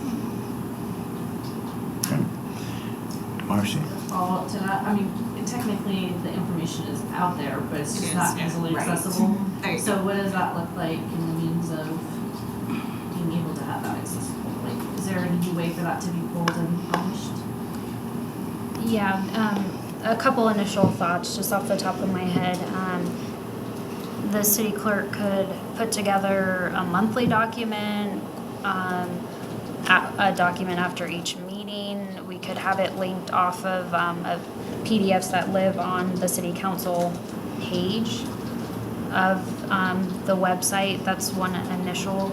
Marcy? Follow up to that, I mean, technically, the information is out there, but it's just not easily Right. accessible. There you So go. what does that look like in the means of being able to have that accessible? Like, is there any way for that to be pulled and published? Yeah, a couple initial thoughts just off the top of my head. The city clerk could put together a monthly document, a document after each meeting. We could have it linked off of PDFs that live on the city council page of the website. That's one initial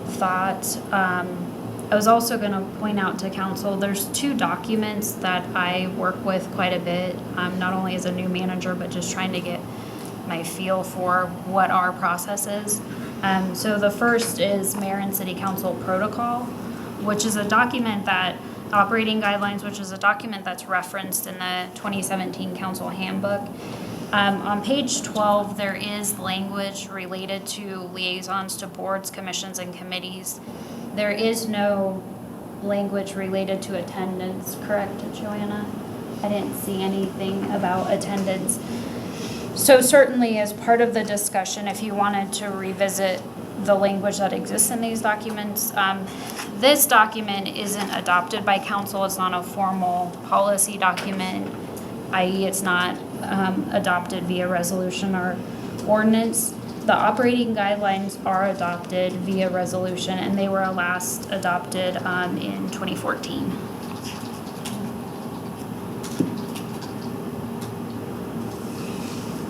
thought. I was also going to point out to council, there's 2 documents that I work with quite a bit, not only as a new manager, but just trying to get my feel for what our process is. So the first is Mayor and City Council Protocol, which is a document that, operating guidelines, which is a document that's referenced in the 2017 Council Handbook. On page 12, there is language related to liaisons to boards, commissions, and committees. There is no language related to attendance, correct, Joanna? I didn't see anything about attendance. So certainly as part of the discussion, if you wanted to revisit the language that exists in these documents, this document isn't adopted by council. It's not a formal policy document, i.e. it's not adopted via resolution or ordinance. The operating guidelines are adopted via resolution, and they were last adopted in 2014.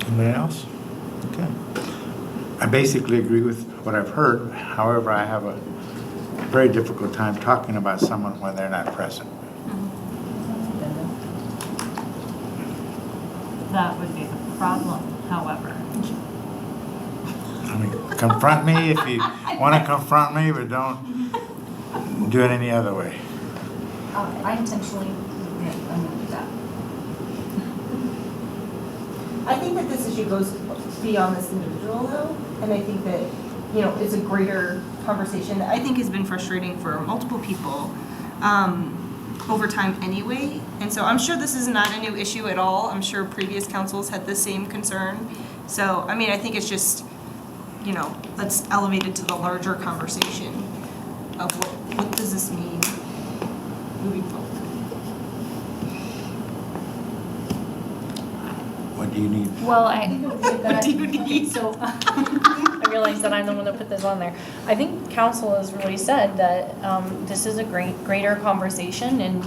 Anybody else? Okay. I basically agree with what I've heard. However, I have a very difficult time talking about someone when they're not present. That would be the problem, however. I mean, confront me if you want to confront me, but don't do it any other way. I intentionally, I'm gonna do that. I think that this issue goes beyond this individual though, and I think that, you know, it's a greater conversation that I think has been frustrating for multiple people over time anyway. And so I'm sure this is not a new issue at all. I'm sure previous councils had the same concern. So, I mean, I think it's just, you know, let's elevate it to the larger conversation of what does this mean moving forward. What do you need? Well, What do you need? So I realize that I'm the one that put this on there. I think council has really said that this is a greater conversation, and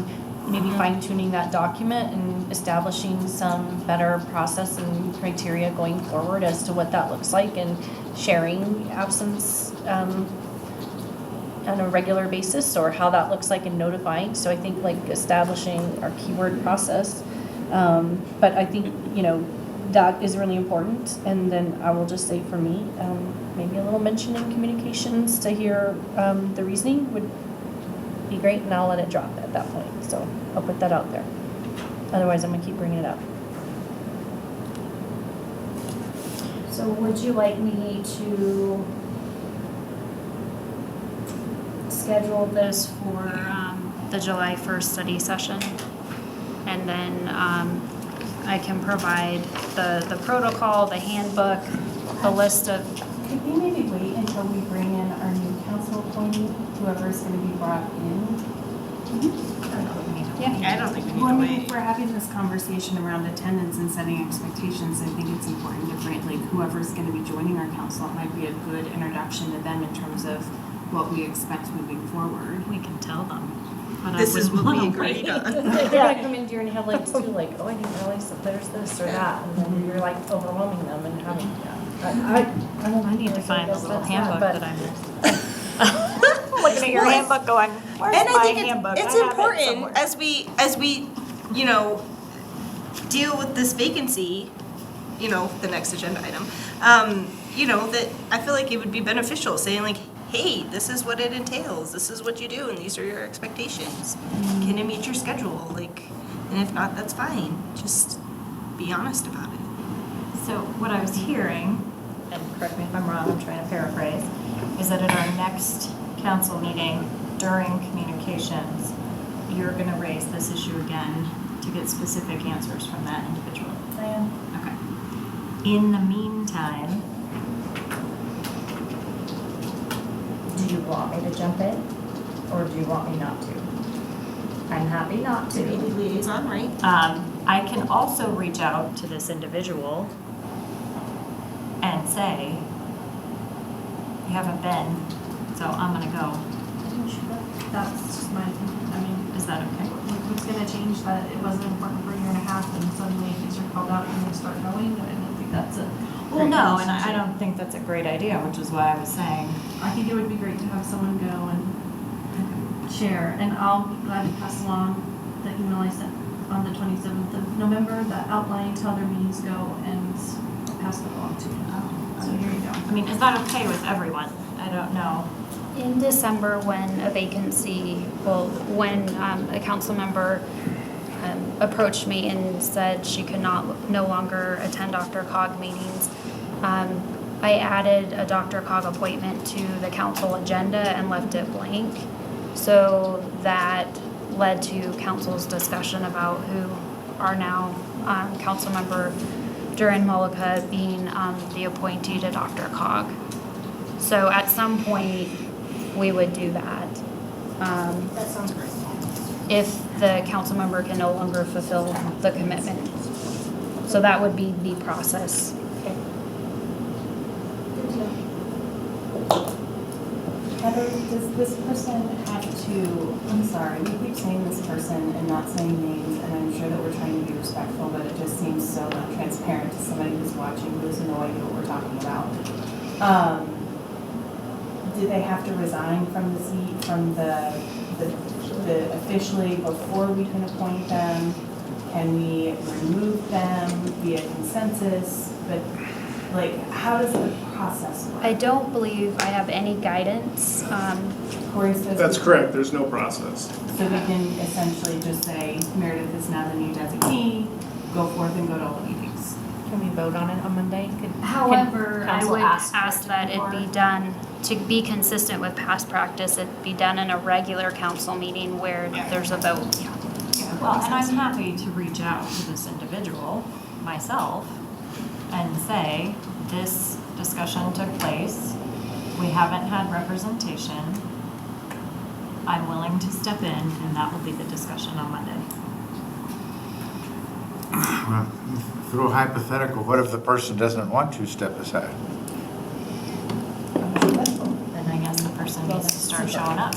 maybe fine tuning that document and establishing some better process and criteria going forward as to what that looks like, and sharing absence on a regular basis, or how that looks like in notifying. So I think like establishing our keyword process. But I think, you know, that is really important. And then I will just say for me, maybe a little mention in communications to hear the reasoning would be great, and I'll let it drop at that point. So I'll put that out there. Otherwise, I'm gonna keep bringing it up. so would you like me to schedule this for the July 1st study session. And then I can provide the protocol, the handbook, the list of. Could we maybe wait until we bring in our new council appointee, whoever is going to be brought in? Yeah, I don't think we need Well, to I mean, wait. if we're having this conversation around attendance and setting expectations, I think it's important to bring, like, whoever's going to be joining our council, it might be a good introduction to them in terms of what we expect moving forward. We can tell them. But This I is wouldn't what we wanna agreed wait. on. They're gonna come in during headlights too, like, oh, I didn't realize that there's this or that, and then you're like overwhelming them and having, I don't know. I need to find the guess little that's handbook but- that I missed. Looking at your Well, handbook going, where's And I my think handbook? it's I have it important somewhere." as we, you know, deal with this vacancy, you know, the next agenda item, you know, that I feel like it would be beneficial saying like, hey, this is what it entails, this is what you do, and these are your expectations. Can it meet your schedule? Like, and if not, that's fine. Just be honest about it. So what I was hearing, and correct me if I'm wrong, I'm trying to paraphrase, is that at our next council meeting during communications, you're gonna raise this issue again to get specific answers from that individual. I am. Okay. In the meantime, do you want me to jump in, or do you want me not to? I'm happy not To be to. the liaison, right? I can also reach out to this individual and say, you haven't been, so I'm gonna go. That's just my opinion. I mean, Is that okay? what's gonna change that it wasn't important for a year and a half and suddenly things are called out and they start going? I don't think that's a. Well, great no, and I relationship. don't think that's a great idea, which is why I was saying, I think it would be great to have someone go and share, and I'll gladly pass along the email I sent on the 27th of November that outlined how their meetings go and pass it along to you. So here you go. I mean, is that okay with everyone? I don't know. In December, when a vacancy, well, when a council member approached me and said she could no longer attend Dr. Cog meetings, I added a Dr. Cog appointment to the council agenda and left it blank. So that led to council's discussion about who are now council member Duran Mullica being the appointee to Dr. Cog. So at some point, we would do that. That sounds great. If the council member can no longer fulfill the commitment. So that would be the process. Heather, does this person have to, I'm sorry, we keep saying this person and not saying names, and I'm sure that we're trying to be respectful, but it just seems so not transparent to somebody who's watching who has no idea what we're talking about. Do they have to resign from the seat, from the officially before we can appoint them? Can we remove them via consensus? But like, how does the process work? I don't believe I have any guidance. Corey says. That's correct, there's no process. So we can essentially just say Meredith is now the new designee, go forth and go to all the meetings. Can we vote on it on Monday? However, I council would ask ask for it that it before? be done, to be consistent with past practice, it be done in a regular council meeting where there's a vote. Well, and I'm happy to reach out to this individual myself and say, this discussion took place, we haven't had representation, I'm willing to step in, and that will be the discussion on Monday. Well, through a hypothetical, what if the person doesn't want to step aside? Then I guess the person needs to start showing up.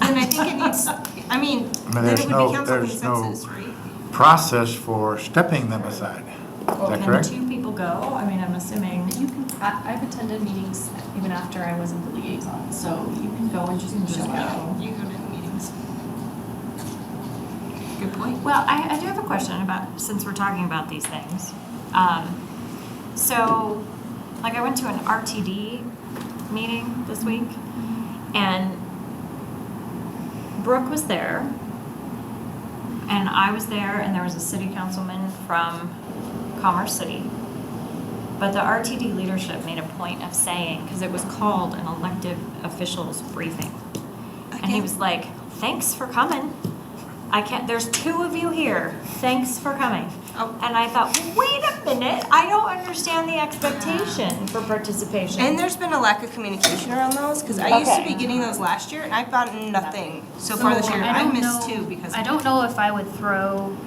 And I think it needs, I mean, then there's it would no- be council there's no- consensus, right? Process for stepping them aside. Is Well, that can correct? two people go? I mean, I'm assuming. You can, I've attended meetings even after I wasn't the liaison, so you can go and just show up. You go to the meetings. Good point. Well, I do have a question about, since we're talking about these things. So, like, I went to an RTD meeting this week, and Brooke was there, and I was there, and there was a city councilman from Commerce City. But the RTD leadership made a point of saying, because it was called an elected officials briefing, and he was like, thanks for coming. There's 2 of you here. Thanks for coming. Oh. And I thought, wait a minute, I don't understand the expectation for participation. And there's been a lack of communication around those, because I used to Okay. be getting those last year, and I've gotten nothing so far this year. I missed 2 because. I don't know if I would throw,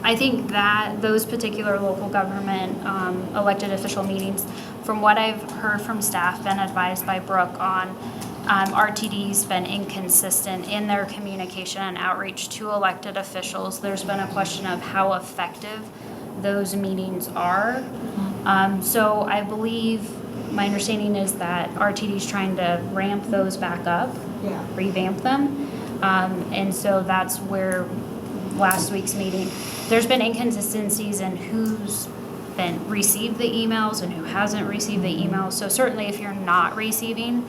I think that those particular local government elected official meetings, from what I've heard from staff, been advised by Brooke on, RTD's been inconsistent in their communication and outreach to elected officials. There's been a question of how effective those meetings are. So I believe, my understanding is that RTD's trying to ramp those back up, revamp them. And so that's where last week's meeting, there's been inconsistencies in who's been received the emails and who hasn't received the emails. So certainly if you're not receiving,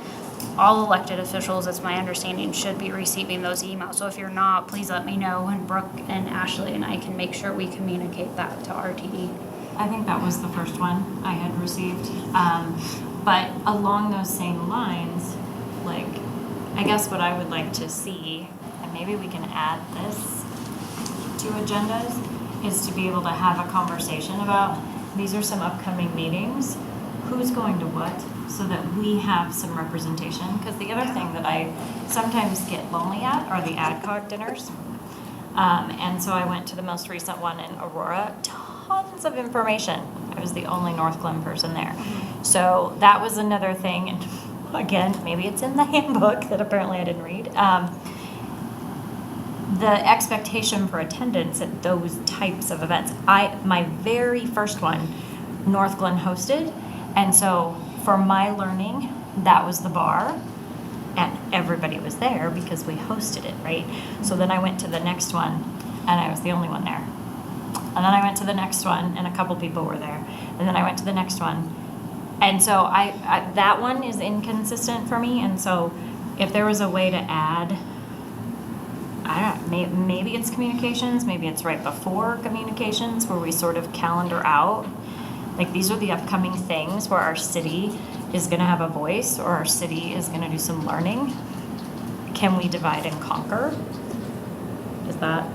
all elected officials, it's my understanding, should be receiving those emails. So if you're not, please let me know, and Brooke and Ashley and I can make sure we communicate that to RTD. I think that was the first one I had received. But along those same lines, like, I guess what I would like to see, and maybe we can add this to agendas, is to be able to have a conversation about, these are some upcoming meetings, who's going to what, so that we have some representation. Because the other thing that I sometimes get lonely at are the AdCog dinners. And so I went to the most recent one in Aurora, tons of information. I was the only Northglenn person there. So that was another thing, and again, maybe it's in the handbook that apparently I didn't read. The expectation for attendance at those types of events. My very first one, Northglenn hosted, and so for my learning, that was the bar, and everybody was there because we hosted it, right? So then I went to the next one, and I was the only one there. And then I went to the next one, and a couple people were there. And then I went to the next one. And so I that one is inconsistent for me, and so if there was a way to add, I don't know, maybe it's communications, maybe it's right before communications where we sort of calendar out, like these are the upcoming things where our city is gonna have a voice or our city is gonna do some learning. Can we divide and conquer? Is that?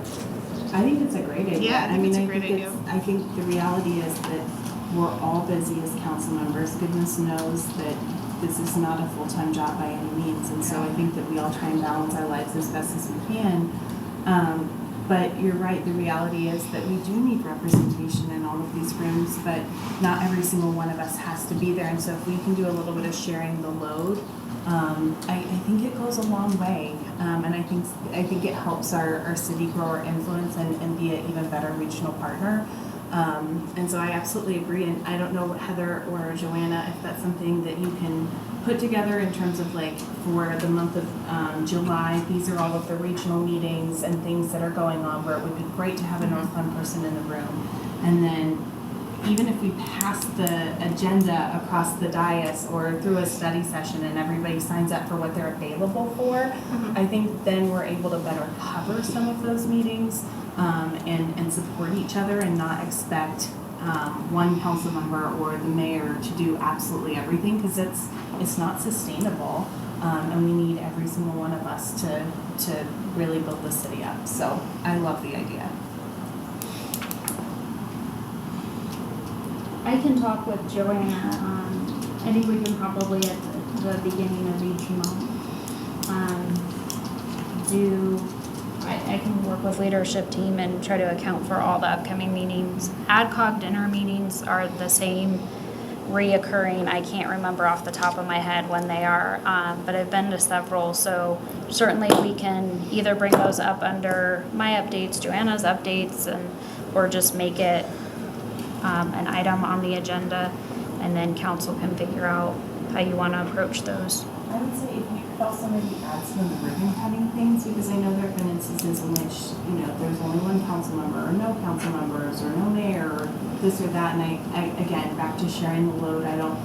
I think it's a great idea. Yeah, I think it's a great idea. I think the reality is that we're all busy as council members. Goodness knows that this is not a full-time job by any means, and so I think that we all try and balance our lives as best as we can. But you're right, the reality is that we do need representation in all of these rooms, but not every single one of us has to be there, and so if we can do a little bit of sharing the load, I think it goes a long way, and I think it helps our city grow our influence and be an even better regional partner. And so I absolutely agree, and I don't know, Heather or Joanna, if that's something that you can put together in terms of like for the month of July, these are all of the regional meetings and things that are going on where it would be great to have a Northglenn person in the room. And then even if we pass the agenda across the dais or through a study session and everybody signs up for what they're available for, I think then we're able to better cover some of those meetings and support each other and not expect one council member or the mayor to do absolutely everything, because it's not sustainable, and we need every single one of us to really build the city up. So I love the idea. I can talk with Joanna. I think we can probably at the beginning of each month I can work with leadership team and try to account for all the upcoming meetings. AdCog dinner meetings are the same, reoccurring. I can't remember off the top of my head when they are, but I've been to several, so certainly we can either bring those up under my updates, Joanna's updates, or just make it an item on the agenda, and then council can figure out how you want to approach those. I would say if you could also maybe add some of the ribbon cutting things, because I know there have been instances in which, there's only one council member or no council members or no mayor or this or that, and I again, back to sharing the load, I don't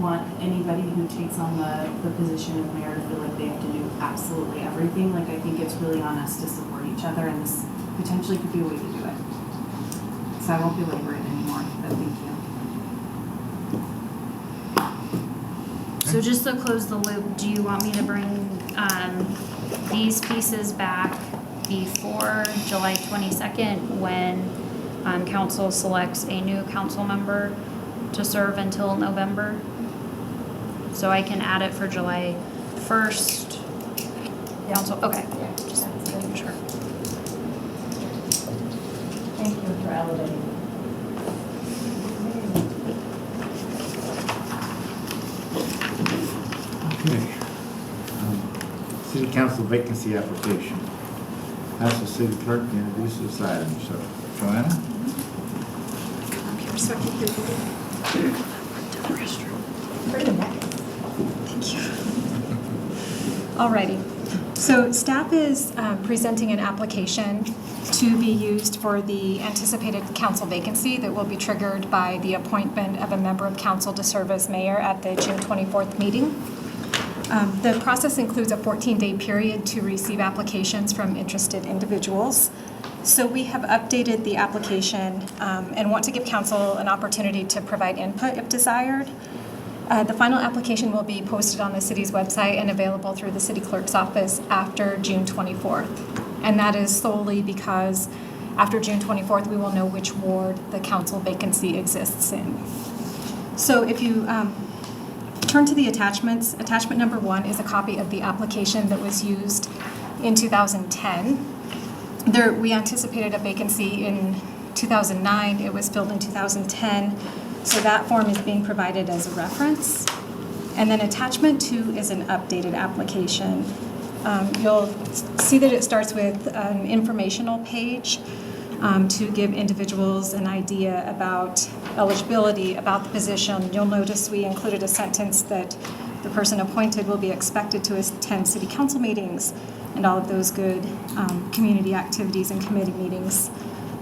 want anybody who takes on the position of mayor to feel like they have to do absolutely everything. Like, I think it's really on us to support each other, and this potentially could be a way to do it. So I won't belabor it anymore, but thank you. So just to close the loop, do you want me to bring these pieces back before July 22nd when council selects a new council member to serve until November. So I can add it for July 1st. Council, okay. Just making sure. Thank you for elevating. Okay. City council vacancy application. Ask the city clerk to introduce this item. So, Joanna? I'm here so I can hear you. To the restroom. Thank you. Alrighty. So staff is presenting an application to be used for the anticipated council vacancy that will be triggered by the appointment of a member of council to serve as mayor at the June 24th meeting. The process includes a 14-day period to receive applications from interested individuals. So we have updated the application and want to give council an opportunity to provide input if desired. The final application will be posted on the city's website and available through the city clerk's office after June 24th. And that is solely because after June 24th, we will know which ward the council vacancy exists in. So if you turn to the attachments, attachment number 1 is a copy of the application that was used in 2010. We anticipated a vacancy in 2009. It was filled in 2010. So that form is being provided as a reference. And then attachment 2 is an updated application. You'll see that it starts with an informational page to give individuals an idea about eligibility, about the position. You'll notice we included a sentence that the person appointed will be expected to attend city council meetings and all of those good community activities and committee meetings.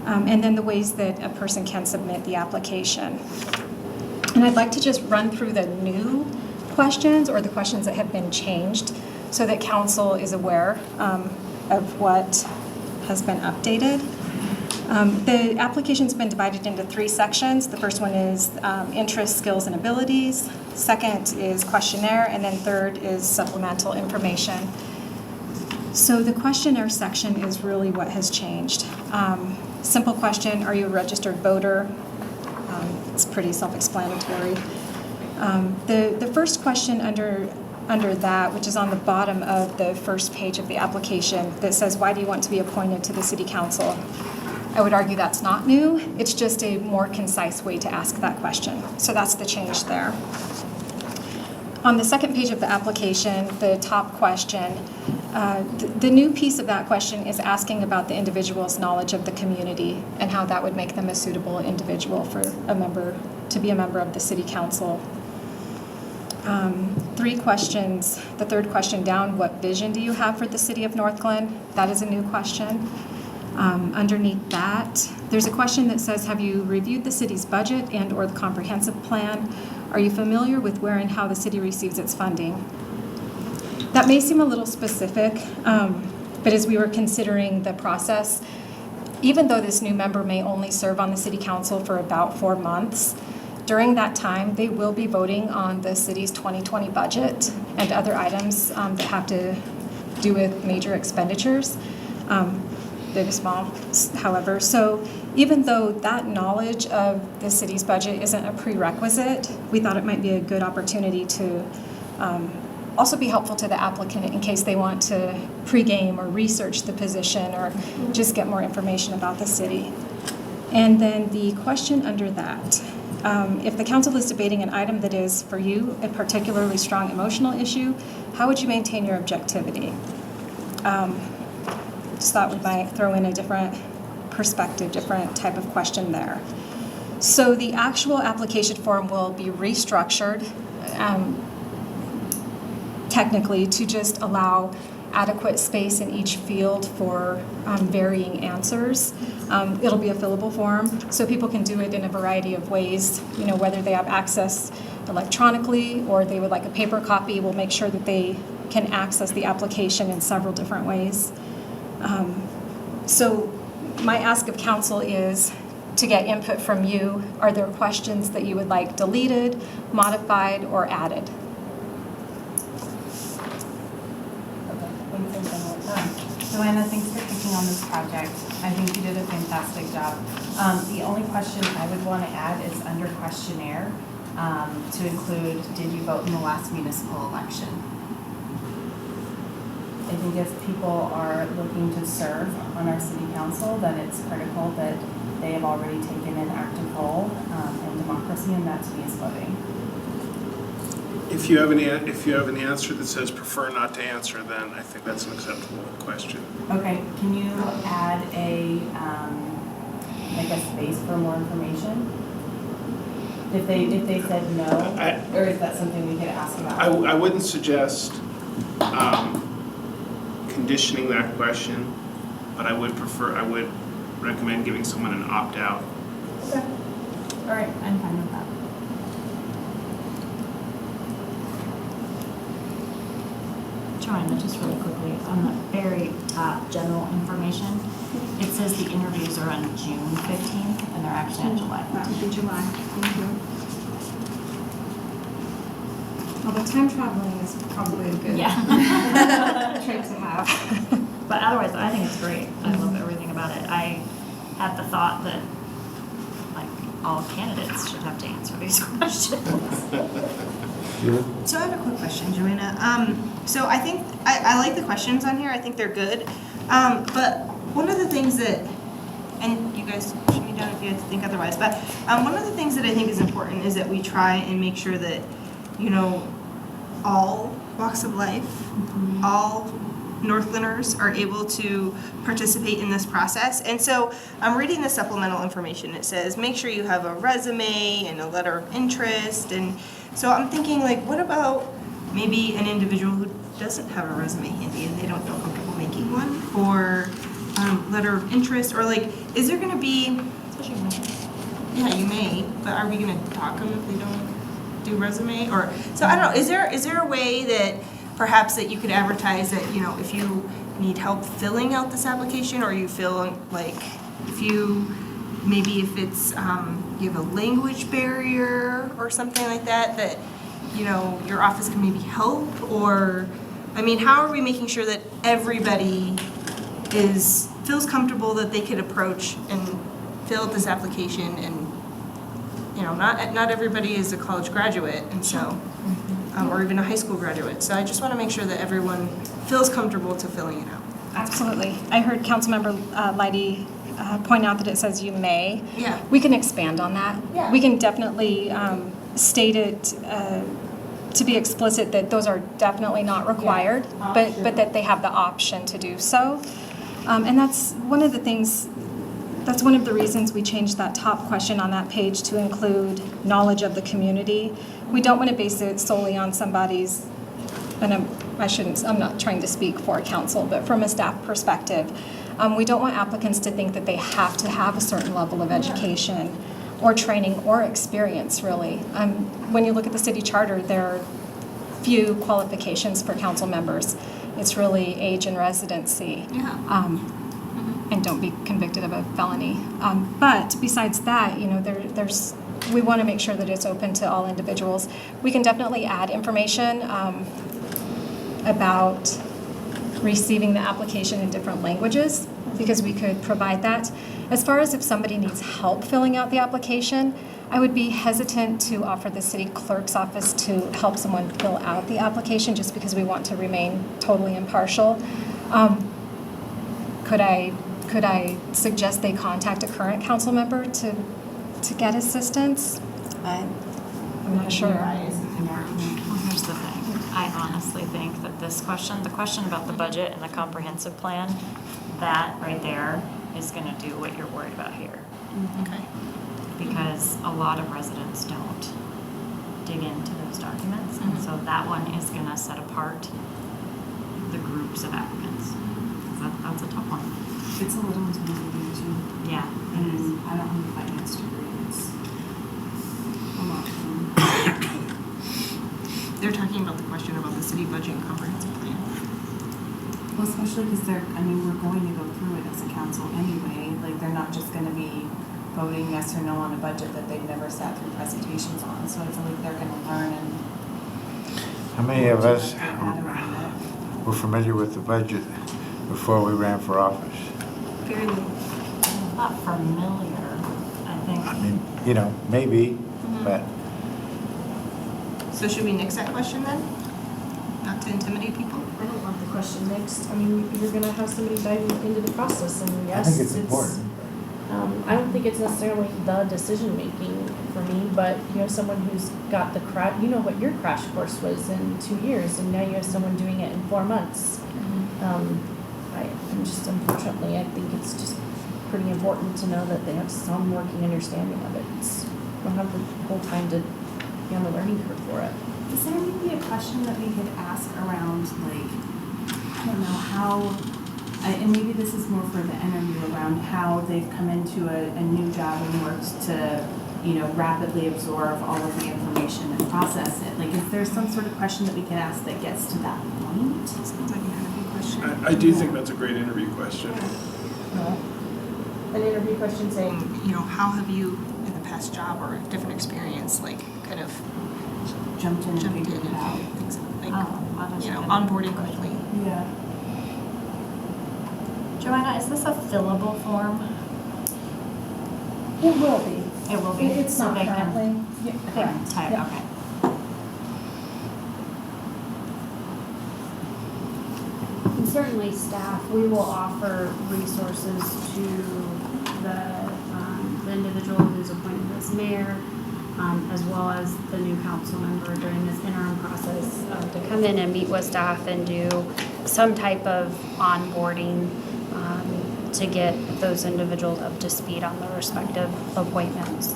And then the ways that a person can submit the application. And I'd like to just run through the new questions or the questions that have been changed so that council is aware of what has been updated. The application's been divided into 3 sections. The first one is interests, skills, and abilities. Second is questionnaire, and then third is supplemental information. So the questionnaire section is really what has changed. Simple question, are you a registered voter? It's pretty self-explanatory. The first question under that, which is on the bottom of the first page of the application, that says, why do you want to be appointed to the city council? I would argue that's not new. It's just a more concise way to ask that question. So that's the change there. On the second page of the application, the top question, the new piece of that question is asking about the individual's knowledge of the community and how that would make them a suitable individual for to be a member of the city council. 3 questions. The third question down, what vision do you have for the city of Northglenn? That is a new question. Underneath that, there's a question that says, have you reviewed the city's budget and or the comprehensive plan? Are you familiar with where and how the city receives its funding? That may seem a little specific, but as we were considering the process, even though this new member may only serve on the city council for about 4 months, during that time, they will be voting on the city's 2020 budget and other items that have to do with major expenditures. Big or small, however. So even though that knowledge of the city's budget isn't a prerequisite, we thought it might be a good opportunity to also be helpful to the applicant in case they want to pregame or research the position or just get more information about the city. And then the question under that, if the council is debating an item that is, for you, a particularly strong emotional issue, how would you maintain your objectivity? Just thought we might throw in a different perspective, different type of question there. So the actual application form will be restructured technically to just allow adequate space in each field for varying answers. It'll be a fillable form, so people can do it in a variety of ways, whether they have access electronically or they would like a paper copy. We'll make sure that they can access the application in several different ways. So my ask of council is to get input from you. Are there questions that you would like deleted, modified, or added? Okay, anything from Joanna, thanks for taking on this project. I think you did a fantastic job. The only question I would want to add is under questionnaire, to include, did you vote in the last municipal election? I think if people are looking to serve on our city council, then it's critical that they have already taken an active role in democracy, and that's me as voting. If you have an answer that says prefer not to answer, then I think that's an acceptable question. Okay, can you add a space for more information? If they said no, or is that something we could ask about? I wouldn't suggest conditioning that question, but I would recommend giving someone an opt-out. Okay. All right, I'm fine with that. Joanna, just really quickly, on the very top, general information, it says the interviews are on June 15th, and they're actually on July 1st. That would be July. Thank you. Although time traveling is probably a good trait to have. But otherwise, I think it's great. I love everything about it. I had the thought that, like, all candidates should have to answer these questions. So I have a quick question, Joanna. So I think, I like the questions on here, I think they're good. But one of the things that, and you guys shoot me down if you think otherwise, but one of the things that I think is important is that we try and make sure that, you know, all walks of life, all Northglenners are able to participate in this process. And so I'm reading the supplemental information. It says, make sure you have a resume and a letter of interest. And so I'm thinking, like, what about maybe an individual who doesn't have a resume handy and they don't feel comfortable making one? Or letter of interest? Or, like, is there going to be, yeah, you may, but are we going to talk them if they don't do resume? Or, so I don't know, is there a way that perhaps that you could advertise that, you know, if you need help filling out this application, or you feel like if it's, you have a language barrier or something like that, that, you know, your office can maybe help? Or, I mean, how are we making sure that everybody feels comfortable that they could approach and fill out this application? And, you know, not everybody is a college graduate, and so, or even a high school graduate. So I just want to make sure that everyone feels comfortable to filling it out. Absolutely. I heard Councilmember Leidy point out that it says you may. Yeah. We can expand on that. Yeah. We can definitely state it to be explicit that those are definitely not required, but that they have the option to do so. And that's one of the reasons we changed that top question on that page to include knowledge of the community. We don't want to base it solely on somebody's, and I'm not trying to speak for council, but from a staff perspective, we don't want applicants to think that they have to have a certain level of education or training or experience, really. When you look at the city charter, there are few qualifications for council members. It's really age and residency. Yeah. And don't be convicted of a felony. But besides that, you know, we want to make sure that it's open to all individuals. We can definitely add information about receiving the application in different languages, because we could provide that. As far as if somebody needs help filling out the application, I would be hesitant to offer the city clerk's office to help someone fill out the application, just because we want to remain totally impartial. Could I suggest they contact a current council member to get assistance? I'm not sure. Well, here's the thing. I honestly think that the question about the budget and the comprehensive plan, that right there is going to do what you're worried about here. Okay. Because a lot of residents don't dig into those documents, and so that one is going to set apart the groups of applicants. That's a tough one. It's a little intimidating too. Yeah. And I don't have a finance degree. It's a lot. They're talking about the question about the city budget and comprehensive plan. Well, especially because we're going to go through it as a council anyway. Like, they're not just going to be voting yes or no on a budget that they've never sat through presentations on. So I feel like they're going to learn and. How many of us add around it. were familiar with the budget before we ran for office. Very little. Not familiar, I think. I mean, you know, maybe, but So should we nix that question then? Not to intimidate people? I don't want the question next. I mean, you're gonna have somebody diving into the process and I yes, think it's important. I don't think it's necessarily the decision-making for me, but you know, someone who's got the you know what your crash course was in 2 years and now you have someone doing it in 4 months. I'm just, unfortunately, I think it's just pretty important to know that they have some working understanding of it. You don't have the whole time to be on the learning curve for it. Is there maybe a question that we could ask around, like, I don't know, how, and maybe this is more for the interview, around how they've come into a new job and worked to, you know, rapidly absorb all of the information and process it? Like, is there some sort of question that we could ask that gets to that point? Sounds like an interview question. I do think that's a great interview question. An interview question saying, You know, how have you, in the past job or different experience, like, kind of Jumped in and jumped in figured it out. and things like, that's you a know, good onboarding quickly? Yeah. Joanna, is this a fillable form? It will be. It will be. It's So not they can- currently. they can Correct. type, Yeah. okay. And certainly staff, we will offer resources to the individual who's appointed as mayor, as well as the new council member during this interim process, to come in and meet with staff and do some type of onboarding, to get those individuals up to speed on their respective appointments.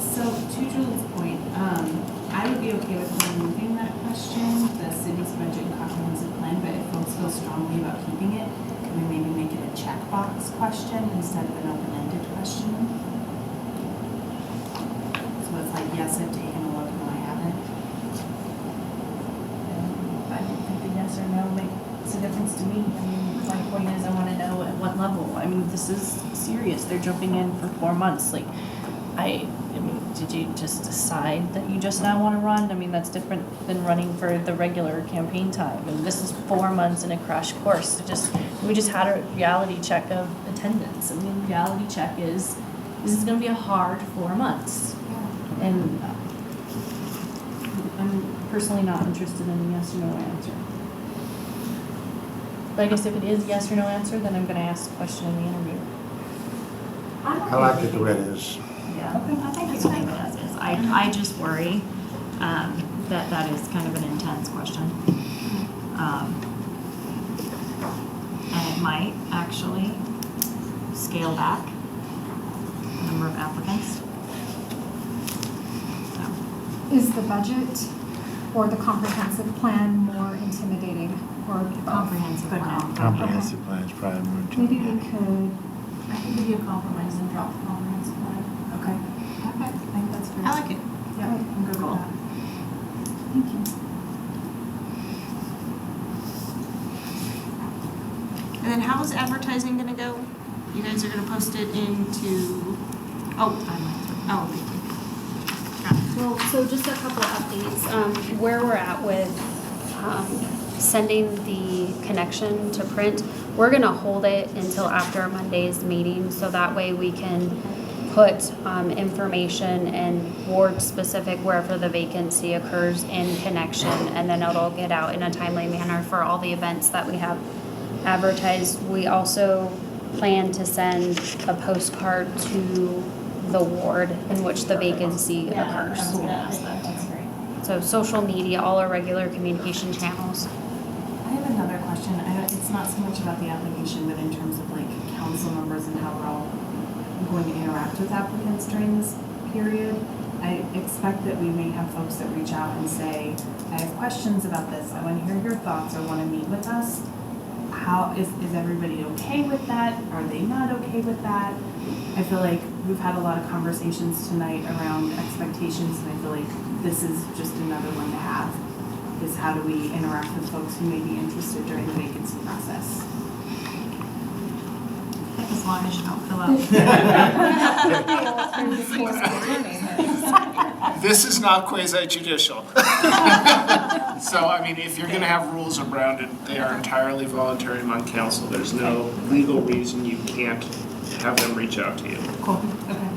So to Julie's point, I would be okay with removing that question, the city's budget and comprehensive plan, but if folks feel strongly about keeping it, can we maybe make it a checkbox question instead of an open-ended question? So it's like, yes, I've taken a look, no, I haven't. I don't think the yes or no makes a difference to me. I mean, my point is I want to know at what level. I mean, this is serious. They're jumping in for 4 months. Like, I mean, did you just decide that you just now want to run? I mean, that's different than running for the regular campaign time. And this is 4 months in a crash course. We just had a reality check of attendance. I mean, reality check is, this is going to be a hard 4 months. And I'm personally not interested in a yes or no answer. But I guess if it is yes or no answer, then I'm going to ask the question in the interview. I like it the way it is. Yeah, I think it's leave it as is. I just worry that is kind of an intense question. And it might actually scale back the number of applicants. So, Is the budget or the comprehensive plan more intimidating or both? comprehensive plan. Comprehensive plan is probably more Maybe intimidating. we could, I think we do a compromise and drop the comprehensive plan. okay. I think that's fair. I like it. Yeah, I'm good with that. Thank you. And then how is advertising gonna go? You guys are gonna post it into, oh, thank you. Well, so just a couple of updates. Where we're at with sending the connection to print, we're gonna hold it until after Monday's meeting, so that way we can put information and ward-specific wherever the vacancy occurs in connection, and then it'll get out in a timely manner for all the events that we have advertised. We also plan to send a postcard to the ward in which the vacancy occurs. That's great. So social media, all our regular communication channels. I have another question. It's not so much about the application, but in terms of like council members and how we're all going to interact with applicants during this period. I expect that we may have folks that reach out and say, I have questions about this. I want to hear your thoughts or want to meet with us. How is everybody okay with that? Are they not okay with that? I feel like we've had a lot of conversations tonight around expectations, and I feel like this is just another one to have, is how do we interact with folks who may be interested during the vacancy process? As long as you don't fill out. This is not quasi judicial. So, I mean, if you're gonna have rules around it, they are entirely voluntary among council. There's no legal reason you can't have them reach out to you. Cool, okay.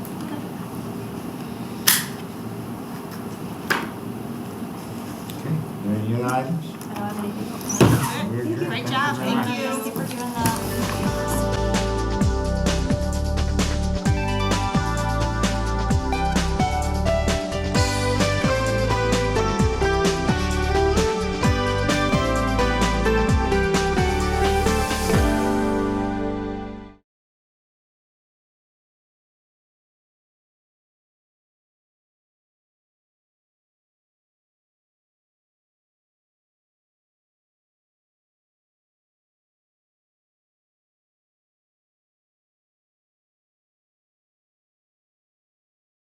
Any other items? Great job, thank you. Thank you for doing that.